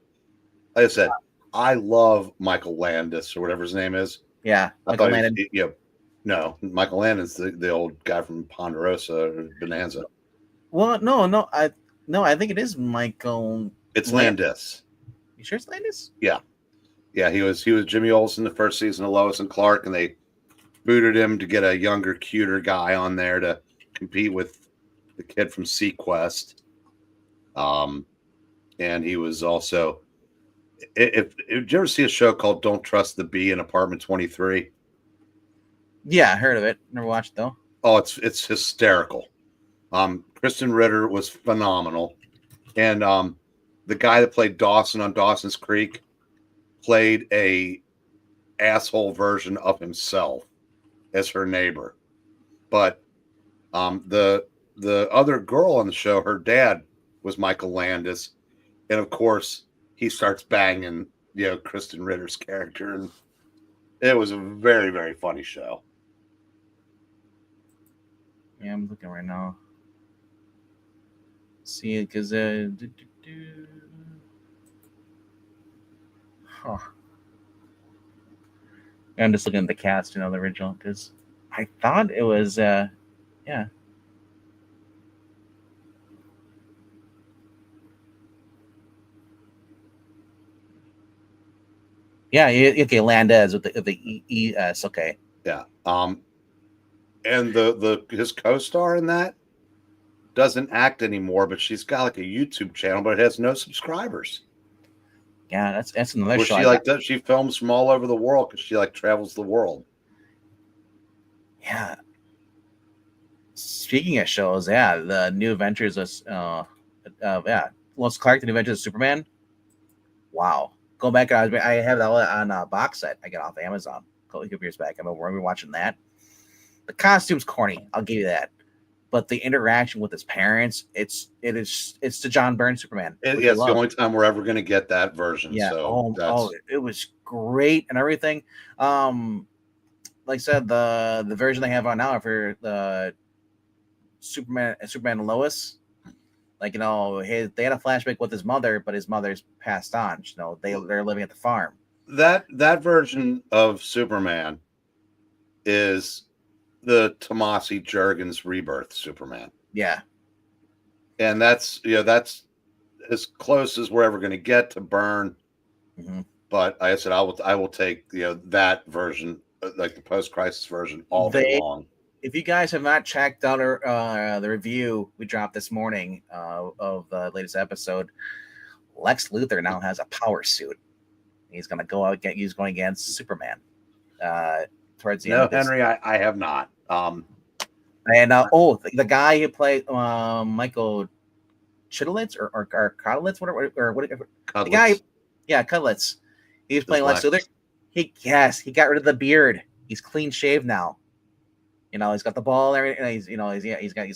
Like I said, I love Michael Landis or whatever his name is. Yeah, I thought he No, Michael Landon's the old guy from Ponderosa or Bonanza. Well, I think it is Michael. It's Land- Landis. You sure it's Landis? Yeah, he was Jimmy Olsen the first season of Lois and Clark, and they booted him to get a younger, cuter guy on there to compete with the kid from Sequest. And he was also. If did you ever see a show called Don't Trust the Bee in Apartment 23? Yeah, I heard of it. Never watched it, though. Oh, it's hysterical. Kristen Ritter was phenomenal, and the guy that played Dawson on Dawson's Creek played a asshole version of himself as her neighbor. But the other girl on the show, her dad was Michael Landis, and of course he starts banging Kristen Ritter's character, and it was a very, very funny show. Yeah, I'm looking right now. See it because huh. I'm just looking at the cast, the original, because I thought it was yeah. Yeah, okay, Landez with the ES, okay. Yeah. And his co-star in that doesn't act anymore, but she's got like a YouTube channel, but it has no subscribers. Yeah, that's another Well, show. she films from all over the world because she travels the world. Yeah. Speaking of shows, yeah, the New Adventures of Lois Clark, the New Adventures of Superman. Wow. Go back. I have that on a box set I got off Amazon a couple years back. I remember watching that. The costume's corny. I'll give you that. But the interaction with his parents, it's the John Byrne Superman. It's the only time we're ever going to get that version. Yeah. So it was great and everything. Like I said, the version they have on now for the Superman and Lois, they had a flashback with his mother, but his mother's passed on. They're living at the farm. That version of Superman is the Tomasi Jurgens Rebirth Superman. Yeah. And that's as close as we're ever going to get to Byrne. Mm-hmm. But like I said, I will take that version, like the post-crisis version, all day long. If you guys have not checked out the review we dropped this morning of the latest episode, Lex Luthor now has a power suit. He's going to go out he's going against Superman. Towards the end. No, Henry, I have not. And the guy who played Michael Chidlitz or Cudlitz, whatever. The guy, yeah, Cudlitz. He was playing Lex Luthor. He got rid of the beard. He's clean shaved now. He's got the ball and everything. He's got.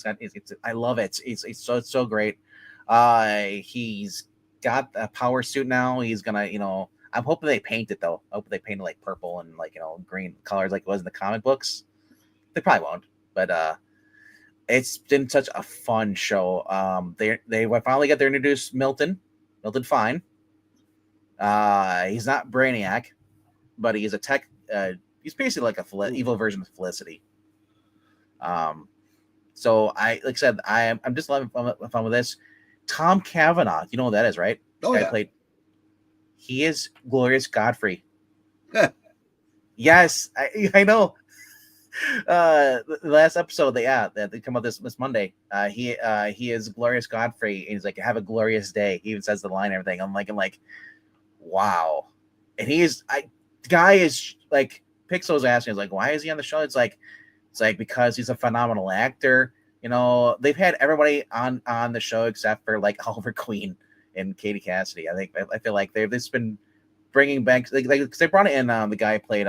I love it. It's so great. He's got a power suit now. He's gonna. I'm hoping they paint it though. I hope they paint it like purple and green colors like it was in the comic books. They probably won't, but it's been such a fun show. They finally got to introduce Milton Fine. He's not Brainiac, but he's a tech. He's basically like a evil version of Felicity. So like I said, I'm just having fun with this. Tom Cavanaugh, you know who that is, right? Oh, yeah. He is Glorious Godfrey. Yes, I know. The last episode, they come out this Monday. He is Glorious Godfrey, and he's like, "Have a glorious day." He even says the line and everything. I'm like, wow. And the guy is like, Pixel's asking, is like, why is he on the show? It's like because he's a phenomenal actor. They've had everybody on the show except for like Oliver Queen and Katie Cassidy. I feel like they've just been bringing back because they brought in the guy who played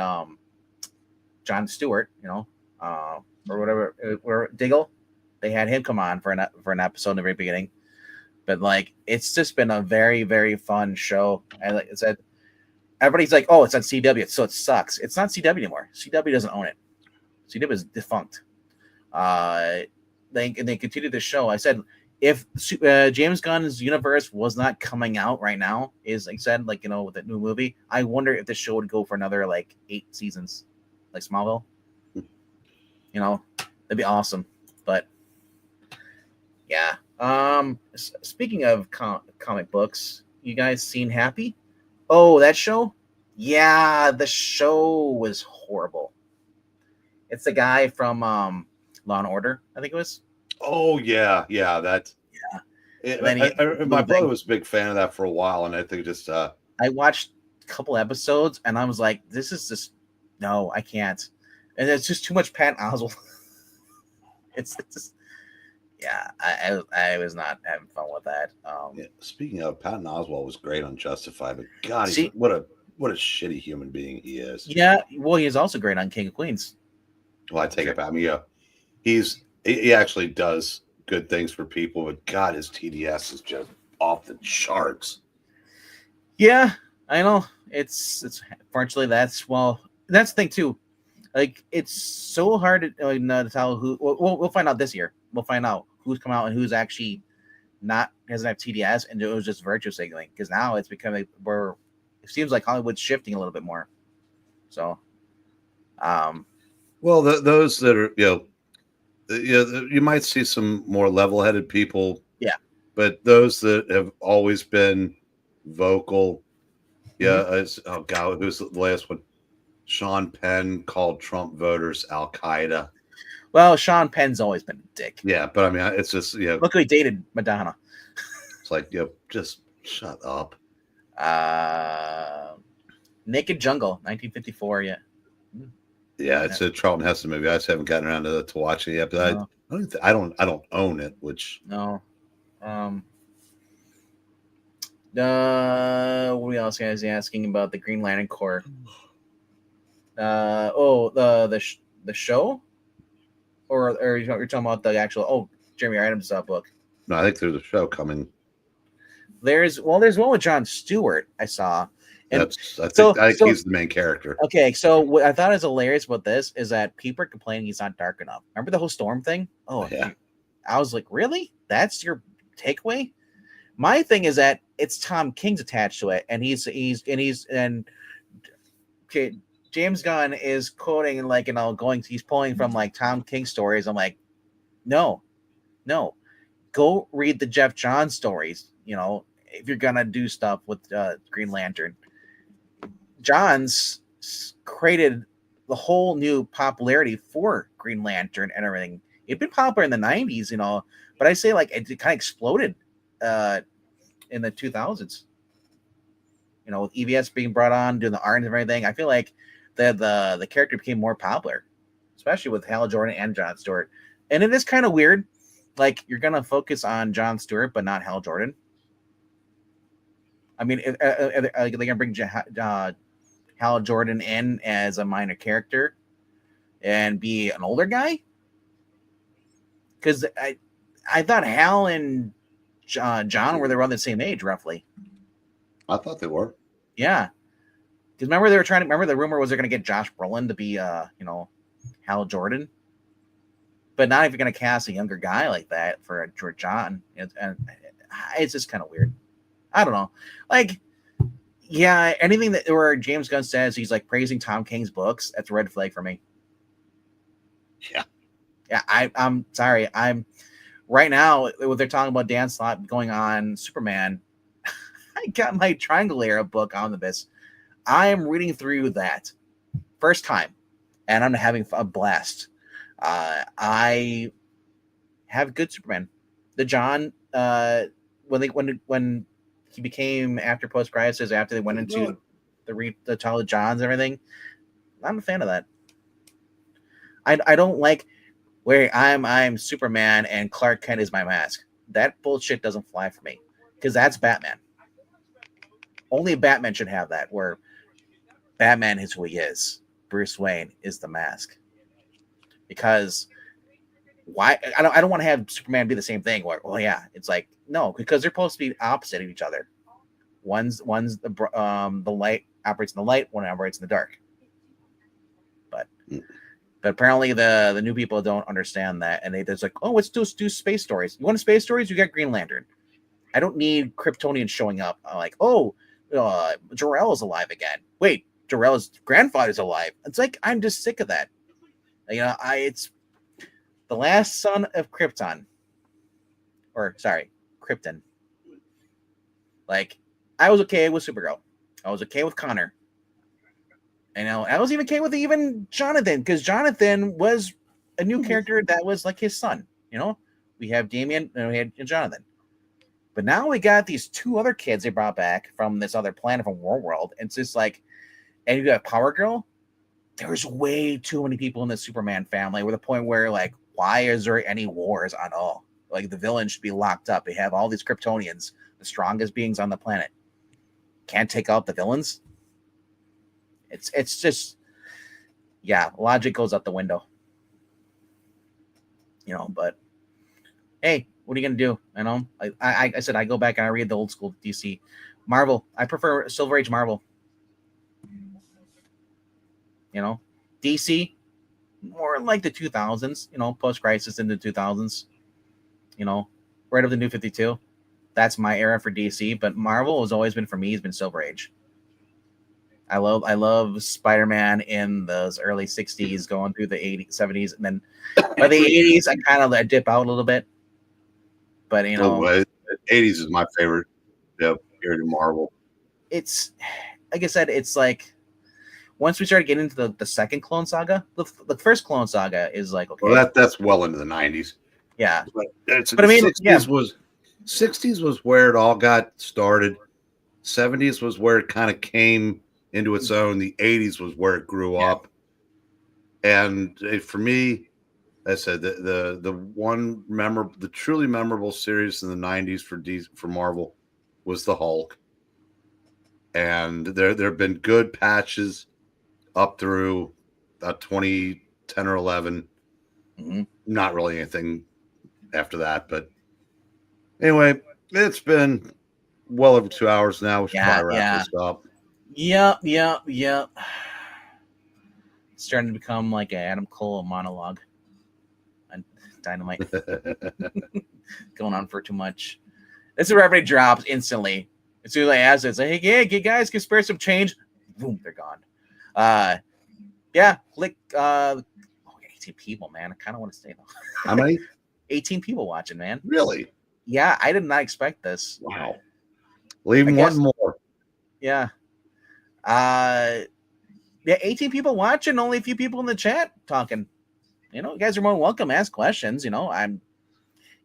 John Stewart, or whatever, or Diggle. They had him come on for an episode in the very beginning. But it's just been a very, very fun show. And like I said, everybody's like, "Oh, it's on CW, so it sucks." It's not CW anymore. CW doesn't own it. CW is defunct. They continue the show. I said, if James Gunn's universe was not coming out right now, with that new movie, I wonder if the show would go for another 8 seasons, like Smallville. You know, that'd be awesome. But yeah. Speaking of comic books, you guys seen Happy? Oh, that show? Yeah, the show was horrible. It's the guy from Law and Order, I think it was. Oh yeah, yeah. That. Yeah. It, And then he my brother thing. was a big fan of that for a while, and I think just I watched a couple episodes, and I was like, "This is just no, I can't." And it's just too much Patton Oswalt. it's just yeah, I was not having fun with that. yeah, speaking of, Patton Oswalt was great on Justified, but God, See- what a shitty human being he is. Yeah, well, he is also great on King of Queens. Well, I take it back. I mean, yeah, he actually does good things for people, but God, his TDS is just off the charts. Yeah, I know. It's fortunately that's the thing too. Like it's so hard to tell who. We'll find out this year. We'll find out who's come out and who's actually doesn't have TDS and it was just virtue signaling because now it's becoming where it seems like Hollywood's shifting a little bit more. So, well, those that are you might see some more level-headed people. Yeah, but those that have always been vocal. Yeah, oh God, who's the last one? Sean Penn called Trump voters Al Qaeda. Well, Sean Penn's always been a dick. Yeah, but I mean, it's just Look who he dated, Madonna. It's like just shut up. Naked Jungle, 1954. Yeah. Yeah, it's a Charlton Heston movie. I just haven't gotten around to watching it yet, but no. I don't own it. Which no. What else guys asking about the Green Lantern Corps? The show, or you're talking about the actual Jeremy Adams book? No, I think there's a show coming. There's one with Jon Stewart I saw. And I think he's the main character. Okay, so what I thought is hilarious about this is that people are complaining he's not dark enough. Remember the whole Storm thing? Oh yeah. I was like, really? That's your takeaway? My thing is that it's Tom King's attached to it, and James Gunn is quoting he's pulling from like Tom King stories. I'm like, no, go read the Jeff Johns stories. If you're gonna do stuff with Green Lantern, Johns created the whole new popularity for Green Lantern and everything. It'd been popular in the 90s, but I say like it kind of exploded in the 2000s. With EVS being brought on, doing the art and everything. I feel like the character became more popular, especially with Hal Jordan and Jon Stewart. And it is kind of weird, like you're gonna focus on Jon Stewart but not Hal Jordan. I mean, they're gonna bring Hal Jordan in as a minor character and be an older guy, because I thought Hal and John were around the same age roughly. I thought they were. Yeah, because remember the rumor was they're gonna get Josh Brolin to be Hal Jordan, but not if you're gonna cast a younger guy like that for John. And it's just kind of weird. I don't know. Like, yeah, anything where James Gunn says he's like praising Tom King's books, that's a red flag for me. Yeah. Yeah, I'm sorry. I'm right now what they're talking about Dan Slott going on Superman. I got my Triangle Era book omnibus. I am reading through that first time, and I'm having a blast. I have good Superman. The John when he became after post crisis, after they went into the childhood Johns and everything. I'm a fan of that. I don't like where I'm Superman and Clark Kent is my mask. That bullshit doesn't fly for me because that's Batman. Only Batman should have that, where Batman is who he is. Bruce Wayne is the mask. Because why? I don't want to have Superman be the same thing. Where, it's like no, because they're supposed to be opposite of each other. One's the light operates in the light, one operates in the dark. But apparently the new people don't understand that, and they're like, oh, let's do space stories. You want space stories? You got Green Lantern. I don't need Kryptonians showing up. I'm like, Jor-El is alive again. Wait, Jor-El's grandfather's alive. It's like I'm just sick of that. the last son of Krypton. Or, sorry, Krypton. Like, I was okay with Supergirl. I was okay with Connor. I was even okay with even Jonathan, because Jonathan was a new character that was like his son. We have Damian and we had Jonathan. But now we got these two other kids they brought back from this other planet from World. And it's just like, and you got Power Girl. There's way too many people in the Superman family, with a point where, like, why is there any wars at all? Like, the villains should be locked up. They have all these Kryptonians, the strongest beings on the planet. Can't take out the villains. It's just, yeah, logic goes out the window. But hey, what are you gonna do? I said I go back and I read the old school DC. Marvel, I prefer Silver Age Marvel. DC, more like the 2000s, post-crisis in the 2000s, right of the New 52. That's my era for DC, but Marvel has always been, for me, has been Silver Age. I love Spider-Man in those early 60s going through the 80s, 70s, and then by the 80s, I kind of dip out a little bit. But, 80s is my favorite period of Marvel. It's, like I said, it's like, once we started getting into the second Clone Saga, the first Clone Saga is like, okay. Well, that's well into the 90s. Yeah. But I mean, 60s was where it all got started. 70s was where it kind of came into its own. The 80s was where it grew up. And for me, I said the truly memorable series in the 90s for Marvel was the Hulk. And there have been good patches up through 2010 or 11. Mm-hmm. Not really anything after that, but anyway, it's been well over 2 hours now. We should probably wrap this up. Yep. It's starting to become like an Adam Cole monologue on Dynamite. Going on for too much. This is where everybody drops instantly. As soon as I ask it, it's like, hey, you guys can spare some change. Boom, they're gone. Click 18 people, man. I kind of want to stay though. How many? 18 people watching, man. Really? Yeah, I did not expect this. Wow. Leave one more. Yeah. 18 people watching, only a few people in the chat talking. You guys are more than welcome to ask questions.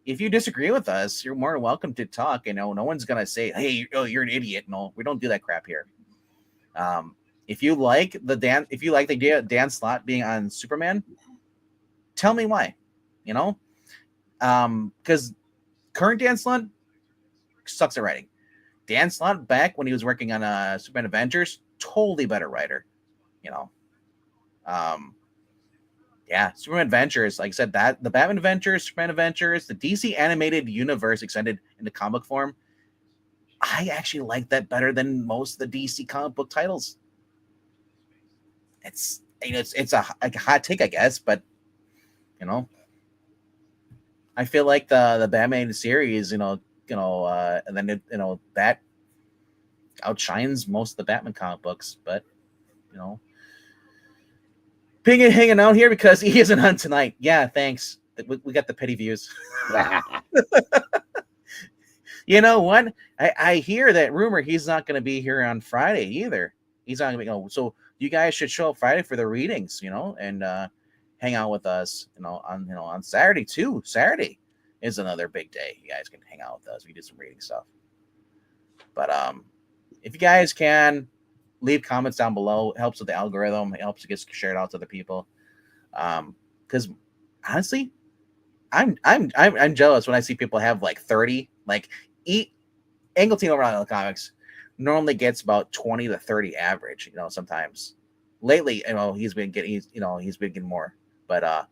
If you disagree with us, you're more than welcome to talk. No one's gonna say, hey, you're an idiot. No, we don't do that crap here. If you like the idea of Dan Slott being on Superman, tell me why. Because current Dan Slott sucks at writing. Dan Slott, back when he was working on Superman Adventures, totally better writer. Superman Adventures, like I said, that the Batman Adventures, Superman Adventures, the DC animated universe extended into comic form, I actually like that better than most of the DC comic book titles. It's a hot take, I guess, but I feel like the Batman series, and then that outshines most of the Batman comic books, but Ping hanging out here because he isn't on tonight. Yeah, thanks. We got the petty views. You know what? I hear that rumor he's not going to be here on Friday either. He's not going to be. So you guys should show up Friday for the readings, and hang out with us, on Saturday too. Saturday is another big day. You guys can hang out with us. We do some reading stuff. But if you guys can, leave comments down below. It helps with the algorithm. It helps to get shared out to other people. Because honestly, I'm jealous when I see people have like 30. Like Angleton over on the comics normally gets about 20 to 30 average. Sometimes. Lately, he's been getting more. But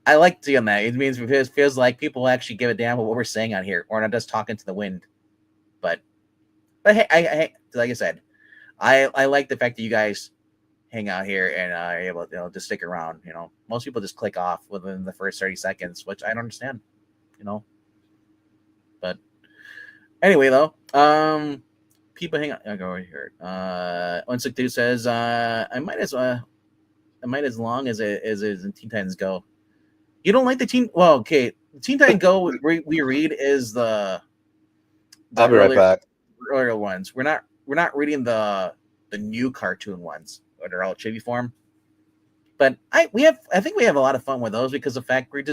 I like seeing that. It means it feels like people actually give a damn about what we're saying out here, or not just talking to the wind. But hey, I like I said, I like the fact that you guys hang out here and are able to just stick around. Most people just click off within the first 30 seconds, which I don't understand. But anyway, though, people hang out. I go over here. 162 says, I might as long as Teen Titans Go. You don't like the Teen? Well, okay. Teen Titan Go we read is the I'll be right back. earlier ones. We're not reading the new cartoon ones, or they're all chibi form. But I think we have a lot of fun with those because the fact we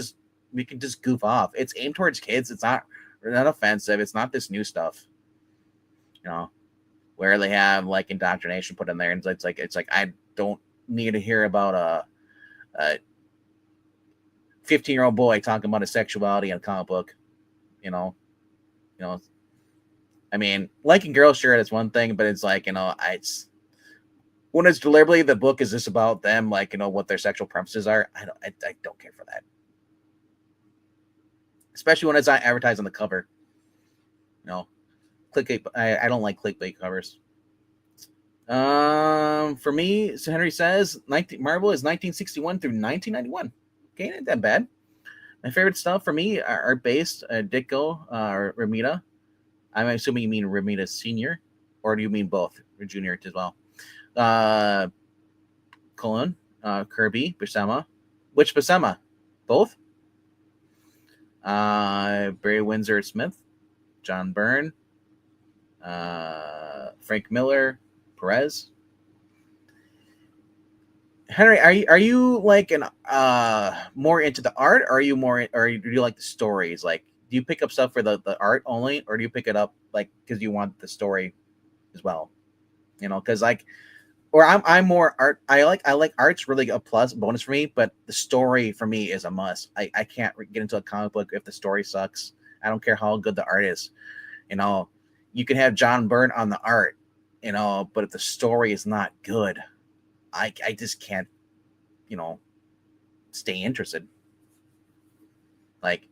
can just goof off. It's aimed towards kids. It's not offensive. It's not this new stuff, where they have like indoctrination put in there, and it's like I don't need to hear about a 15-year-old boy talking about his sexuality in a comic book, I mean, liking girls, sure, that's one thing, but it's like, it's when it's deliberately the book is just about them, like, what their sexual preferences are. I don't care for that. Especially when it's not advertised on the cover. Clickbait. I don't like clickbait covers. For me, so Henry says Marvel is 1961 through 1991. Okay, ain't that bad. My favorite stuff for me are based Ditko or Ramita. I'm assuming you mean Ramita Senior, or do you mean both, or Junior as well? Cullen, Kirby, Buscema. Which Buscema? Both? Barry Windsor Smith, John Byrne, Frank Miller, Perez. Henry, are you like an more into the art, or are you more, or do you like the stories? Like, do you pick up stuff for the art only, or do you pick it up like because you want the story as well? Because like, or I'm more art. I like art's really a bonus for me, but the story for me is a must. I can't get into a comic book if the story sucks. I don't care how good the art is. You can have John Byrne on the art, but if the story is not good, I just can't, stay interested. Like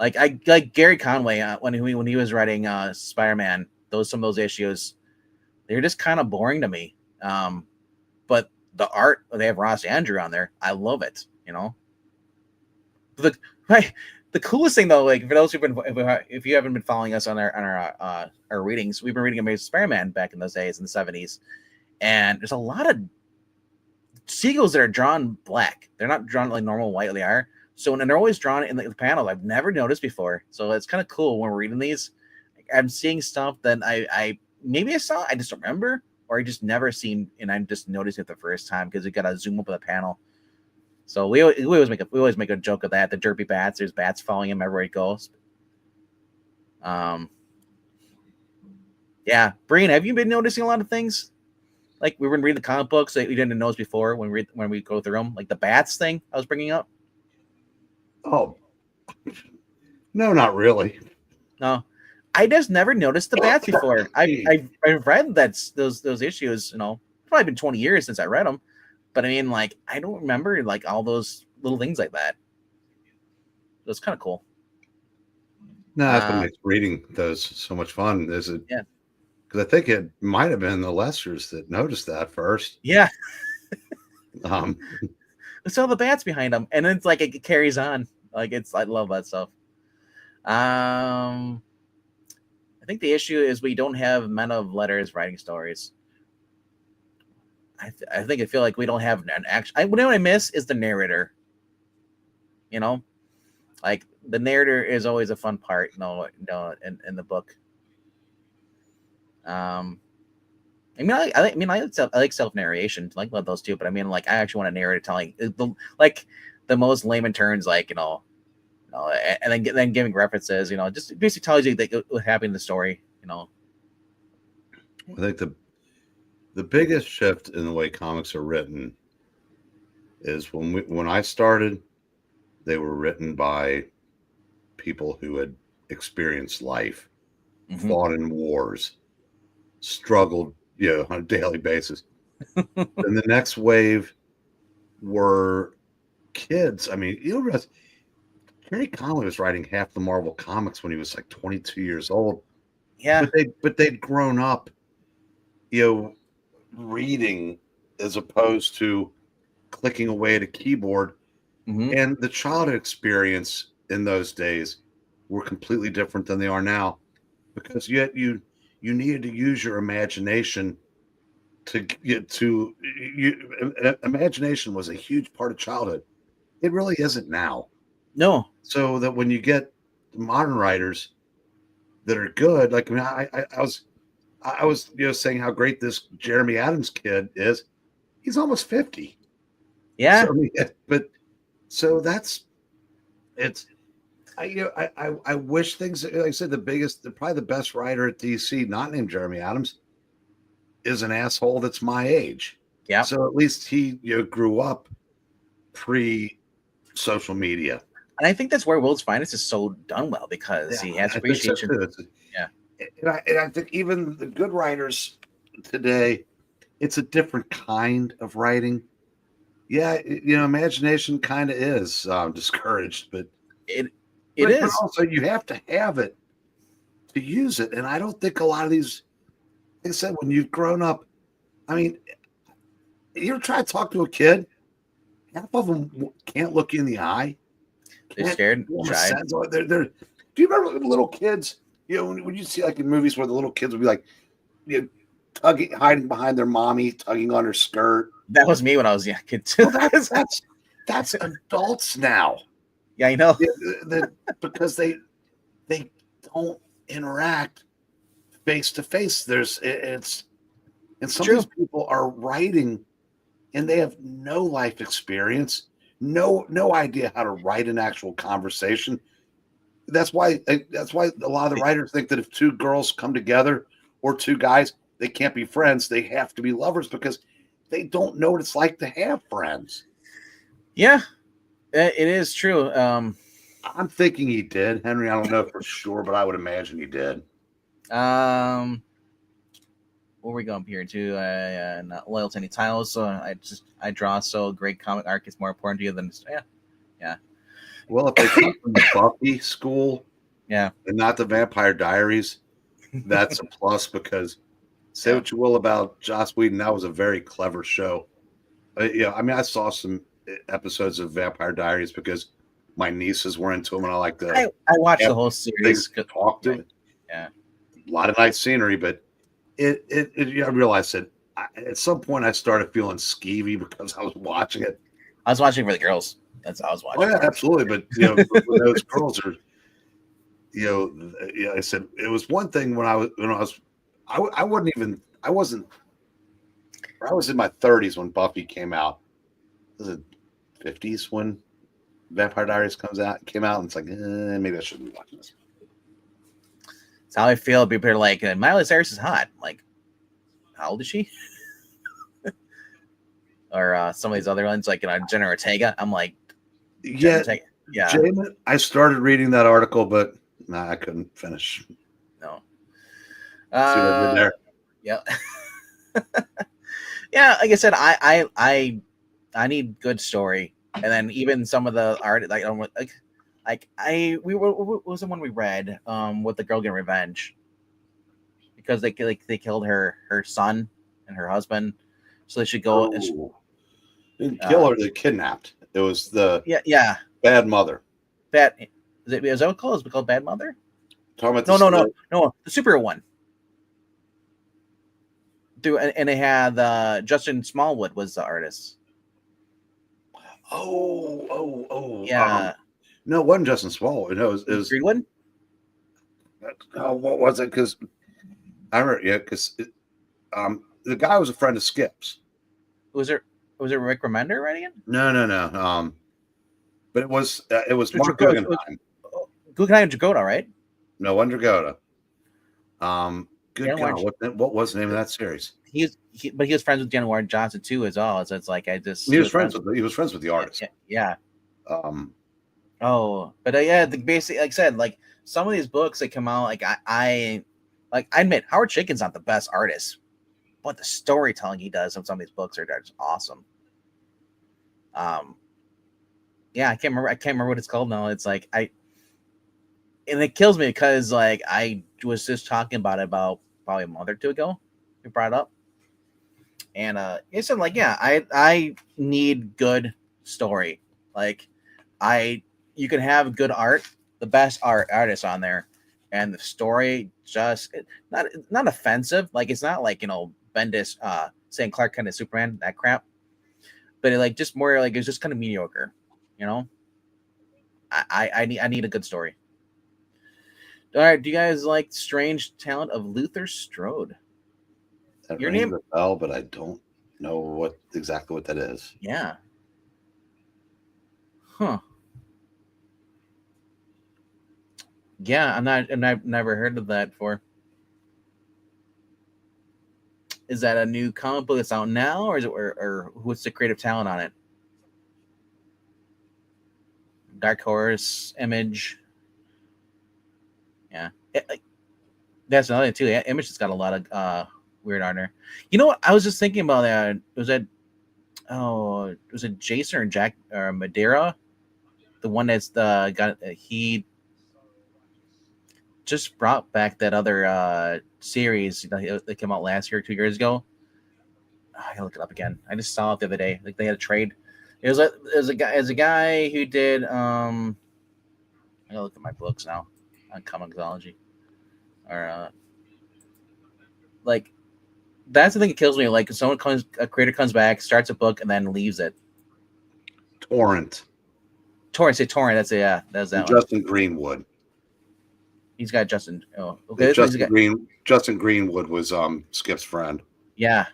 I like Gary Conway when he was writing Spider-Man. Some of those issues, they're just kind of boring to me. But the art, they have Ross Andrew on there. I love it. The coolest thing though, like for those if you haven't been following us on our readings, we've been reading Amazing Spider-Man back in those days in the 70s, and there's a lot of seagulls that are drawn black. They're not drawn like normal white they are. So when they're always drawn in the panel, I've never noticed before. So it's kind of cool when we're reading these. I'm seeing stuff that I maybe I saw, I just don't remember, or I just never seen, and I'm just noticing it the first time because you got to zoom up on the panel. So we always make a joke of that. The derpy bats, there's bats following him everywhere he goes. Yeah, Brian, have you been noticing a lot of things? Like we've been reading the comic books that we didn't notice before when we go through them, like the bats thing I was bringing up. Oh, no, not really. No, I just never noticed the bats before. I've read those issues. Probably been 20 years since I read them, but I mean, like, I don't remember like all those little things like that. It was kind of cool. No, that's what makes reading those so much fun. Is it? Yeah. Because I think it might have been the Lessers that noticed that first. Yeah. It's all the bats behind them, and it's like it carries on. Like I love that stuff. I think the issue is we don't have men of letters writing stories. I feel like we don't have an action. What I miss is the narrator. Like the narrator is always a fun part. In the book. I like self narration, like those two, but I mean, like I actually want a narrator telling the most layman terms, like and then giving references, just basically tells you what happened in the story, I think the biggest shift in the way comics are written is when I started, they were written by people who had experienced life, fought in wars, struggled, on a daily basis. And the next wave were kids. I mean, Gary Conway was writing half the Marvel comics when he was like 22 years old. Yeah, but they'd grown up, reading as opposed to clicking away at a keyboard. And the childhood experience in those days were completely different than they are now, because you needed to use your imagination to get to you. Imagination was a huge part of childhood. It really isn't now. No. So that when you get modern writers that are good, like I was saying how great this Jeremy Adams kid is. He's almost 50. Yeah. So, but so that's it's. I wish things, like I said, probably the best writer at DC, not named Jeremy Adams, is an asshole that's my age. Yeah. So at least he grew up pre social media. And I think that's where World's Finest is so done well, because he has appreciation. Yeah. And I think even the good writers today, it's a different kind of writing. Yeah, imagination kind of is discouraged, but it is. But also, you have to have it to use it. And I don't think a lot of these, like I said, when you've grown up, I mean, you ever try to talk to a kid? Half of them can't look you in the eye. They're scared. Shy. Do you remember little kids? When you see like in movies where the little kids would be like, tugging, hiding behind their mommy, tugging on her skirt. That was me when I was a kid too. Well, that's adults now. Yeah, I know. Because they don't interact face to face. And some of these people are writing, and they have no life experience, no idea how to write an actual conversation. That's why a lot of the writers think that if two girls come together or two guys, they can't be friends. They have to be lovers because they don't know what it's like to have friends. Yeah, it is true. I'm thinking he did, Henry. I don't know for sure, but I would imagine he did. Where we going here to? Not loyal to any titles, so I draw. So great comic arc is more important to you than yeah. Well, if they come from the Buffy school, yeah, and not the Vampire Diaries, that's a plus. Because say what you will about Joss Whedon, that was a very clever show. I mean, I saw some episodes of Vampire Diaries because my nieces were into them, and I like to. I watched the whole series. Talk to it. Yeah, a lot of nice scenery, but I realized that at some point I started feeling skeevy because I was watching it. I was watching for the girls. That's how I was watching. Oh yeah, absolutely. But when those girls are, I said it was one thing when I was I was in my 30s when Buffy came out. Was it 50s when Vampire Diaries came out, and it's like maybe I shouldn't be watching this. That's how I feel. People are like, Miley Cyrus is hot. I'm like, how old is she? Or some of these other ones, like Jenna Ortega. I'm like, yeah. Jamin, I started reading that article, but I couldn't finish. No. See what I did there? Yeah. Yeah, like I said, I need good story, and then even some of the art, what was the one we read? With the girl getting revenge because they killed her son and her husband, so they should go. Didn't kill her; they kidnapped. It was the Bad Mother. Is that what it's called? Is it called Bad Mother? Talking about no, the superhero one. And they had Justin Smallwood was the artist. Oh. Yeah. No, it wasn't Justin Smallwood. No, it was Greenwood. What was it? Because I remember, because the guy was a friend of Skip's. Was it Rick Remender writing it? No. But it was Mark Guggenheim. Guggenheim and Jagoda, right? No, Dragotta. Good God, what was the name of that series? But he was friends with Jen Warren Johnson too, as well. So it's like he was friends with the artist. Yeah. The basic, like I said, like some of these books that come out, like I admit Howard Chaykin's not the best artist, but the storytelling he does on some of these books are just awesome. I can't remember what it's called now. It's like and it kills me because like I was just talking about it about probably a month or two ago. We brought it up, and it said like, I need good story. Like you can have good art, the best artists on there, and the story just not offensive. Like it's not like Bendis saying Clark Kent is Superman, that crap. But it like just more like it's just kind of mediocre. You know, I need a good story. All right, do you guys like Strange Talent of Luther Strode? That Your rings name? a bell, but I don't know exactly what that is. Yeah. Huh. Yeah, I've never heard of that before. Is that a new comic book that's out now, or is it, or what's the creative talent on it? Dark Horse, Image. Yeah, that's another thing too. Yeah, Image has got a lot of weird art there. You know what? I was just thinking about that. Was it Jason or Jack or Madeira? The one that's got he just brought back that other series that came out last year, 2 years ago. I gotta look it up again. I just saw it the other day. Like they had a trade. It was a guy who did I gotta look at my books now on comicsology. Or like that's the thing that kills me. Like a creator comes back, starts a book, and then leaves it. Torrent. Torrent. That's it. Yeah, that's that one. Justin Greenwood. He's got Justin. Oh, okay. Justin Greenwood was Skip's friend. Yeah.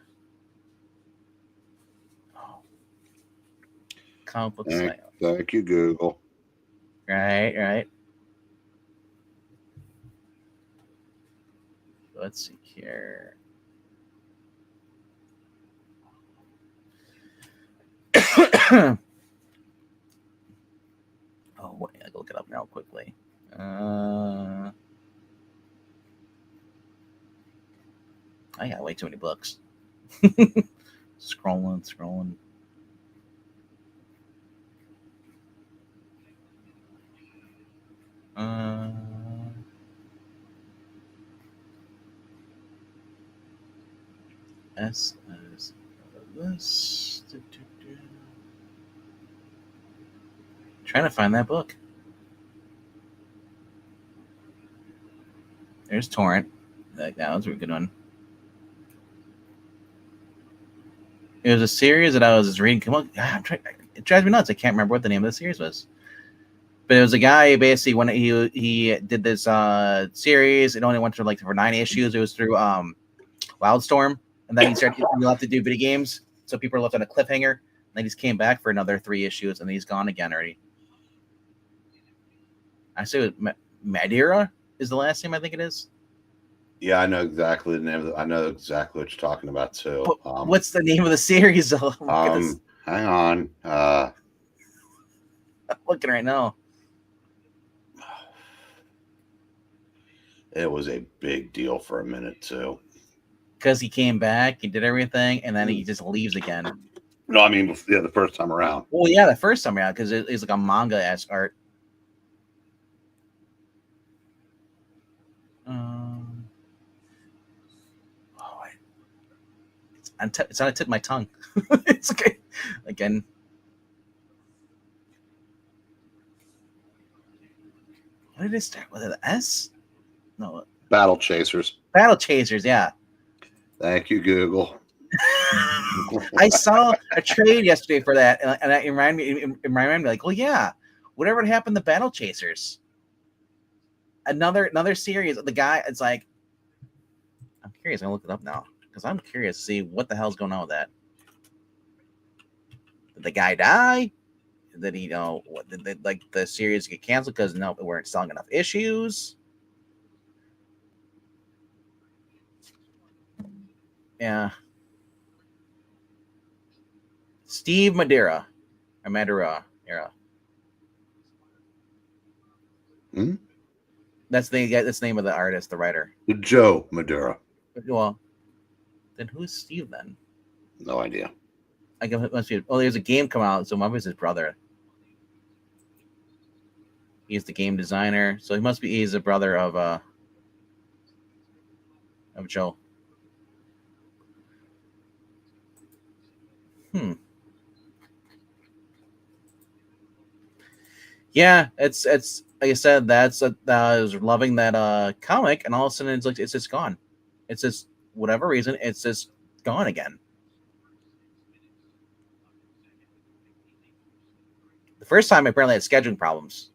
Oh. Comic book site. Thank you, Google. Right. Let's see here. Oh, wait, I gotta look it up now quickly. I got way too many books. Scrolling. S as this. Trying to find that book. There's Torrent. That was a good one. It was a series that I was reading. Come on, it drives me nuts. I can't remember what the name of the series was. But it was a guy basically when he did this series. It only went for 9 issues. It was through Wildstorm, and then he started left to do video games. So people are left on a cliffhanger. And then he just came back for another 3 issues, and he's gone again already. I say it was Madeira is the last name. I think it is. Yeah, I know exactly the name. I know exactly what you're talking about too. But what's the name of the series? Hang on. I'm looking right now. It was a big deal for a minute too. Because he came back, he did everything, and then he just leaves again. No, I mean, yeah, the first time around. Well, yeah, the first time around because it's like a manga-esque art. It's on the tip of my tongue. It's okay. Again. What did it start with? An S? No. Battle Chasers. Battle Chasers, yeah. Thank you, Google. I saw a trade yesterday for that, and it reminded me, like, well, yeah, whatever happened to Battle Chasers? Another series. The guy, it's like, I'm curious. I'm gonna look it up now because I'm curious to see what the hell's going on with that. Did the guy die? Did he did the series get canceled because we weren't selling enough issues? Yeah. Steve Madeira. Or Madeira. Hmm? That's the name of the artist, the writer. Joe Madeira. Well, then who's Steve then? No idea. I guess it must be. Oh, there's a game come out, so maybe it's his brother. He's the game designer, so he's a brother of Joe. Yeah, it's like I said, I was loving that comic, and all of a sudden it's just gone. It's just whatever reason, it's just gone again. The first time apparently had scheduling problems,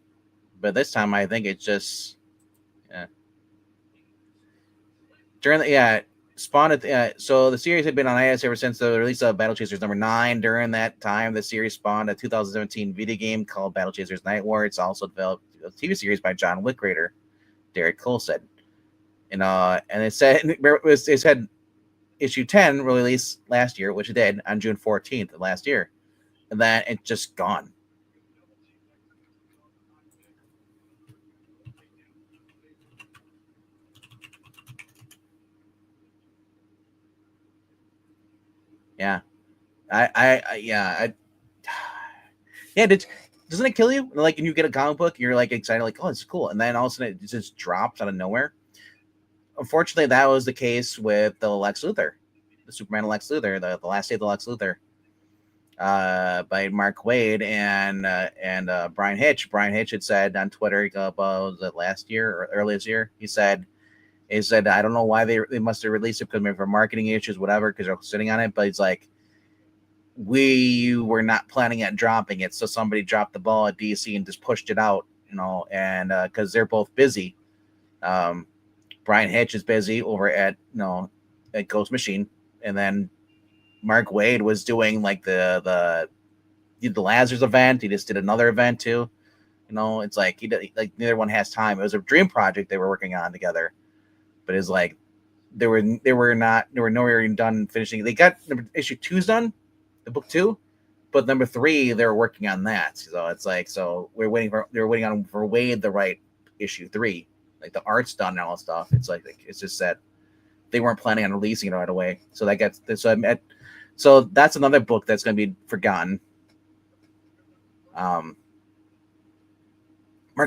but this time I think it's just during the spawned at so the series had been on hiatus ever since the release of Battle Chasers #9. During that time, the series spawned a 2017 video game called Battle Chasers Night War. It's also developed a TV series by John Wick creator Derek Colson. And it said issue 10 released last year, which it did on June 14th of last year, and then it's just gone. Yeah, yeah. Doesn't it kill you? Like, when you get a comic book, you're like excited, like, oh, it's cool, and then all of a sudden it just drops out of nowhere. Unfortunately, that was the case with the Lex Luthor, the Superman Lex Luthor, the last day of the Lex Luthor, by Mark Waid and Brian Hitch. Brian Hitch had said on Twitter about was it last year or early this year. He said, I don't know why they must have released it, because maybe for marketing issues, whatever, because they're sitting on it. But he's like, we were not planning on dropping it, so somebody dropped the ball at DC and just pushed it out, and because they're both busy. Brian Hitch is busy over at at Ghost Machine, and then Mark Waid was doing like the Lazarus event. He just did another event too. It's like neither one has time. It was a dream project they were working on together, but it's like they were nowhere done finishing. They got issue 2's done, the book 2, but number 3 they're working on that. So it's like they're waiting for Waid to write issue 3. Like the art's done and all that stuff. It's like it's just that they weren't planning on releasing it right away. So so that's another book that's going to be forgotten. Mark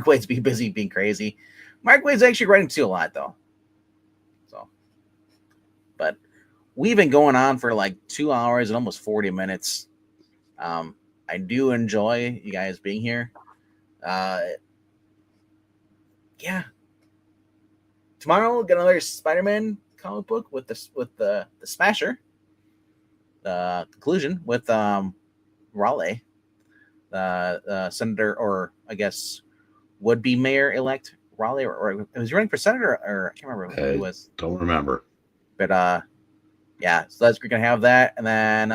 Waid's being busy, being crazy. Mark Waid's actually writing too a lot though. So, but we've been going on for like 2 hours and almost 40 minutes. I do enjoy you guys being here. Yeah. Tomorrow we'll get another Spider-Man comic book with the Smasher. Conclusion with Raleigh, senator, or I guess would-be mayor-elect Raleigh, or was he running for senator, or I can't remember who he was. Don't remember. But yeah, so we're gonna have that, and then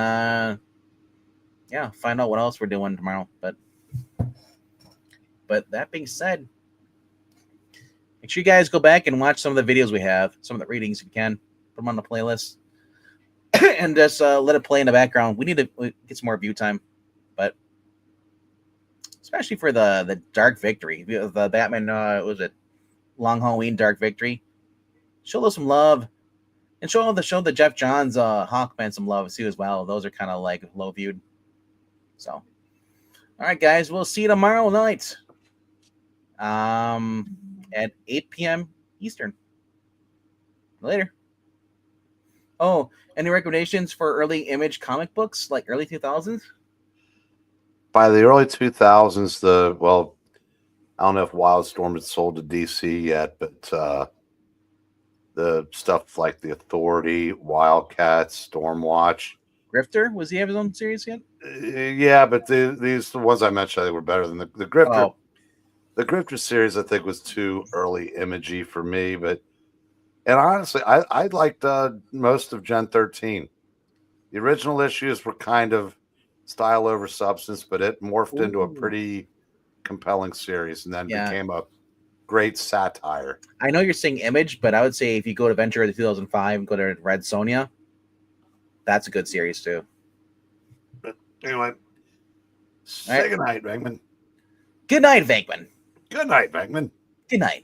find out what else we're doing tomorrow. But that being said, make sure you guys go back and watch some of the videos we have, some of the readings if you can. Put them on the playlist. And just let it play in the background. We need to get some more view time, but especially for the Dark Victory, the Batman, was it Long Halloween Dark Victory? Show us some love, and show the Jeff Johns Hawkman some love too as well. Those are kind of like low viewed. So, all right, guys, we'll see you tomorrow night, at 8 p.m. Eastern. Later. Oh, any recommendations for early Image comic books, like early 2000s? By the early 2000s, I don't know if Wildstorm had sold to DC yet, but the stuff like The Authority, Wildcats, Stormwatch. Grifter, was he have his own series yet? Yeah, but the ones I mentioned, I think were better than the Grifter. Oh. The Grifter series, I think, was too early imagey for me, and honestly, I liked most of Gen 13. The original issues were kind of style over substance, but it morphed into a pretty compelling series, and then became a great satire. I know you're saying Image, but I would say if you go to Venture 2005 and go to Red Sonja, that's a good series too. But anyway, say goodnight, Venkman. Good night, Venkman. Good night, Venkman. Good night.